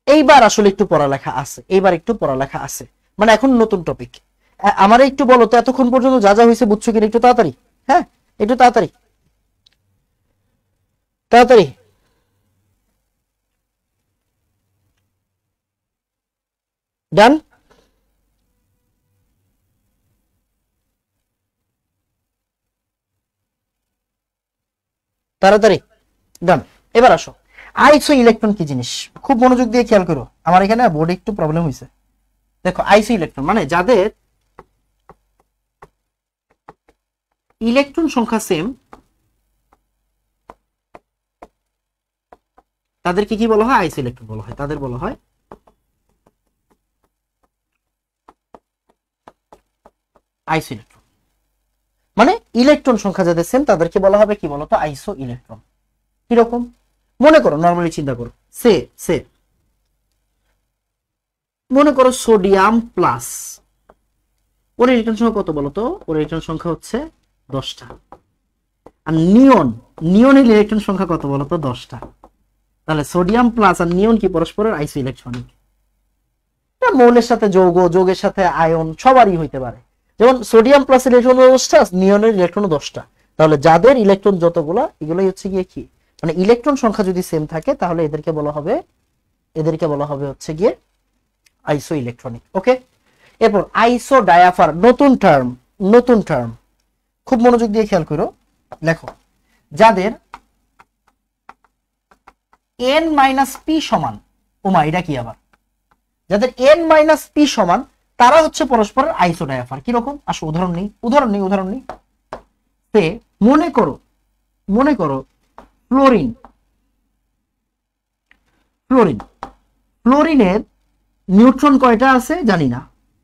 এইবার আসলে একটু পড়ালেখা আছে, এইবার একটু পড়ালেখা আছে, মানে এখন নতুন টপিক। আমারে একটু বলো তো এতক্ষণ পর্যন্ত যা যা হয়েছে বুঝছো কিনা, একটু তাড়াতাড়ি, হ্যাঁ একটু তাড়াতাড়ি তাড়াতাড়ি। ডান, তাড়াতাড়ি ডান। এবার আসো, আইসো ইলেকট্রন কি জিনিস, খুব মনোযোগ দিয়ে খেয়াল করো, আমার এখানে বোর্ডে একটু প্রবলেম হয়েছে। দেখো আইসো ইলেকট্রন মানে যাদের ইলেকট্রন সংখ্যা সেম, তাদেরকে কি বলা হয়, আইসো ইলেকট্রন বলা হয়, তাদের বলা হয় আইসো ইলেকট্রন। মানে ইলেকট্রন সংখ্যা যাদের সেম তাদেরকে বলা হবে কি বলতো, আইসো ইলেকট্রন। কিরকম মনে করো, নরমালি চিন্তা করো, সে সে মনে করো সোডিয়াম প্লাস, ওর ইলেকট্রন সংখ্যা কত বলতো, ওর ইলেকট্রন সংখ্যা হচ্ছে 10টা। আর নিয়ন, নিয়নের ইলেকট্রন সংখ্যা কত বলতো, 10টা। তাহলে সোডিয়াম প্লাস আর নিয়ন কি পরস্পরের আইসো ইলেকট্রনিক। মৌলের সাথে যৌগ, যৌগের সাথে আয়ন সবারই হইতে পারে। যেমন সোডিয়াম প্লাস ইলেকট্রন 10টা, নিয়নের ইলেকট্রন 10টা। তাহলে যাদের ইলেকট্রন যতগুলা, এগুলোই হচ্ছে গিয়ে কি, মানে ইলেকট্রন সংখ্যা যদি সেম থাকে তাহলে এদেরকে বলা হবে, এদেরকে বলা হবে হচ্ছে গিয়ে আইসো ইলেকট্রনিক। ওকে, এরপর আইসো ডায়াফার, নতুন টার্ম, নতুন টার্ম, খুব মনোযোগ দিয়ে খেয়াল করো। লেখো যাদের n মাইনাস পি সমান, ওমা এটা কি আবার, যাদের n মাইনাস পি সমান তারা হচ্ছে পরস্পরের আইসো ডায়াফার। কিরকম আসো উদাহরণ নেই, উদাহরণ নেই, উদাহরণ নেই। তে মনে করো, মনে করো ফ্লোরিন, ফ্লোরিন, ফ্লোরিনের নিউট্রন কয়টা আছে জানি না,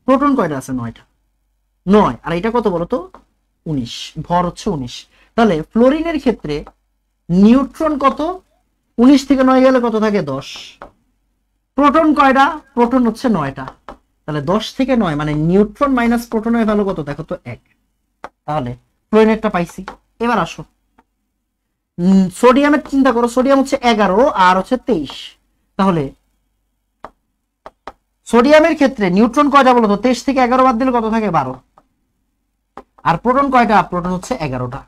প্রোটন কয়টা আছে, 9টা, 9, আর এটা কত বলতো 19, ভর হচ্ছে 19। তাহলে ফ্লোরিনের ক্ষেত্রে নিউট্রন কত, 19 থেকে 9 গেলে কত থাকে, 10। প্রোটন কয়টা, প্রোটন হচ্ছে 9টা। তাহলে 10 থেকে 9 মানে নিউট্রন মাইনাস প্রোটনের ভ্যালু কত দেখো তো 1। তাহলে ফ্লোরিনেরটা পাইছি। এবার আসো সোডিয়ামের চিন্তা করো, সোডিয়াম হচ্ছে 11 আর হচ্ছে 23। তাহলে সোডিয়ামের ক্ষেত্রে নিউট্রন কয়টা বলো তো, 23 থেকে 11 বাদ দিলে কত থাকে, 12। আর প্রোটন কয়টা, প্রোটন হচ্ছে 11টা।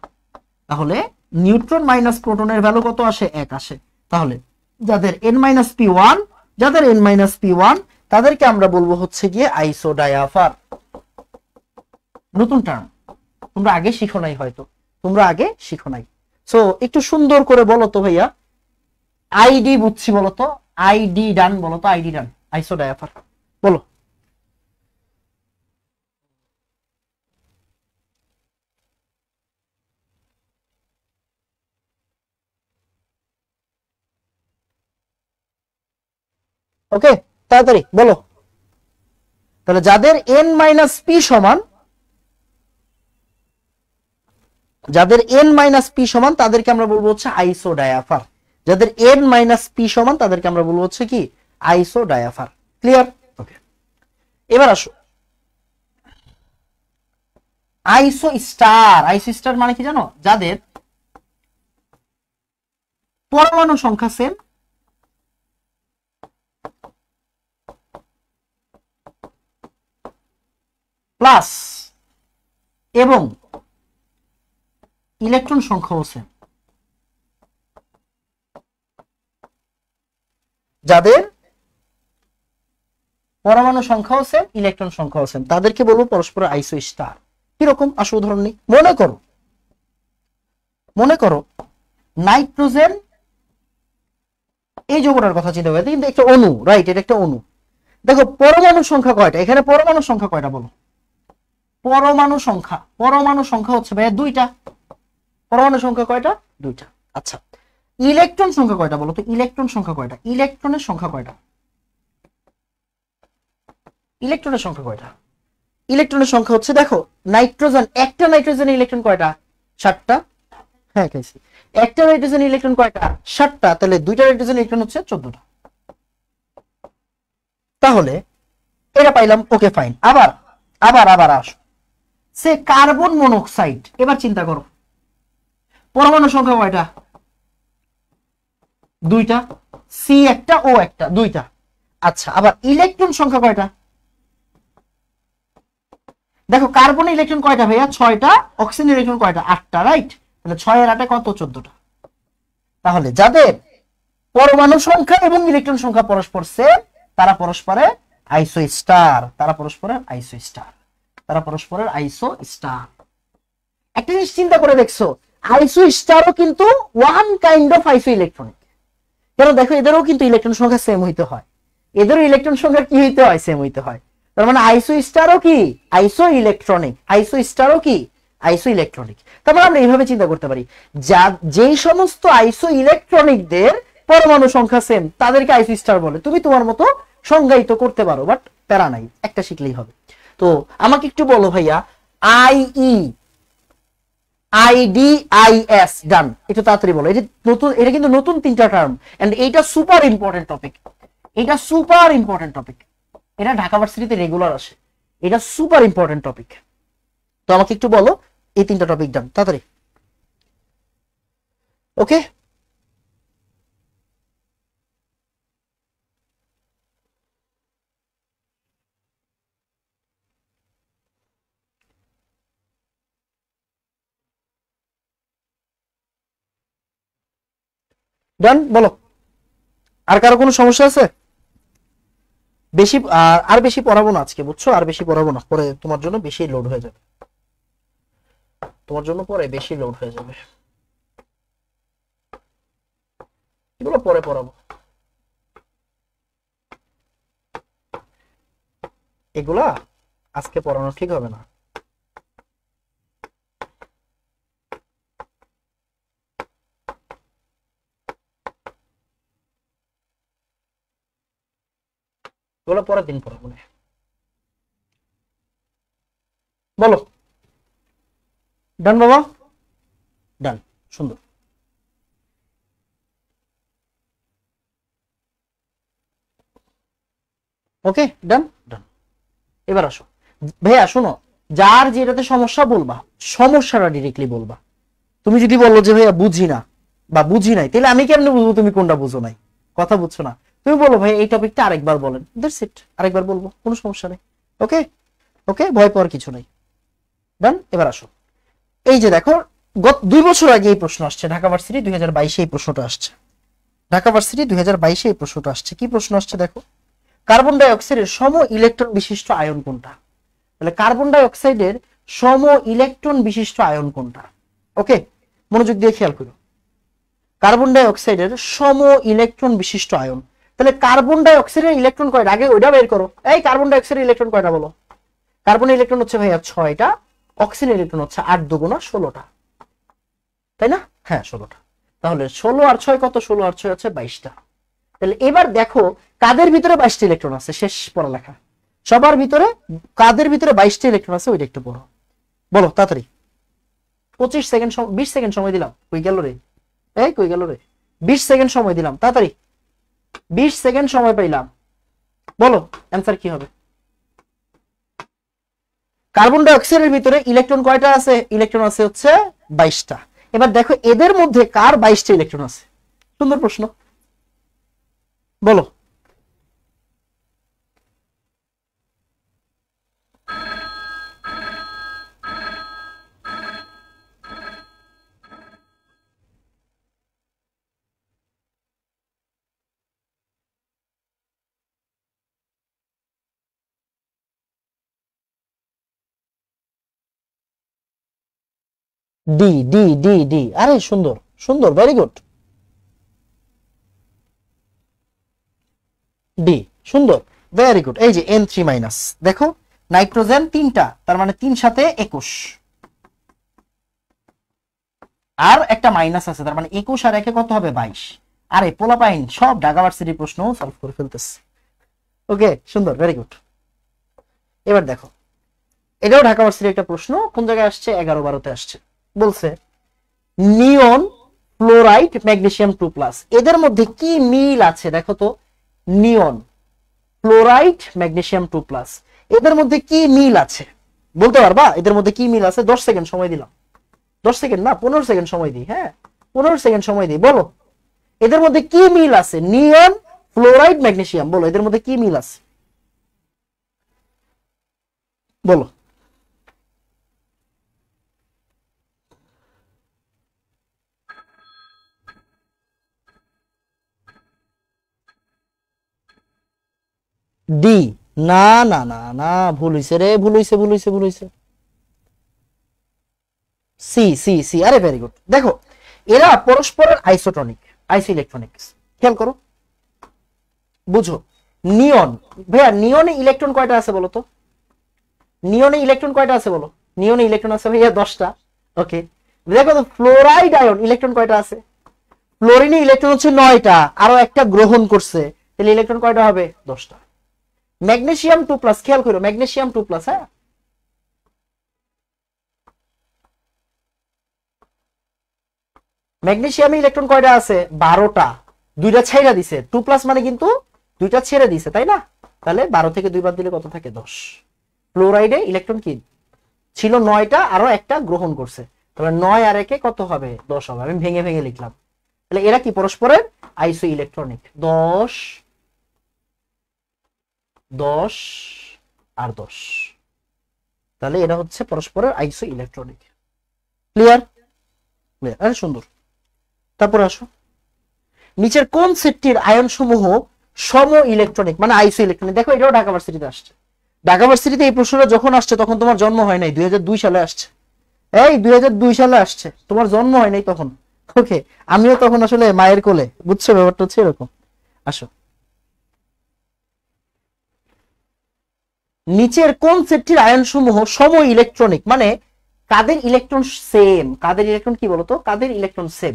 তাহলে নিউট্রন মাইনাস প্রোটনের ভ্যালু কত আসে, 1 আসে। তাহলে যাদের n-p1, যাদের n-p1 তাদেরকে আমরা বলবো হচ্ছে গিয়ে আইসো ডায়াফার। নতুন টার্ম, তোমরা আগে শিখো নাই, হয়তো তোমরা আগে শিখো নাই। সো একটু সুন্দর করে বলো তো ভাইয়া, আইডি বুঝছি বলো তো, আইডি ডান বলো তো, আইডি ডান, আইসো ডায়াফার বলো। ওকে তাড়াতাড়ি বলো। তাহলে যাদের n-p সমান, যাদের n-p সমান তাদেরকে আমরা বলবো হচ্ছে আইসো ডায়াফার। যাদের n-p সমান তাদেরকে আমরা বলবো হচ্ছে কি, আইসো ডায়াফার। ক্লিয়ার? ওকে, এবার আসো আইসো স্টার। আইসো স্টার মানে কি জানো, যাদের পরমাণু সংখ্যা সেম প্লাস এবং ইলেকট্রন সংখ্যাও সেম। যাদের পরমাণু সংখ্যাও সেম, ইলেকট্রন সংখ্যাও সেম, তাদেরকে বলবো পরস্পর আইসো স্টার। কিরকম আসো উদাহরণ নেই। মনে করো, মনে করো নাইট্রোজেন এই যৌগটার কথা চিন্তা করে কিন্তু একটা অণু, রাইট, এটা একটা অণু। দেখো পরমাণু সংখ্যা কয়টা, এখানে পরমাণু সংখ্যা কয়টা বলো? পরমাণু সংখ্যা হচ্ছে ভাইয়া দুইটা। পরমাণু সংখ্যা কয়টা? দুইটা। আচ্ছা, ইলেকট্রন সংখ্যা কয়টা বলো তো? ইলেকট্রন সংখ্যা কয়টা? ইলেকট্রনের সংখ্যা কয়টা? ইলেকট্রনের সংখ্যা কয়টা? ইলেকট্রনের সংখ্যা হচ্ছে, দেখো নাইট্রোজেন, একটা নাইট্রোজেন ইলেকট্রন কয়টা? 7টা। হ্যাঁ খাইছি। একটা নাইট্রোজেন ইলেকট্রন কয়টা? 7টা। তাহলে দুইটা নাইট্রোজেন ইলেকট্রন হচ্ছে 14টা। তাহলে এটা পাইলাম, ওকে ফাইন। আবার আবার আবার আসো, সে কার্বন মনোক্সাইড, এবার চিন্তা করো পরমাণু সংখ্যা কয়টা? দুইটা। সি একটা, ও একটা, দুইটা। আচ্ছা, আবার ইলেকট্রন সংখ্যা কয়টা? দেখো কার্বনের ইলেকট্রন কয়টা ভাইয়া? 6টা। অক্সিজেনের ইলেকট্রন কয়টা? 8টা, রাইট। তাহলে 6 আর 8 কত? 14টা। তাহলে যাদের পরমাণু সংখ্যা এবং ইলেকট্রন সংখ্যা পরস্পর সেম, তারা পরস্পরের আইসো স্টার। একটা জিনিস চিন্তা করে দেখছো, আইসো স্টারও কিন্তু ওয়ান কাইন্ড অফ আইসো ইলেকট্রনিক। কেন? দেখো এদেরও কিন্তু ইলেকট্রন সংখ্যা সেম হইতে হয়, এদেরও ইলেকট্রন সংখ্যা কি হইতে হয়? সেম হইতে হয়। তার মানে আইসো স্টারও কি? আইসো ইলেকট্রনিক। তার মানে আমরা এইভাবে চিন্তা করতে পারি, যেই সমস্ত আইসো ইলেকট্রনিকদের পরমাণু সংখ্যা সেম তাদেরকে আইসো স্টার বলে। তুমি তোমার মতো সংজ্ঞায়িত করতে পারো, বাট প্যারা নাই, একটা শিখলেই হবে। তো আমাকে একটু বলো ভাইয়া, আইই আইডিআইএস, ডান। একটু তাড়াতাড়ি বলো, এটা নতুন, এটা কিন্তু নতুন 3টা টার্ম, এন্ড এইটা সুপার ইম্পর্টেন্ট টপিক। এটা ঢাকা ভার্সিটিতে রেগুলার আসে, এটা সুপার ইম্পর্টেন্ট টপিক। তো আমাকে একটু বলো এই 3টা টপিক, ডান, তাড়াতাড়ি। ওকে, ডান, বলো। আর কারো কোনো সমস্যা আছে? বেশি আর বেশি পড়াবো না আজকে, বুঝছো? আর বেশি পড়াবো না, পরে তোমার জন্য বেশি লোড হয়ে যাবে, এগুলো পরে পড়াবো, এগুলা আজকে পড়ানো ঠিক হবে না। এগুলো পরের দিন পড়াবো না। বলো, ডান বাবা, ডান, সুন্দর। ওকে, ডান। এবার আসো ভাইয়া, শোনো, যার যেটাতে সমস্যা বলবা, সমস্যাটা ডিরেক্টলি বলবা। তুমি যদি বলো যে ভাইয়া বুঝি না বা বুঝি নাই, তাহলে আমি কেমনে বুঝবো তুমি কোনটা বুঝো নাই? কথা বুঝছো না? তুমি বলো ভাই এই টপিকটা আরেকবার বলেন, দ্যাটস ইট, আরেকবার বলবো, কোনো সমস্যা নেই। ওকে, ভয় পাওয়ার কিছু নাই। ডান। এবার আসো, এই যে দেখো, গত 2 বছর আগে এই প্রশ্ন আসছে, ঢাকা ভার্সিটি 2022 এই প্রশ্নটা আসছে। কি প্রশ্ন আসছে দেখো, কার্বন ডাই অক্সাইডের সম ইলেকট্রন বিশিষ্ট আয়ন কোনটা? তাহলে কার্বন ডাই অক্সাইডের সম ইলেকট্রন বিশিষ্ট আয়ন কোনটা? ওকে, মনোযোগ দিয়ে খেয়াল করো, কার্বন ডাই অক্সাইডের সম ইলেকট্রন বিশিষ্ট আয়ন। তাহলে কার্বন ডাই অক্সাইডের ইলেকট্রন কয়টা? আগে ওইটা বের করো। এই কার্বন ডাই অক্সাইডের ইলেকট্রন কয়টা বলো? কার্বনের ইলেকট্রন হচ্ছে ভাইয়া 6টা, অক্সিজেনের ইলেকট্রন হচ্ছে 8 দুগুণা 16টা, তাই না? হ্যাঁ 16টা। তাহলে 16 আর 6 কত? 16 আর 6 হচ্ছে 22টা। তাহলে এবার দেখো কাদের ভিতরে 22টা ইলেকট্রন আছে, শেষ পড়ালেখা সবার ভিতরে, কাদের ভিতরে 22টা ইলেকট্রন আছে ওইটা একটু পড়ো, বলো তাড়াতাড়ি। 25 সেকেন্ড, 20 সেকেন্ড সময় দিলাম, কই গেল রে? 20 সেকেন্ড সময় দিলাম, তাড়াতাড়ি, 20 সেকেন্ড সময় পাইলাম, বলো অ্যান্সার কি হবে? কার্বন ডাই অক্সাইডের ভিতরে ইলেকট্রন কয়টা আছে? ইলেকট্রন আছে হচ্ছে 22টা। এবার দেখো এদের মধ্যে কার 22টা ইলেকট্রন আছে? সুন্দর প্রশ্ন, বলো। ডি, আরে সুন্দর, সুন্দর, ভেরি গুড। ডি, সুন্দর, ভেরি গুড। এই যে N3 মাইনাস, দেখো নাইট্রোজেন 3টা, তার মানে 3 সাথে 21, আর একটা মাইনাস আছে, তার মানে 21 আর 1 কত হবে 22। আরে পোলাপাইন সব ঢাকা ভার্সিটির প্রশ্ন সলভ করে ফেলতেছে। ওকে, সুন্দর, ভেরি গুড। এবার দেখো, এটাও ঢাকা ভার্সিটির একটা প্রশ্ন, কোন জায়গায় আসছে 11-12তে আসছে। বলছে নিয়ন, ফ্লোরাইড, ম্যাগনেসিয়াম 2+, এদের মধ্যে কি মিল আছে দেখো তো। নিয়ন, ফ্লোরাইড, ম্যাগনেসিয়াম 2+, এদের মধ্যে কি মিল আছে বলতে পারবা? এদের মধ্যে কি মিল আছে? 10 সেকেন্ড সময় দিলাম। 10 সেকেন্ড না, 15 সেকেন্ড সময় দিই। হ্যাঁ, 15 সেকেন্ড সময় দিই। বলো এদের মধ্যে কি মিল আছে? নিয়ন, ফ্লোরাইড, ম্যাগনেসিয়াম, বলো এদের মধ্যে কি মিল আছে? বলো। ডি, না না না না, ভুল হইছে রে, ভুল হইছে, ভুল হইছে, ভুল হইছে। সি সি সি, আরে ভেরি গুড। দেখো এরা পরস্পরের আইসোটনিক, আইসো ইলেকট্রনিক্স, খেয়াল করো, বুঝো। নিয়ন, ভাইয়া নিয়নে ইলেকট্রন কয়টা আছে বলো তো? নিয়নে ইলেকট্রন কয়টা আছে বলো? নিয়নে ইলেকট্রন আছে ভাইয়া 10টা। ওকে, দেখো তো ফ্লোরাইড আয়ন ইলেকট্রন কয়টা আছে? ফ্লোরিনে ইলেকট্রন হচ্ছে 9টা, আরো একটা গ্রহণ করছে, তাহলে ইলেকট্রন কয়টা হবে? 10টা। ম্যাগনেসিয়াম 2+, খেয়াল করো, ম্যাগনেসিয়াম 2+, হ্যাঁ, ম্যাগনেসিয়ামে ইলেকট্রন কয়টা আছে? 12টা, দুইটা ছেড়ে দিছে। 2+ মানে কিন্তু দুইটা ছেড়ে দিছে, তাই না? তাহলে 12 থেকে 2 বাদ দিলে কত থাকে? 10। ফ্লোরাইডে ইলেকট্রন কি ছিল? 9টা, আরো একটা গ্রহণ করছে, তাহলে 9 আর 1 কত হবে? 10 হবে। আমি ভেঙে ভেঙে লিখলাম। তাহলে এরা কি পরস্পরের আইসো ইলেকট্রনিক। 10 10 আর 10, তাহলে এরা হচ্ছে পরস্পরের আইসো ইলেকট্রনিক। ক্লিয়ার? ক্লিয়ার, আরে সুন্দর। তারপরে আসো, নিচের কোন সেটটির আয়ন সমূহ সম ইলেকট্রনিক, মানে আইসো ইলেকট্রনিক? দেখো এটাও ঢাকা ভার্সিটিতে আসছে। ঢাকা ভার্সিটিতে এই প্রশ্নটা যখন আসছে তখন তোমার জন্ম হয় নাই, 2002 সালে আসছে। এই 2002 সালে আসছে, তোমার জন্ম হয় নাই তখন। ওকে, আমিও তখন আসলে মায়ের কোলে, বুঝছো ব্যাপারটা হচ্ছে এরকম। আসো, নিচের কোন সেটটির আয়ন সমূহ সম ইলেকট্রনিক, মানে কাদের ইলেকট্রন সেম? কাদের ইলেকট্রন কি বলতো? কাদের ইলেকট্রন সেম?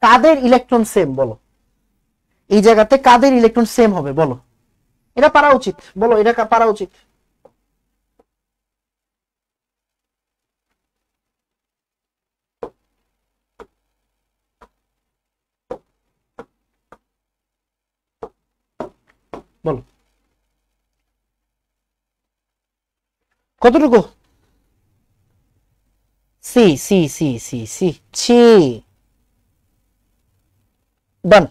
কাদের ইলেকট্রন সেম বলো? এই জায়গাতে কাদের ইলেকট্রন সেম হবে বলো? এটা পারা উচিত, বলো এটা পারা উচিত। বলো কতটুকু? C C C C C, ছি, done.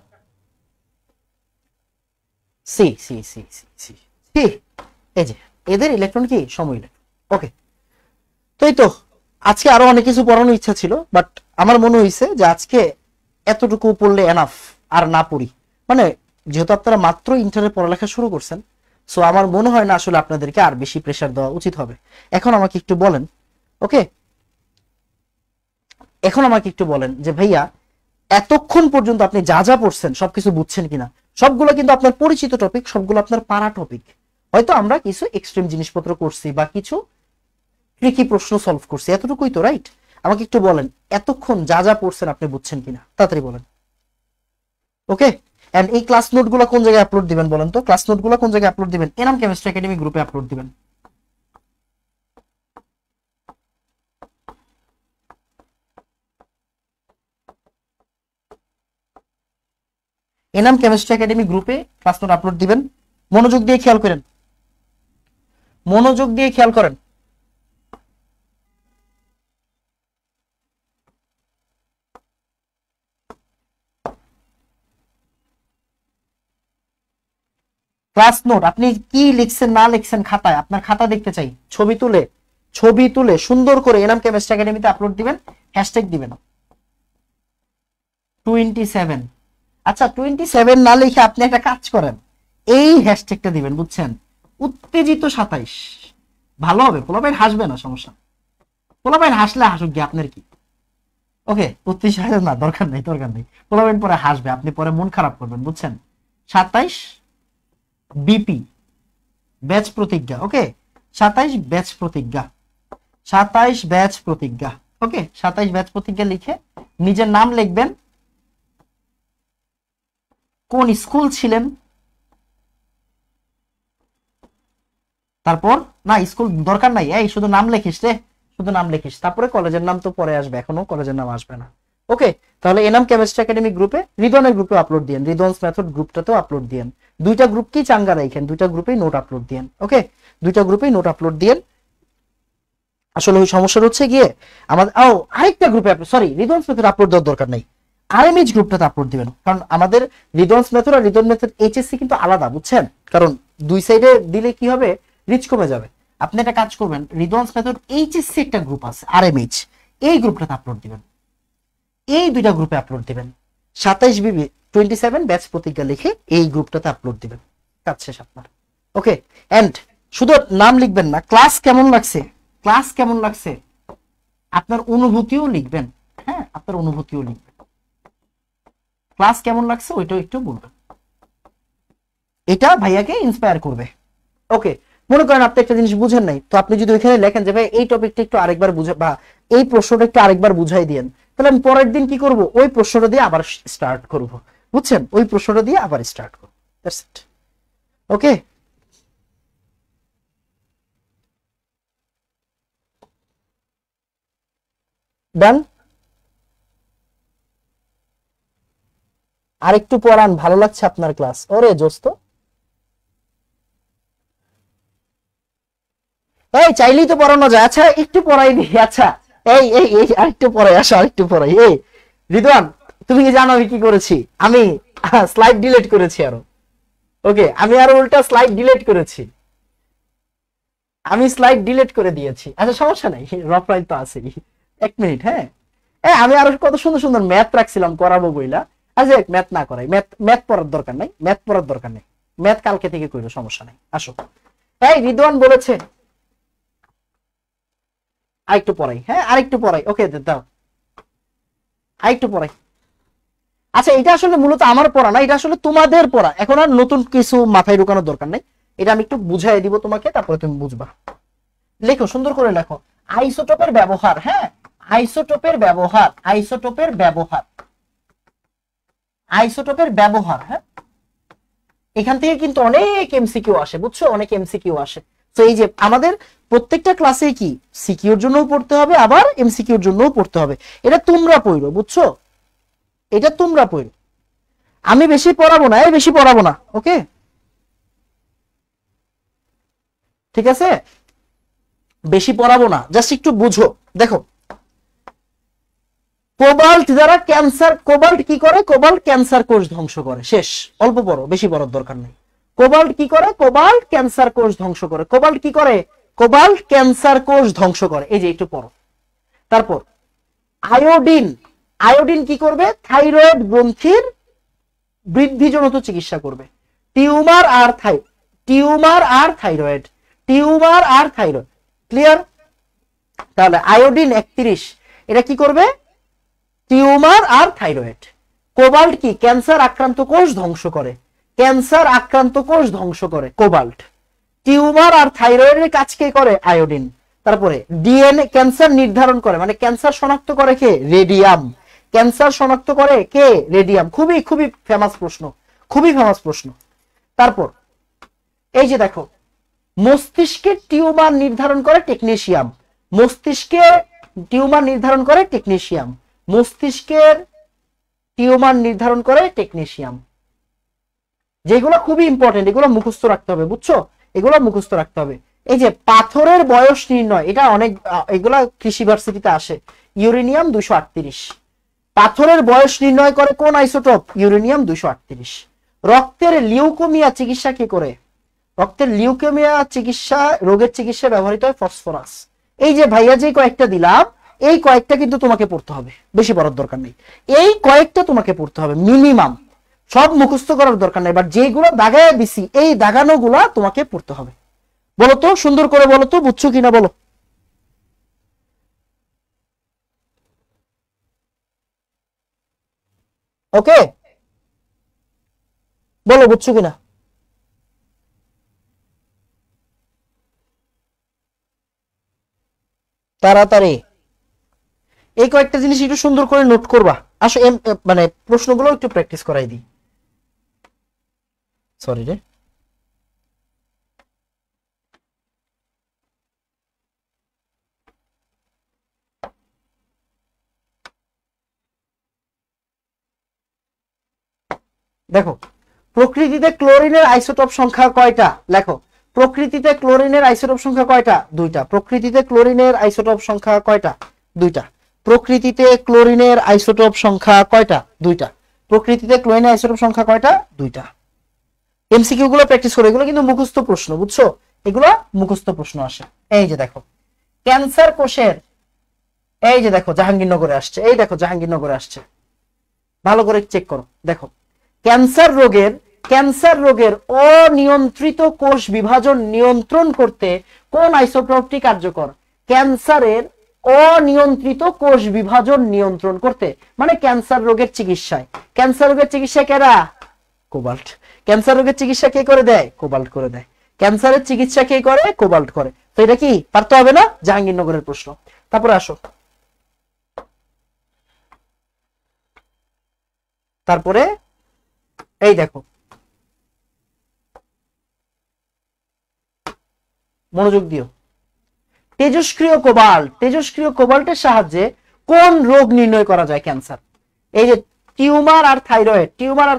C C C C C C, এই যে এদের ইলেকট্রন কি সম ইলেকট্রন। ওকে, তো এই তো, আজকে আরো অনেক কিছু পড়ানোর ইচ্ছা ছিল, বাট আমার মনে হয়েছে যে আজকে এতটুকু পড়লে এনাফ, আর না পড়ি। মানে যেহেতু আপনারা মাত্র ইন্টারে পড়ালেখা শুরু করছেন, সো আমার মনে হয় না আসলে আপনাদেরকে আর বেশি প্রেসার দেওয়া উচিত হবে। এখন আমাকে একটু বলেন, ওকে, এখন আমাকে একটু বলেন যে ভাইয়া এতক্ষণ পর্যন্ত আপনি যা যা পড়ছেন সবকিছু বুঝছেন কিনা? সবগুলো কিন্তু আপনার পরিচিত টপিক, সবগুলো আপনার পারা টপিক। হয়তো আমরা কিছু এক্সট্রিম জিনিসপত্র করছি বা কিছু ট্রিকি প্রশ্ন সলভ করছি, এতটুকুই তো, রাইট? আমাকে একটু বলেন এতক্ষণ যা যা পড়ছেন আপনি বুঝছেন কিনা, তাড়াতাড়ি বলেন। ওকে, এন্ড এই ক্লাস নোটগুলো কোন জায়গায় আপলোড দিবেন বলেন তো? ক্লাস নোটগুলো কোন জায়গায় আপলোড দিবেন? এনাম কেমিস্ট্রি একাডেমি গ্রুপে আপলোড দিবেন। এনাম কেমিস্ট্রি একাডেমি গ্রুপে ক্লাস নোট আপলোড দিবেন। মনোযোগ দিয়ে খেয়াল করেন, মনোযোগ দিয়ে খেয়াল করেন। ক্লাস নোট আপনি কি লিখছেন না লিখছেন খাতায়, আপনার খাতা দেখতে চাই। ছবি তুলে, ছবি তুলে সুন্দর করে এনাম কেমিস্ট্রি একাডেমিতে আপলোড দিবেন, হ্যাশট্যাগ দিবেন 27। আচ্ছা 27 না লিখে আপনি একটা কাজ করেন, এই হ্যাশট্যাগটা দিবেন, বুঝছেন? উত্তেজিত 27, ভালো হবে। পোলাপাইন হাসবে না, সমস্যা। পোলাপাইন হাসলে হাসুক গিয়ে, আপনার কি? ওকে 32,000 না, দরকার নেই দরকার নেই, পোলাবেন পরে হাসবে, আপনি পরে মন খারাপ করবেন, বুঝছেন। 27 বিপি ব্যাচ প্রতিজ্ঞা, ওকে 27 ব্যাচ প্রতিজ্ঞা, 27 ব্যাচ প্রতিজ্ঞা, ওকে 27 ব্যাচ প্রতিজ্ঞা লিখে নিজের নাম লিখবেন, কোন স্কুল ছিলেন, তারপর না স্কুল দরকার নাই, এই শুধু নাম লিখিস রে, শুধু নাম লিখিস, তারপরে কলেজের নাম তো পরে আসবে, এখনো কলেজের নাম আসবে না। ওকে, তাহলে এনাম কেমিস্ট্রি একাডেমি গ্রুপে, রিদনের গ্রুপে আপলোড দিয়েন, রিদনস মেথড গ্রুপটাতেও আপলোড দিয়েন, দুইটা গ্রুপকেই চাঙ্গা রাখেন, দুইটা গ্রুপেই নোট আপলোড দিয়েন। ওকে, দুইটা গ্রুপেই নোট আপলোড দিয়েন। আসলে ওই সমস্যা হচ্ছে গিয়ে আমাদের আরেকটা গ্রুপে, সরি রিদনস মেথড আপলোড দেওয়ার দরকার নেই, আরএমএইচ গ্রুপটাতে আপলোড দিবেন, কারণ আমাদের রিদনস মেথড আর রিদন মেথড এইচএসসি কিন্তু আলাদা, বুঝছেন, কারণ দুই সাইডে দিলে কি হবে, রিচ কমে যাবে। আপনি একটা কাজ করবেন, রিদনস মেথড এইচএসসি একটা গ্রুপ আছে আরএমএইচ, এই গ্রুপটাতে আপলোড দিবেন, এই দুইটা গ্রুপে আপলোড দিবেন, 27 বিবি 27 ব্যাচ প্রতিজ্ঞা লিখে এই গ্রুপটাতে আপলোড দিবেন, কাজ শেষ আপনার। ওকে, এন্ড শুধু নাম লিখবেন না, ক্লাস কেমন লাগছে, ক্লাস কেমন লাগছে, আপনার অনুভূতিও লিখবেন, হ্যাঁ আপনার অনুভূতিও লিখবেন, ক্লাস কেমন লাগছে ওইটাও একটু বলবেন, এটা ভাইয়াকে ইন্সপায়ার করবে। ওকে, মনে করেন আপনি একটা জিনিস বুঝেন নাই, তো আপনি যদি ওইখানে লেখেন যে ভাই এই টপিকটা একটু আরেকবার বুঝে, বা এই প্রশ্নটা একটু আরেকবার বুঝাই দিয়েন, তাহলে আমি পরের দিন কি করব, ওই প্রশ্নটা দিয়ে আবার স্টার্ট করব, বুঝছেন, ওই প্রশ্নটা দিয়ে আবার স্টার্ট করব, দ্যাটস ইট। ওকে, ডান। আরেকটু পড়ান, ভালো লাগছে আপনার ক্লাস, ওরে দোস্ত, এই চাইলেই তো পড়ানো যায়, আচ্ছা একটু পড়াই দিই, আচ্ছা এই এই এই আরেকটু পড়াই, আসো আরেকটু পড়াই। এই রিদওয়ান, তুমি কি জানো আমি কি করেছি, আমি স্লাইড ডিলিট করেছি আরো, ওকে আমি আরো উল্টা স্লাইড ডিলিট করেছি, আমি স্লাইড ডিলিট করে দিয়েছি, আচ্ছা সমস্যা নাই, রফরাইট তো আছে, এক মিনিট, হ্যাঁ আমি আরো কত সুন্দর সুন্দর ম্যাথ রাখছিলাম করাবো বইলা, আচ্ছা ম্যাথ না করাই, ম্যাথ পড়ার দরকার নাই, ম্যাথ পড়ার দরকার নেই, ম্যাথ কালকে থেকে করবো, সমস্যা নাই, আসো। এই রিদওয়ান বলেছে আরেকটু পড়াই, হ্যাঁ আরেকটু পড়াই, ওকে দাও আরেকটু পড়াই। আচ্ছা এটা আসলে মূলত আমার পড়া না, এটা আসলে তোমাদের পড়া, এখন আর নতুন কিছু মাথায় ঢোকানোর দরকার নাই, এটা আমি একটু বুঝাই দিব তোমাকে, তারপরে তুমি বুঝবা। লেখো, সুন্দর করে লেখো, আইসোটোপের ব্যবহার, হ্যাঁ আইসোটোপের ব্যবহার, আইসোটোপের ব্যবহার, আইসোটোপের ব্যবহার, হ্যাঁ এখান থেকে কিন্তু অনেক এমসিকিউ আসে, বুঝছো, অনেক এমসিকিউ আসে। তো এই যে আমাদের প্রত্যেকটা ক্লাসে কি সিকিউর জন্যও পড়তে হবে, আবার এমসিকিউর জন্যও পড়তে হবে, এটা তোমরা পড়ো, বুঝছো, এটা তোমরা পড়ো, আমি বেশি পড়াবো না, বেশি পড়াবো না, ওকে ঠিক আছে, বেশি পড়াবো না, জাস্ট একটু বুঝো। দেখো কোবাল্ট দ্বারা ক্যান্সার, কোবাল্ট কি করে, কোবাল্ট ক্যান্সার কোষ ধ্বংস করে, শেষ, অল্প পড়ো, বেশি পড়ার দরকার নেই। কোবাল্ট কি করে, কোবাল্ট ক্যান্সার কোষ ধ্বংস করে, কোবাল্ট কি করে, কোবাল্ট ক্যান্সার কোষ ধ্বংস করে, এই যে একটু পড়ো। তারপর আয়োডিন, আয়োডিন কি করবে, থাইরয়েড গ্রন্থির বৃদ্ধিজনিত চিকিৎসা করবে, টিউমার আর টিউমার আর থাইরয়েড, টিউমার আর থাইরয়েড, ক্লিয়ার। তাহলে আয়োডিন 31 এটা কি করবে, টিউমার আর থাইরয়েড। কোবাল্ট কি, ক্যান্সার আক্রান্ত কোষ ধ্বংস করে, ক্যান্সার আক্রান্ত কোষ ধ্বংস করে কোবাল্ট। টিউমার আর থাইরয়েডের কাজ কে করে, আয়োডিন। তারপরে ডিএনএ, ক্যান্সার নির্ধারণ করে, মানে ক্যান্সার শনাক্ত করে কে, রেডিয়াম, ক্যান্সার শনাক্ত করে কে, রেডিয়াম। খুবই খুবই ফেমাস প্রশ্ন, খুবই ফেমাস প্রশ্ন। তারপর এই যে দেখো, মস্তিষ্কের টিউমার নির্ধারণ করে টেকনিশিয়াম, মস্তিষ্কের টিউমার নির্ধারণ করে টেকনিশিয়াম, মস্তিষ্কের টিউমার নির্ধারণ করে টেকনিশিয়াম, যেগুলো খুবই ইম্পর্টেন্ট, এগুলো মুখস্থ রাখতে হবে, বুঝছো, এগুলো মুখস্থ রাখতে হবে। এই যে পাথরের বয়স নির্ণয়, এটা অনেক, এগুলা কৃষি ভার্সিটিতে আসে, ইউরেনিয়াম 238, পাথরের বয়স নির্ণয় করে কোন আইসোটোপ, ইউরেনিয়াম 238। রক্তের লিউকোমিয়া চিকিৎসা কি করে, রক্তের লিউকেমিয়া চিকিৎসা, রোগের চিকিৎসা ব্যবহৃত হয় ফসফরাস। এই যে ভাইয়া যে কয়েকটা দিলাম, এই কয়েকটা কিন্তু তোমাকে পড়তে হবে, বেশি পড়ার দরকার নেই, এই কয়েকটা তোমাকে পড়তে হবে মিনিমাম, সব মুখস্থ করার দরকার নেই, বাট যেগুলো দাগায় দিছি এই দাগানো গুলা তোমাকে পড়তে হবে। বলো তো, সুন্দর করে বলো তো, বুঝছো কিনা বলো। ওকে, বলো বুঝছো কিনা? তাড়াতাড়ি এই কয়েকটা জিনিস একটু সুন্দর করে নোট করবা। আসো মানে প্রশ্নগুলো একটু প্র্যাকটিস করাই দিই। সরি রে, দেখো প্রকৃতিতে ক্লোরিনের আইসোটোপ সংখ্যা কয়টা? লেখো প্রকৃতিতে ক্লোরিনের আইসোটোপ সংখ্যা কয়টা? দুইটা। প্রকৃতিতে ক্লোরিনের আইসোটোপ সংখ্যা কয়টা? দুইটা। প্রকৃতিতে ক্লোরিনের আইসোটোপ সংখ্যা কয়টা? দুইটা। প্রকৃতিতে ক্লোরিনের আইসোটোপ সংখ্যা কয়টা? দুইটা। এমসিকিউ গুলো প্র্যাকটিস করো, এগুলো কিন্তু মুখস্থ প্রশ্ন, বুঝছো? এগুলো মুখস্থ প্রশ্ন আসে। এই যে দেখো ক্যান্সার কোষের, এই যে দেখো জাহাঙ্গীরনগরে আসছে, এই দেখো জাহাঙ্গীরনগরে আসছে, ভালো করে চেক করো। দেখো ক্যান্সার রোগের অনিয়ন্ত্রিত কোষ বিভাজন নিয়ন্ত্রণ করতে কোন আইসোটোপটি কার্যকর? ক্যান্সারের অনিয়ন্ত্রিত কোষ বিভাজন নিয়ন্ত্রণ করতে মানে ক্যান্সার রোগের চিকিৎসায়। ক্যান্সার রোগের চিকিৎসা কেরা? কোবাল্ট। ক্যান্সার রোগের চিকিৎসা কে করে দেয়? কোবাল্ট করে দেয়। ক্যান্সারের চিকিৎসা কে করে? কোবাল্ট করে। তো এটা কি পারতে হবে না? জাহাঙ্গীরনগরের প্রশ্ন। তারপরে আসো, তারপরে এই দেখো মনোযোগ দিও, তেজস্ক্রিয় কোবাল্টের সাহায্যে কোন রোগ নির্ণয় করা যায়? ক্যান্সার। এই যে টিউমার আর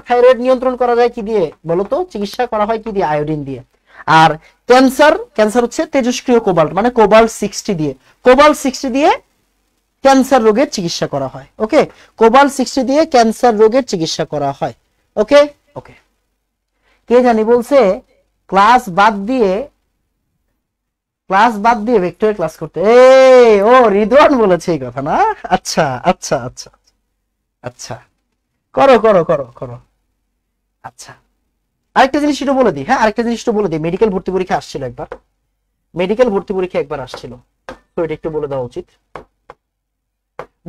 থাইরয়েড নিয়ন্ত্রণ করা যায় কি দিয়ে বলতো? চিকিৎসা করা হয় কি দিয়ে? আয়োডিন দিয়ে। আর ক্যান্সার হচ্ছে তেজস্ক্রিয় কোবাল্ট মানে কোবাল্ট 60 দিয়ে। কোবাল্ট 60 দিয়ে ক্যান্সার রোগের চিকিৎসা করা হয়। ওকে, কোবাল্ট 60 দিয়ে ক্যান্সার রোগের চিকিৎসা করা হয়। ওকে ওকে, কে জানি বলছে ক্লাস বাদ দিয়ে ভেক্টরের ক্লাস করতে। ও রিদওয়ান বলেছে এই কথা না? আচ্ছা আচ্ছা আচ্ছা আচ্ছা, করো করো করো করো। আচ্ছা, আরেকটা জিনিস একটু বলে দিই। হ্যাঁ, আরেকটা জিনিস একটু বলে দিই। মেডিকেল ভর্তি পরীক্ষা আসছিল একবার, আসছিল, তো এটা একটু বলে দেওয়া উচিত।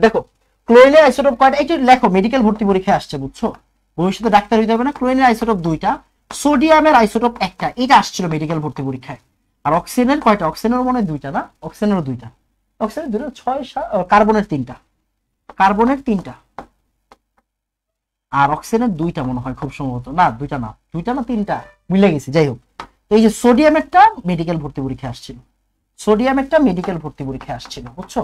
দেখো ক্লোরিনের আইসোটোপ কয়টা? একটু লেখো, মেডিকেল ভর্তি পরীক্ষা আসছে, বুঝছো? ভবিষ্যতে ডাক্তার হইতে হবে না। ক্লোরিনের আইসোটোপ দুইটা, সোডিয়ামের আইসোটোপ একটা, এটা আসছিল মেডিকেল ভর্তি পরীক্ষায়। আর অক্সিজেনের কয়টা? অক্সিজেনের মনে হয় দুইটা না? অক্সিজেনেরও দুইটা। অক্সিজেনের দুটো, 6 কার্বনের তিনটা, আর অক্সিজেনের দুইটা মনে হয় খুব সম্ভবত। না দুইটা না তিনটা, মিলে গেছে। যাই হোক, এই যে সোডিয়ামেরটা মেডিকেল ভর্তি পরীক্ষা আসছিল, বুঝছো?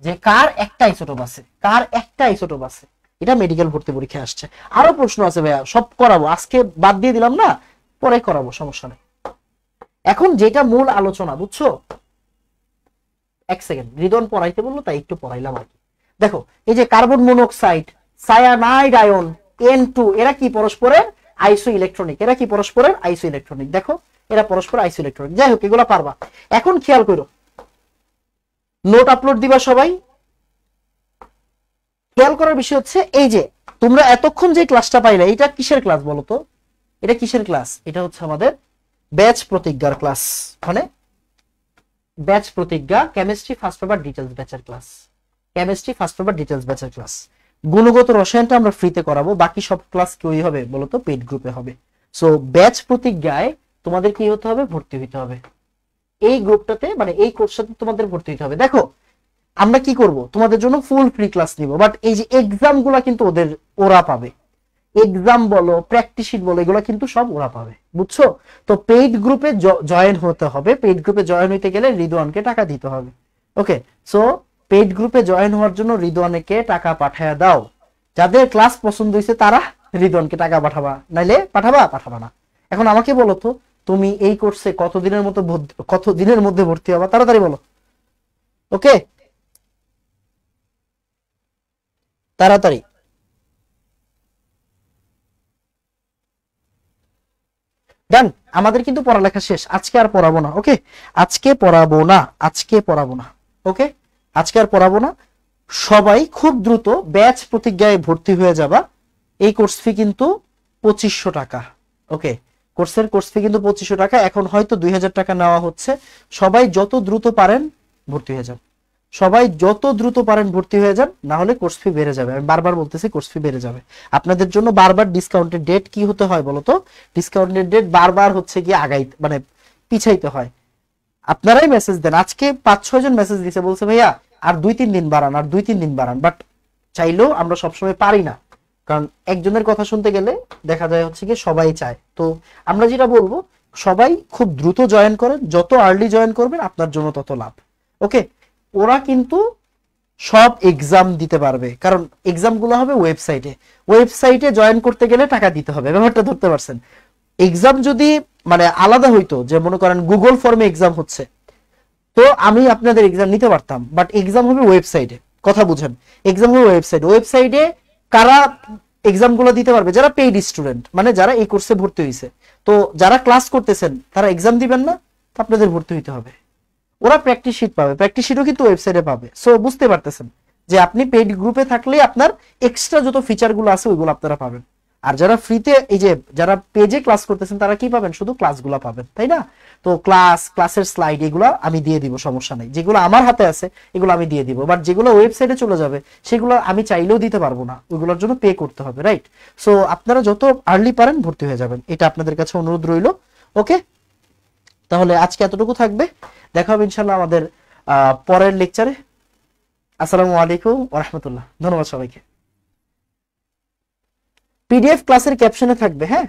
যে কার একটা আইসোটোপ আছে, এটা মেডিকেল ভর্তি পরীক্ষা আসছে। আরো প্রশ্ন আছে ভাইয়া, সব করাবো, আজকে বাদ দিয়ে দিলাম না, পরে করাবো, সমস্যা নেই। এখন যেটা মূল আলোচনা, বুঝছো? এক সেকেন্ড, রিদন পড়াইতে বললো তাই একটু পড়াইলাম আর কি। দেখো এই যে carbon monoxide, cyanide ion, N2, এরা কি পরস্পরের আইসো ইলেকট্রনিক। দেখো এরা পরস্পর আইসো ইলেকট্রনিক। যাই হোক, এগুলো পারবা। এখন খেয়াল করো, নোট আপলোড দিবা সবাই। খেয়াল করার বিষয় হচ্ছে এই যে তোমরা এতক্ষণ যে ক্লাসটা পাইলে, এটা কিসের ক্লাস বলো তো? এটা কিসের ক্লাস? এটা হচ্ছে আমাদের ব্যাচ প্রতিজ্ঞার ক্লাস, মানে ব্যাচ প্রতিজ্ঞা কেমিস্ট্রি ফার্স্ট পেপার ডিটেইলস ব্যাচের ক্লাস। গুণগত রসায়নটা আমরা ফ্রিতে করাবো, বাকি সব ক্লাস কি হবে বলো তো? পেইড গ্রুপে হবে। সো ব্যাচ প্রতিজ্ঞায় তোমাদের কি হতে হবে? ভর্তি হতে হবে এই গ্রুপটাতে, মানে এই কোর্সটাতে তোমাদের ভর্তি হতে হবে। দেখো আমরা কি করব, তোমাদের জন্য ফুল ফ্রি ক্লাস নিব, বাট এই যে এক্সাম গুলা কিন্তু ওরা পাবে। এক্সাম বলো, প্র্যাকটিস শিট বলো, এগুলো কিন্তু সব ওরা পাবে, বুঝছো? তো পেইড গ্রুপে জয়েন হতে হবে। পেইড গ্রুপে জয়েন হইতে গেলে রিদওয়ানকে টাকা দিতে হবে। ওকে, সো পেইড গ্রুপে জয়েন হওয়ার জন্য রিদওয়ানকে টাকা পাঠায়া দাও। যাদের ক্লাস পছন্দ হয়েছে তারা রিদওয়ানকে টাকা পাঠাবা, নাইলে পাঠাবা না। এখন আমাকে বলো তো, তুমি এই কোর্সে কতদিনের মধ্যে ভর্তি হবা? তাড়াতাড়ি বলো। ওকে, তাড়াতাড়ি। ডান, আমাদের কিন্তু পড়ালেখা শেষ, আজকে আর পড়াবো না। ওকে, আজকে পড়াবো না। সবাই খুব দ্রুত ব্যাচ প্রতিজ্ঞায় ভর্তি হয়ে যাবা। এই কোর্স ফি কিন্তু 2500 টাকা। ওকে, কোর্স ফি কিন্তু 2500 টাকা। এখন হয়তো 2000 টাকা নেওয়া হচ্ছে। সবাই যত দ্রুত পারেন ভর্তি হয়ে যান। সবাই যত দ্রুত পারেন ভর্তি হয়ে যান, না হলে কোর্স ফি বেড়ে যাবে। আমি বারবার বলতেছি কোর্স ফি বেড়ে যাবে আপনাদের জন্য। বারবার ডিসকাউন্টের ডেট কি হতে হয় বলতো? ডিসকাউন্টের ডেট বারবার হচ্ছে গিয়ে মানে পিছাইতে হয়। আপনারাই মেসেজ দেন, আজকে 5-6 জন মেসেজ দিছে, বলছে ভাইয়া আর 2-3 দিন বাড়ান, আর 2-3 দিন বাড়ান। বাট চাইলেও আমরা সবসময় পারি না, কারণ একজনের কথা শুনতে গেলে দেখা যায় হচ্ছে কি সবাই চায়। তো আমরা যেটা বলবো, সবাই খুব দ্রুত জয়েন করেন, যত আর্লি জয়েন করবেন আপনার জন্য তত লাভ। ওকে, ওরা কিন্তু সব এক্সাম দিতে পারবে, কারণ এক্সাম গুলো হবে ওয়েবসাইটে। ওয়েবসাইটে জয়েন করতে গেলে টাকা দিতে হবে, ব্যাপারটা ধরতে পারছেন? এক্সাম যদি মানে আলাদা হইতো, যে মনে করেন গুগল ফর্মে এক্সাম হচ্ছে, তো আমি আপনাদের এক্সাম নিতে পারতাম, বাট এক্সাম হবে ওয়েবসাইটে। কথা বুঝেন, এক্সাম হবে ওয়েবসাইটে। ওয়েবসাইটে কারা এক্সাম গুলো দিতে পারবে? যারা পেইড স্টুডেন্ট, মানে যারা এই কোর্সে ভর্তি হয়েছে। তো যারা ক্লাস করতেছেন তারা এক্সাম দিবেন না, তো আপনাদের ভর্তি হইতে হবে। ওরা প্র্যাকটিস শিট পাবে, প্র্যাকটিস শিটও কিন্তু ওয়েবসাইটে পাবে। সো বুঝতে পারতেছেন যে আপনি পেইড গ্রুপে থাকলে আপনার এক্সট্রা যত ফিচার গুলো আছে ওইগুলো আপনারা পাবেন। আর যারা ফ্রিতে, এই যে যারা পেজে ক্লাস করতেছেন, তারা কি পাবেন? শুধু ক্লাসগুলো পাবেন, তাই না? তো ক্লাসের স্লাইড এগুলো আমি দিয়ে দিব, সমস্যা নেই। যেগুলো আমার হাতে আছে এগুলো আমি দিয়ে দিব, বাট যেগুলো ওয়েবসাইটে চলে যাবে সেগুলো আমি চাইলেও দিতে পারবো না, ওইগুলোর জন্য পে করতে হবে, রাইট? সো আপনারা যত আর্লি পারেন ভর্তি হয়ে যাবেন, এটা আপনাদের কাছে অনুরোধ রইল। ওকে, তাহলে আজকে এতটুকু থাকবে। দেখা হবে ইনশাল্লাহ আমাদের পরের লেকচারে। আসসালামু আলাইকুম ওয়া রাহমাতুল্লাহ। ধন্যবাদ সবাইকে। পিডিএফ ক্লাসের ক্যাপশনে থাকবে, হ্যাঁ।